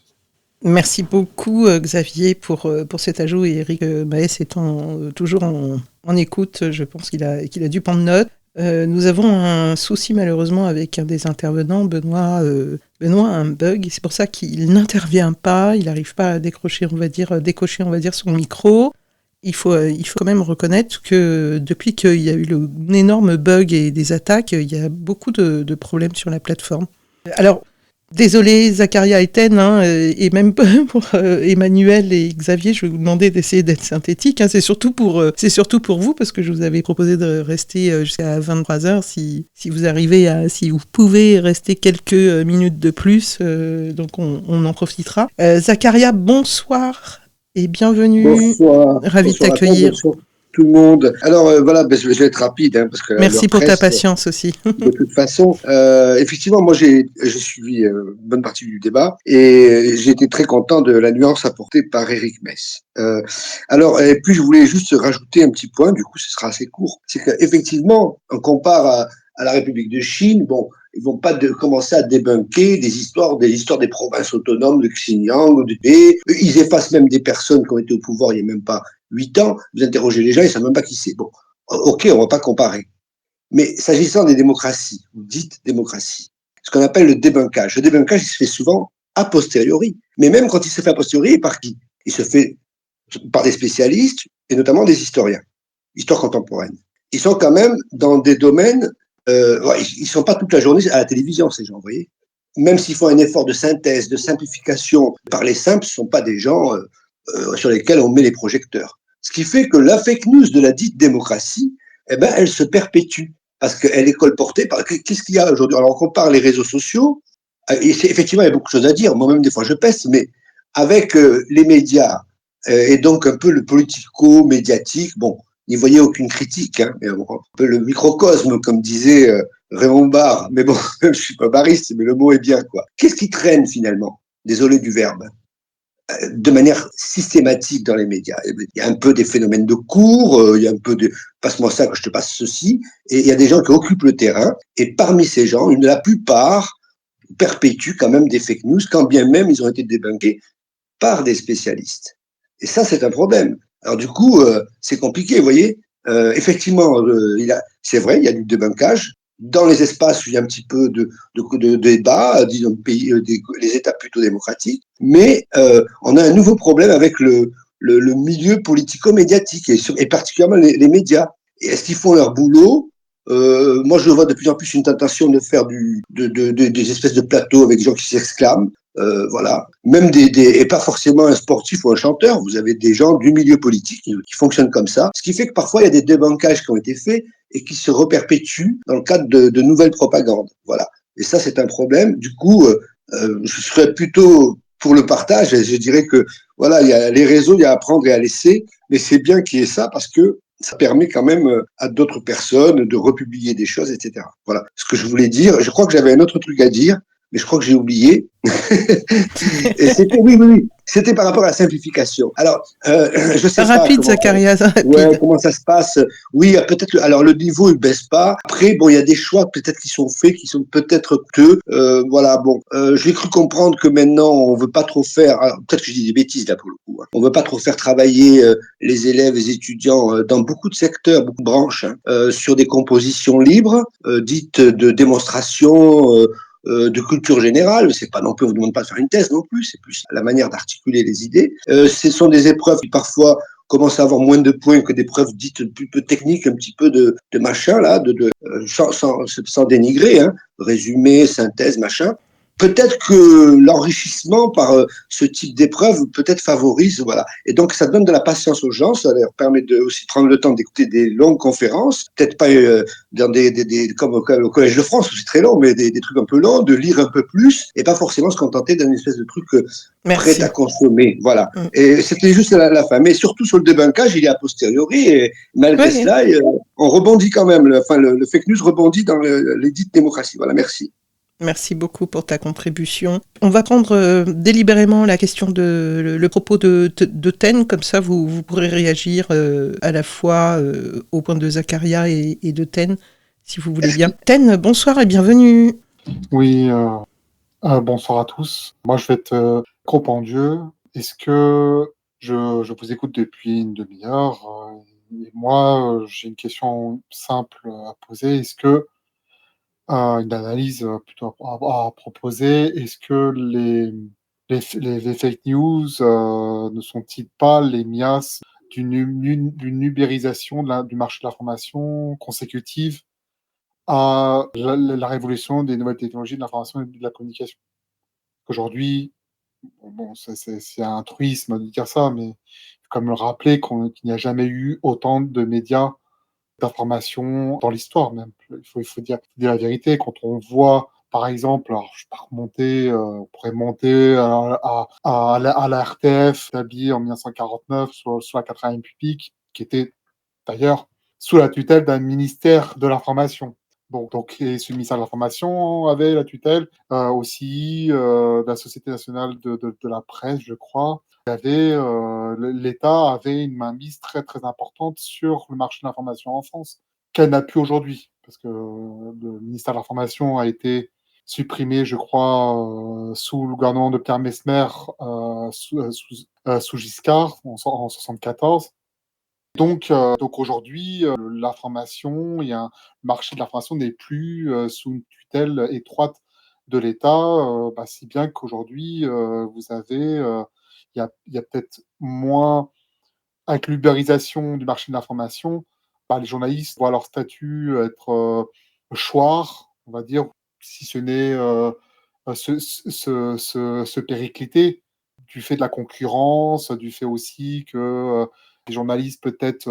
Merci beaucoup Xavier pour cet ajout, et Eric Maes étant toujours en écoute, je pense qu'il a dû prendre note. Nous avons un souci malheureusement avec un des intervenants, Benoît a un bug, et c'est pour ça qu'il n'intervient pas, il n'arrive pas à décocher son micro. Il faut quand même reconnaître que depuis qu'il y a eu un énorme bug et des attaques, il y a beaucoup de problèmes sur la plateforme. Alors, désolé Zacharia Eten, et même pour Emmanuel et Xavier, je vais vous demander d'essayer d'être synthétique. C'est surtout pour vous, parce que je vous avais proposé de rester jusqu'à 23h si vous pouvez rester quelques minutes de plus, donc on en profitera. Zacharia, bonsoir et bienvenue. Bonsoir. Ravi de t'accueillir. Bonsoir tout le monde. Alors je vais être rapide parce que merci pour ta patience aussi. De toute façon, effectivement, moi j'ai suivi une bonne partie du débat et j'ai été très content de la nuance apportée par Éric Maes. Et puis je voulais juste rajouter un petit point, du coup ce sera assez court, c'est qu'effectivement, on compare à la République de Chine, bon, ils vont pas commencer à débunker des histoires des provinces autonomes de Xinjiang ou de Tibet. Ils effacent même des personnes qui ont été au pouvoir il y a même pas 8 ans. Vous interrogez les gens, ils savent même pas qui c'est. Bon, ok, on va pas comparer. Mais s'agissant des démocraties, ou dites démocraties, ce qu'on appelle le débunkage. Le débunkage, il se fait souvent a posteriori. Mais même quand il se fait a posteriori, par qui? Il se fait par des spécialistes, et notamment des historiens, histoire contemporaine. Ils sont quand même dans des domaines, ils sont pas toute la journée à la télévision, ces gens, vous voyez. Même s'ils font un effort de synthèse, de simplification, par les simples, ce sont pas des gens sur lesquels on met les projecteurs. Ce qui fait que la fake news de la dite démocratie, elle se perpétue parce qu'elle est colportée par. Qu'est-ce qu'il y a aujourd'hui? Alors, on compare les réseaux sociaux, et effectivement, il y a beaucoup de choses à dire. Moi-même, des fois, je peste, mais avec les médias et donc un peu le politico-médiatique, bon, n'y voyez aucune critique, mais bon, un peu le microcosme, comme disait Raymond Barre. Mais bon, je suis pas bariste, mais le mot est bien, quoi. Qu'est-ce qui traîne finalement? Désolé du verbe. De manière systématique dans les médias. Il y a un peu des phénomènes de cours, il y a un peu de passe-moi ça que je te passe ceci, et il y a des gens qui occupent le terrain, et parmi ces gens, la plupart perpétuent quand même des fake news, quand bien même ils ont été débunkés par des spécialistes. Et ça, c'est un problème. Alors du coup, c'est compliqué, vous voyez. Effectivement, c'est vrai, il y a du débunkage dans les espaces où il y a un petit peu de débat, disons, les États plutôt démocratiques, mais on a un nouveau problème avec le milieu politico-médiatique et particulièrement les médias. Et est-ce qu'ils font leur boulot? Moi, je vois de plus en plus une tentation de faire des espèces de plateaux avec des gens qui s'exclament. Voilà. Même et pas forcément un sportif ou un chanteur. Vous avez des gens du milieu politique qui fonctionnent comme ça. Ce qui fait que parfois, il y a des débancages qui ont été faits et qui se reperpétuent dans le cadre de nouvelles propagandes. Voilà. Et ça, c'est un problème. Du coup, je serais plutôt pour le partage. Je dirais que, voilà, il y a les réseaux, il y a à prendre et à laisser. Mais c'est bien qu'il y ait ça parce que ça permet quand même à d'autres personnes de republier des choses, etc. Voilà ce que je voulais dire. Je crois que j'avais un autre truc à dire, mais je crois que j'ai oublié. Et c'était, oui, c'était par rapport à la simplification. Alors, je sais rapide, pas Zacharia, rapide. Ouais, comment ça se passe. Oui, peut-être. Alors, le niveau, il baisse pas. Après, bon, il y a des choix peut-être qui sont faits, qui sont peut-être coûteux. Voilà, bon, j'ai cru comprendre que maintenant, on veut pas trop faire. Peut-être que je dis des bêtises là pour le coup. Hein. On veut pas trop faire travailler les élèves, les étudiants dans beaucoup de secteurs, beaucoup de branches, hein, sur des compositions libres, dites de démonstration. De culture générale, c'est pas non plus, on vous demande pas de faire une thèse non plus, c'est plus la manière d'articuler les idées. Ce sont des épreuves qui parfois commencent à avoir moins de points que des preuves dites plus peu techniques, un petit peu de machin là, sans dénigrer, hein, résumé, synthèse, machin. Peut-être que l'enrichissement par ce type d'épreuve peut-être favorise, voilà. Et donc ça donne de la patience aux gens, ça leur permet de aussi prendre le temps d'écouter des longues conférences, peut-être pas dans comme au Collège de France où c'est très long, mais des trucs un peu longs, de lire un peu plus et pas forcément se contenter d'un espèce de truc prêt à consommer, voilà. Et c'était juste la fin. Mais surtout sur le débunkage, il est a posteriori et malgré cela, on rebondit quand même. Le fake news rebondit dans les dites démocraties. Voilà, merci. Merci beaucoup pour ta contribution. On va prendre délibérément la question le propos de Ten, comme ça vous pourrez réagir à la fois au point de Zacharia et de Ten, si vous voulez bien. Ten, bonsoir et bienvenue. Oui, bonsoir à tous. Moi, je vais être gros pendieux. Est-ce que je vous écoute depuis une demi-heure et moi, j'ai une question simple à poser. Est-ce que une analyse plutôt à proposer. Est-ce que les fake news ne sont-ils pas les miasmes d'une ubérisation du marché de l'information consécutive à la révolution des nouvelles technologies de l'information et de la communication? Aujourd'hui, bon, c'est un truisme de dire ça, mais il faut quand même le rappeler qu'il n'y a jamais eu autant de médias d'information dans l'histoire même. Il faut dire la vérité. Quand on voit, par exemple, alors je ne vais pas remonter, on pourrait monter à la RTF, établie en 1949 sous la 4e République, qui était d'ailleurs sous la tutelle d'un ministère de l'information. Bon, donc, et ce ministère de l'Information avait la tutelle aussi de la Société nationale de la presse, je crois. L'État avait une mainmise très très importante sur le marché de l'information en France, qu'elle n'a plus aujourd'hui, parce que le ministère de l'Information a été supprimé, je crois, sous le gouvernement de Pierre Messmer, sous Giscard, en 1974. Donc aujourd'hui, l'information, le marché de l'information n'est plus sous une tutelle étroite de l'État, si bien qu'aujourd'hui, vous avez, il y a peut-être moins, avec l'ubérisation du marché de l'information, les journalistes voient leur statut être choir, on va dire, si ce n'est se péricliter du fait de la concurrence, du fait aussi que les journalistes peut-être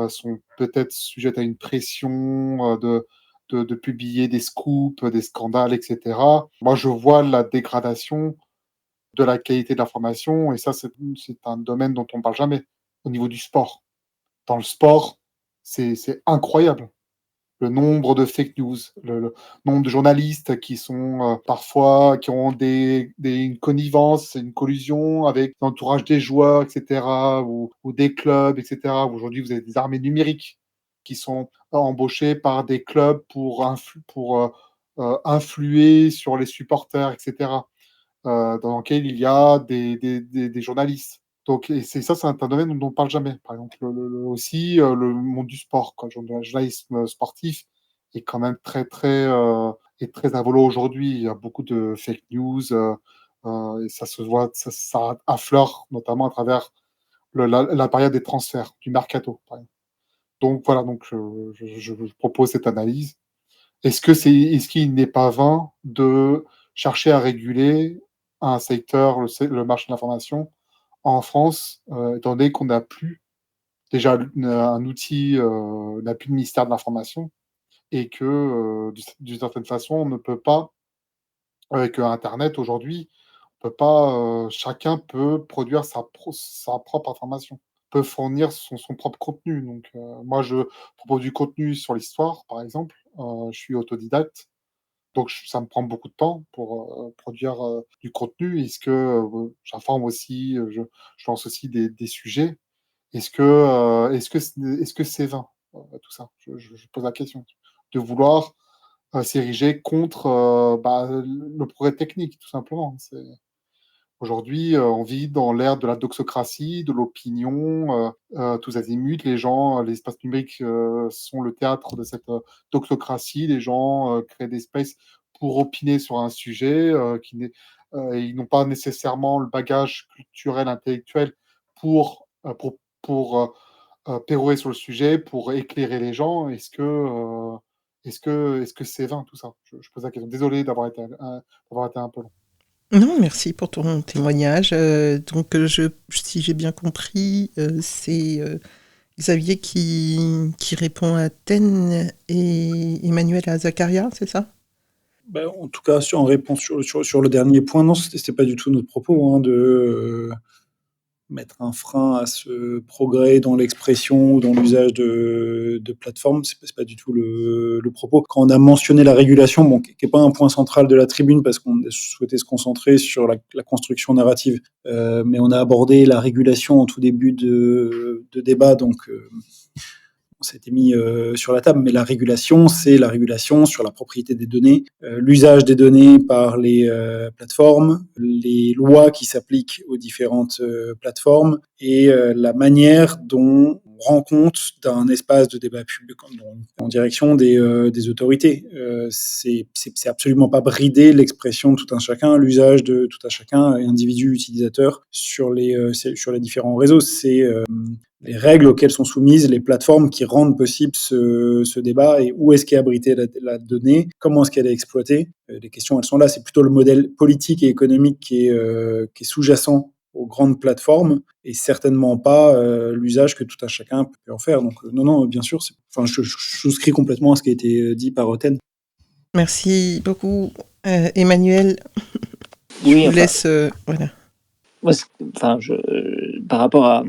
sont peut-être sujettes à une pression de publier des scoops, des scandales, etc. Moi, je vois la dégradation de la qualité de l'information et ça, c'est un domaine dont on ne parle jamais au niveau du sport. Dans le sport, c'est incroyable. Le nombre de fake news, le nombre de journalistes qui sont parfois, qui ont une connivence, une collusion avec l'entourage des joueurs, etc., ou des clubs, etc. Aujourd'hui, vous avez des armées numériques qui sont embauchées par des clubs pour influer sur les supporters, etc. dans lequel il y a des journalistes. Donc, et c'est un domaine dont on ne parle jamais. Par exemple, aussi, le monde du sport, quoi. Le journalisme sportif est quand même est très à volo aujourd'hui. Il y a beaucoup de fake news, et ça se voit, ça affleure notamment à travers la période des transferts, du mercato, par exemple. Donc voilà, donc je propose cette analyse. Est-ce qu'il n'est pas vain de chercher à réguler un secteur, le marché de l'information en France, étant donné qu'on n'a plus déjà un outil, on n'a plus de ministère de l'information et que d'une certaine façon, on ne peut pas, avec Internet aujourd'hui, on peut pas, chacun peut produire sa propre information, peut fournir son propre contenu. Donc, moi, je propose du contenu sur l'histoire, par exemple. Je suis autodidacte. Donc ça me prend beaucoup de temps pour, produire, du contenu. Est-ce que, j'informe aussi, je lance aussi des sujets. Est-ce que c'est vain, tout ça? Je pose la question. De vouloir, s'ériger contre, le progrès technique, tout simplement. Aujourd'hui, on vit dans l'ère de la doxocratie, de l'opinion, tous azimuts. Les espaces numériques, sont le théâtre de cette, doxocratie. Les gens, créent des spaces pour opiner sur un sujet, ils n'ont pas nécessairement le bagage culturel, intellectuel pour, pérorer sur le sujet, pour éclairer les gens. Est-ce que c'est vain tout ça? Je pose la question. Désolé d'avoir été un peu long. Non, merci pour ton témoignage. Donc, si j'ai bien compris, c'est Xavier qui répond à Ten et Emmanuel à Zacharia, c'est ça? Ben, en tout cas, en réponse sur le dernier point, non, c'était pas du tout notre propos, hein, de mettre un frein à ce progrès dans l'expression ou dans l'usage de plateformes. C'est pas du tout le propos. Quand on a mentionné la régulation, bon, qui n'est pas un point central de la tribune parce qu'on souhaitait se concentrer sur la construction narrative, mais on a abordé la régulation en tout début de débat, donc on s'était mis sur la table, mais la régulation, c'est la régulation sur la propriété des données, l'usage des données par les plateformes, les lois qui s'appliquent aux différentes plateformes et la manière dont on rend compte d'un espace de débat public en direction des autorités. C'est absolument pas brider l'expression de tout un chacun, l'usage de tout un chacun, individu utilisateur sur les différents réseaux. C'est les règles auxquelles sont soumises les plateformes qui rendent possible ce débat et où est-ce qu'est abritée la donnée, comment est-ce qu'elle est exploitée. Les questions, elles sont là. C'est plutôt le modèle politique et économique qui est sous-jacent aux grandes plateformes et certainement pas l'usage que tout un chacun peut en faire. Donc non, bien sûr, je souscris complètement à ce qui a été dit par Oten. Merci beaucoup, Emmanuel. Oui, je vous laisse, voilà. Moi, par rapport à...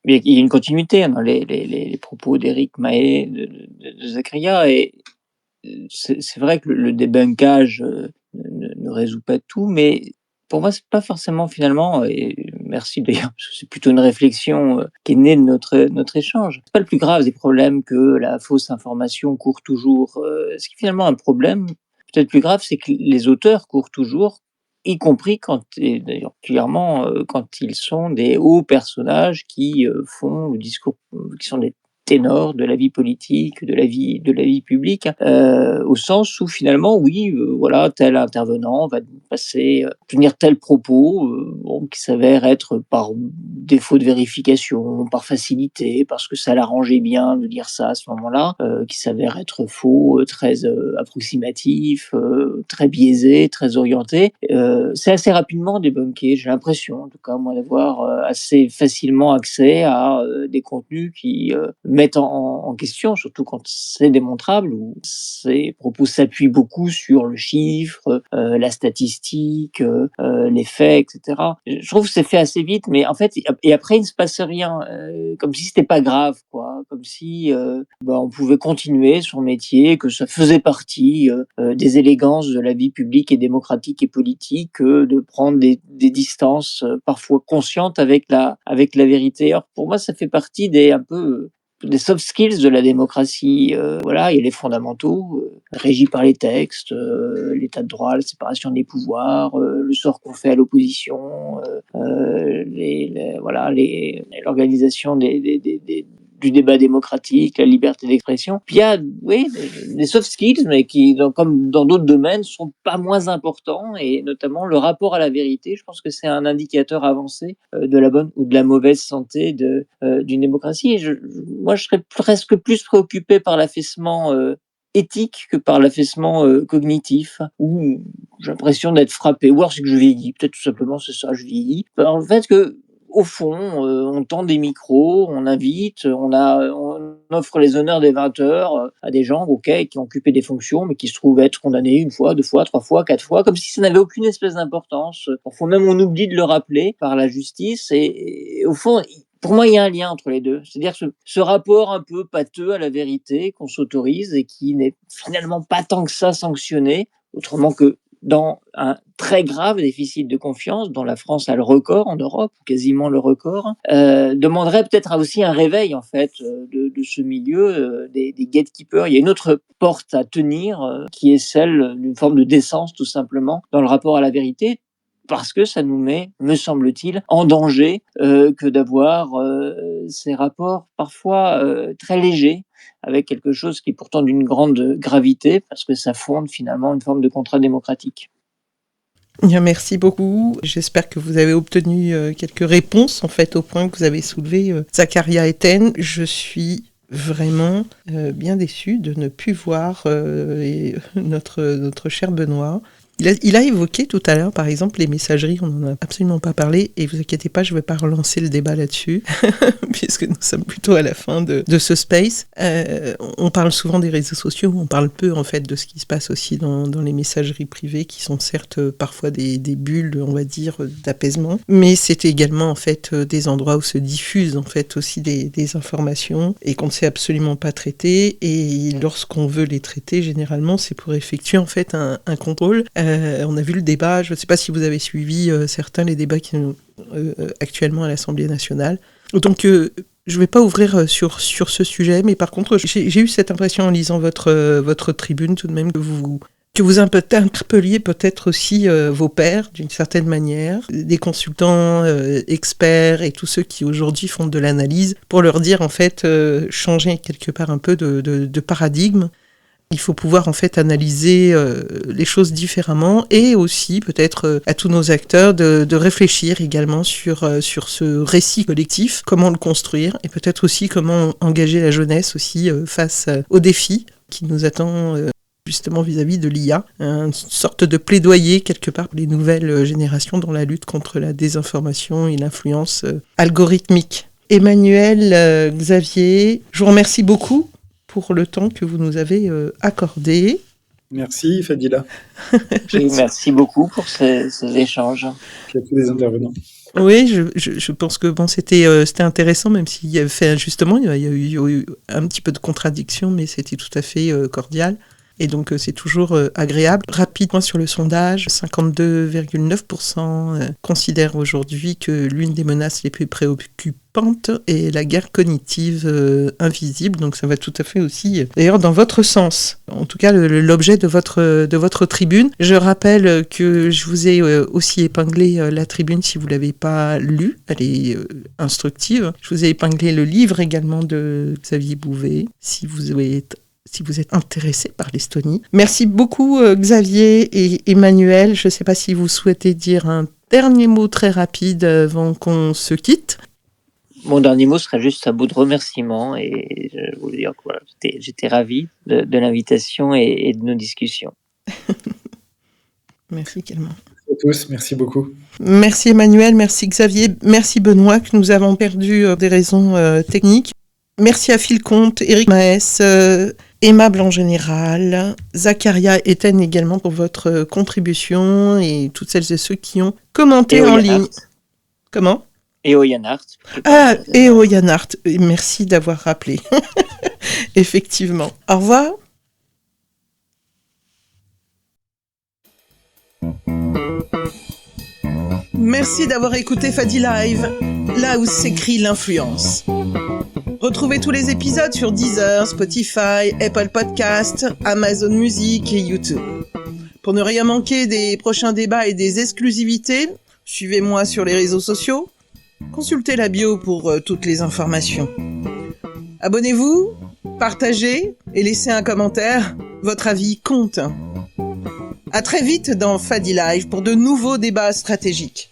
Il y a une continuité dans les propos d'Éric Mahé, de Zacharia, et c'est vrai que le débunkage ne résout pas tout, mais pour moi, c'est pas forcément finalement, et merci d'ailleurs, parce que c'est plutôt une réflexion qui est née de notre échange. C'est pas le plus grave des problèmes que la fausse information court toujours. Ce qui est finalement un problème, peut-être plus grave, c'est que les auteurs courent toujours, y compris et d'ailleurs clairement quand ils sont des hauts personnages qui font le discours, qui sont des ténors de la vie politique, de la vie publique, au sens où finalement, oui, voilà, tel intervenant va tenir tel propos, qui s'avère être par défaut de vérification, par facilité, parce que ça l'arrangeait bien de dire ça à ce moment-là, qui s'avère être faux, très approximatif, très biaisé, très orienté. C'est assez rapidement débunké, j'ai l'impression, en tout cas moi, d'avoir assez facilement accès à des contenus qui mettent en question, surtout quand c'est démontrable, où ces propos s'appuient beaucoup sur le chiffre, la statistique, les faits, etc. Je trouve que c'est fait assez vite, mais en fait, et après il ne se passe rien, comme si c'était pas grave, quoi, comme si on pouvait continuer son métier, que ça faisait partie des élégances de la vie publique et démocratique et politique, de prendre des distances parfois conscientes avec la vérité. Alors pour moi, ça fait partie des un peu des soft skills de la démocratie. Voilà, il y a les fondamentaux, régis par les textes, l'état de droit, la séparation des pouvoirs, le sort qu'on fait à l'opposition, l'organisation du débat démocratique, la liberté d'expression. Puis il y a, oui, des soft skills, mais qui, comme dans d'autres domaines, sont pas moins importants, et notamment le rapport à la vérité. Je pense que c'est un indicateur avancé de la bonne ou de la mauvaise santé d'une démocratie. Et moi, je serais presque plus préoccupé par l'affaissement éthique que par l'affaissement cognitif, où j'ai l'impression d'être frappé. Ou alors c'est que je vieillis, peut-être tout simplement c'est ça, je vieillis. Alors, le fait que au fond, on tend des micros, on invite, on offre les honneurs des 20 heures à des gens, qui ont occupé des fonctions, mais qui se trouvent être condamnés 1 fois, 2 fois, 3 fois, 4 fois, comme si ça n'avait aucune espèce d'importance. Parfois même, on oublie de le rappeler par la justice. Et au fond, pour moi, il y a un lien entre les deux. C'est-à-dire ce rapport un peu pâteux à la vérité qu'on s'autorise et qui n'est finalement pas tant que ça sanctionné, autrement que dans un très grave déficit de confiance, dont la France a le record en Europe, quasiment le record, demanderait peut-être aussi un réveil en fait de ce milieu des gatekeepers. Il y a une autre porte à tenir qui est celle d'une forme de décence tout simplement dans le rapport à la vérité, parce que ça nous met, me semble-t-il, en danger que d'avoir ces rapports parfois très légers avec quelque chose qui est pourtant d'une grande gravité, parce que ça fonde finalement une forme de contrat démocratique. Bien, merci beaucoup. J'espère que vous avez obtenu quelques réponses en fait aux points que vous avez soulevés, Zacharia Eten. Je suis vraiment bien déçue de ne plus voir notre cher Benoît. Il a évoqué tout à l'heure, par exemple, les messageries, on n'en a absolument pas parlé, et vous inquiétez pas, je ne vais pas relancer le débat là-dessus, puisque nous sommes plutôt à la fin de ce space. On parle souvent des réseaux sociaux, on parle peu en fait de ce qui se passe aussi dans les messageries privées, qui sont certes parfois des bulles, on va dire, d'apaisement, mais c'est également en fait des endroits où se diffusent en fait aussi des informations, et qu'on ne sait absolument pas traiter, et lorsqu'on veut les traiter, généralement, c'est pour effectuer en fait un contrôle. On a vu le débat, je ne sais pas si vous avez suivi certains les débats qui sont actuellement à l'Assemblée nationale. Donc je ne vais pas ouvrir sur ce sujet, mais par contre j'ai eu cette impression en lisant votre tribune tout de même que vous interpelliez peut-être aussi vos pairs d'une certaine manière, des consultants, experts et tous ceux qui aujourd'hui font de l'analyse, pour leur dire en fait changer quelque part un peu de paradigme. Il faut pouvoir en fait analyser les choses différemment, et aussi peut-être à tous nos acteurs de réfléchir également sur ce récit collectif, comment le construire, et peut-être aussi comment engager la jeunesse aussi face aux défis qui nous attend justement vis-à-vis de l'IA, une sorte de plaidoyer quelque part pour les nouvelles générations dans la lutte contre la désinformation et l'influence algorithmique. Emmanuel, Xavier, je vous remercie beaucoup pour le temps que vous nous avez accordé. Merci Fadila. Merci beaucoup pour ces échanges. Et à tous les intervenants. Oui, je pense que bon, c'était intéressant, même s'il y avait justement il y a eu un petit peu de contradiction, mais c'était tout à fait cordial. Et donc c'est toujours agréable. Rapidement sur le sondage, 52,9% considèrent aujourd'hui que l'une des menaces les plus préoccupantes est la guerre cognitive invisible. Donc ça va tout à fait aussi, d'ailleurs, dans votre sens. En tout cas, l'objet de votre tribune. Je rappelle que je vous ai aussi épinglé la tribune si vous ne l'avez pas lue. Elle est instructive. Je vous ai épinglé le livre également de Xavier Bouvet, si vous êtes intéressé par l'Estonie. Merci beaucoup Xavier et Emmanuel. Je ne sais pas si vous souhaitez dire un dernier mot très rapide avant qu'on se quitte. Mon dernier mot serait juste un bout de remerciement, et je voulais dire que voilà, j'étais ravi de l'invitation et de nos discussions. Merci également. Merci à tous, merci beaucoup. Merci Emmanuel, merci Xavier, merci Benoît, que nous avons perdu des raisons techniques. Merci à Phil Comte, Éric Maes, aimable en général, Zacharia Eten également pour votre contribution, et toutes celles et ceux qui ont commenté en ligne. Comment ? Et au Yann Hart. Et au Yann Hart. Merci d'avoir rappelé. Effectivement. Au revoir. Merci d'avoir écouté Fadi Live, là où s'écrit l'influence. Retrouvez tous les épisodes sur Deezer, Spotify, Apple Podcasts, Amazon Music et YouTube. Pour ne rien manquer des prochains débats et des exclusivités, suivez-moi sur les réseaux sociaux. Consultez la bio pour toutes les informations. Abonnez-vous, partagez et laissez un commentaire. Votre avis compte. À très vite dans Fadi Live pour de nouveaux débats stratégiques.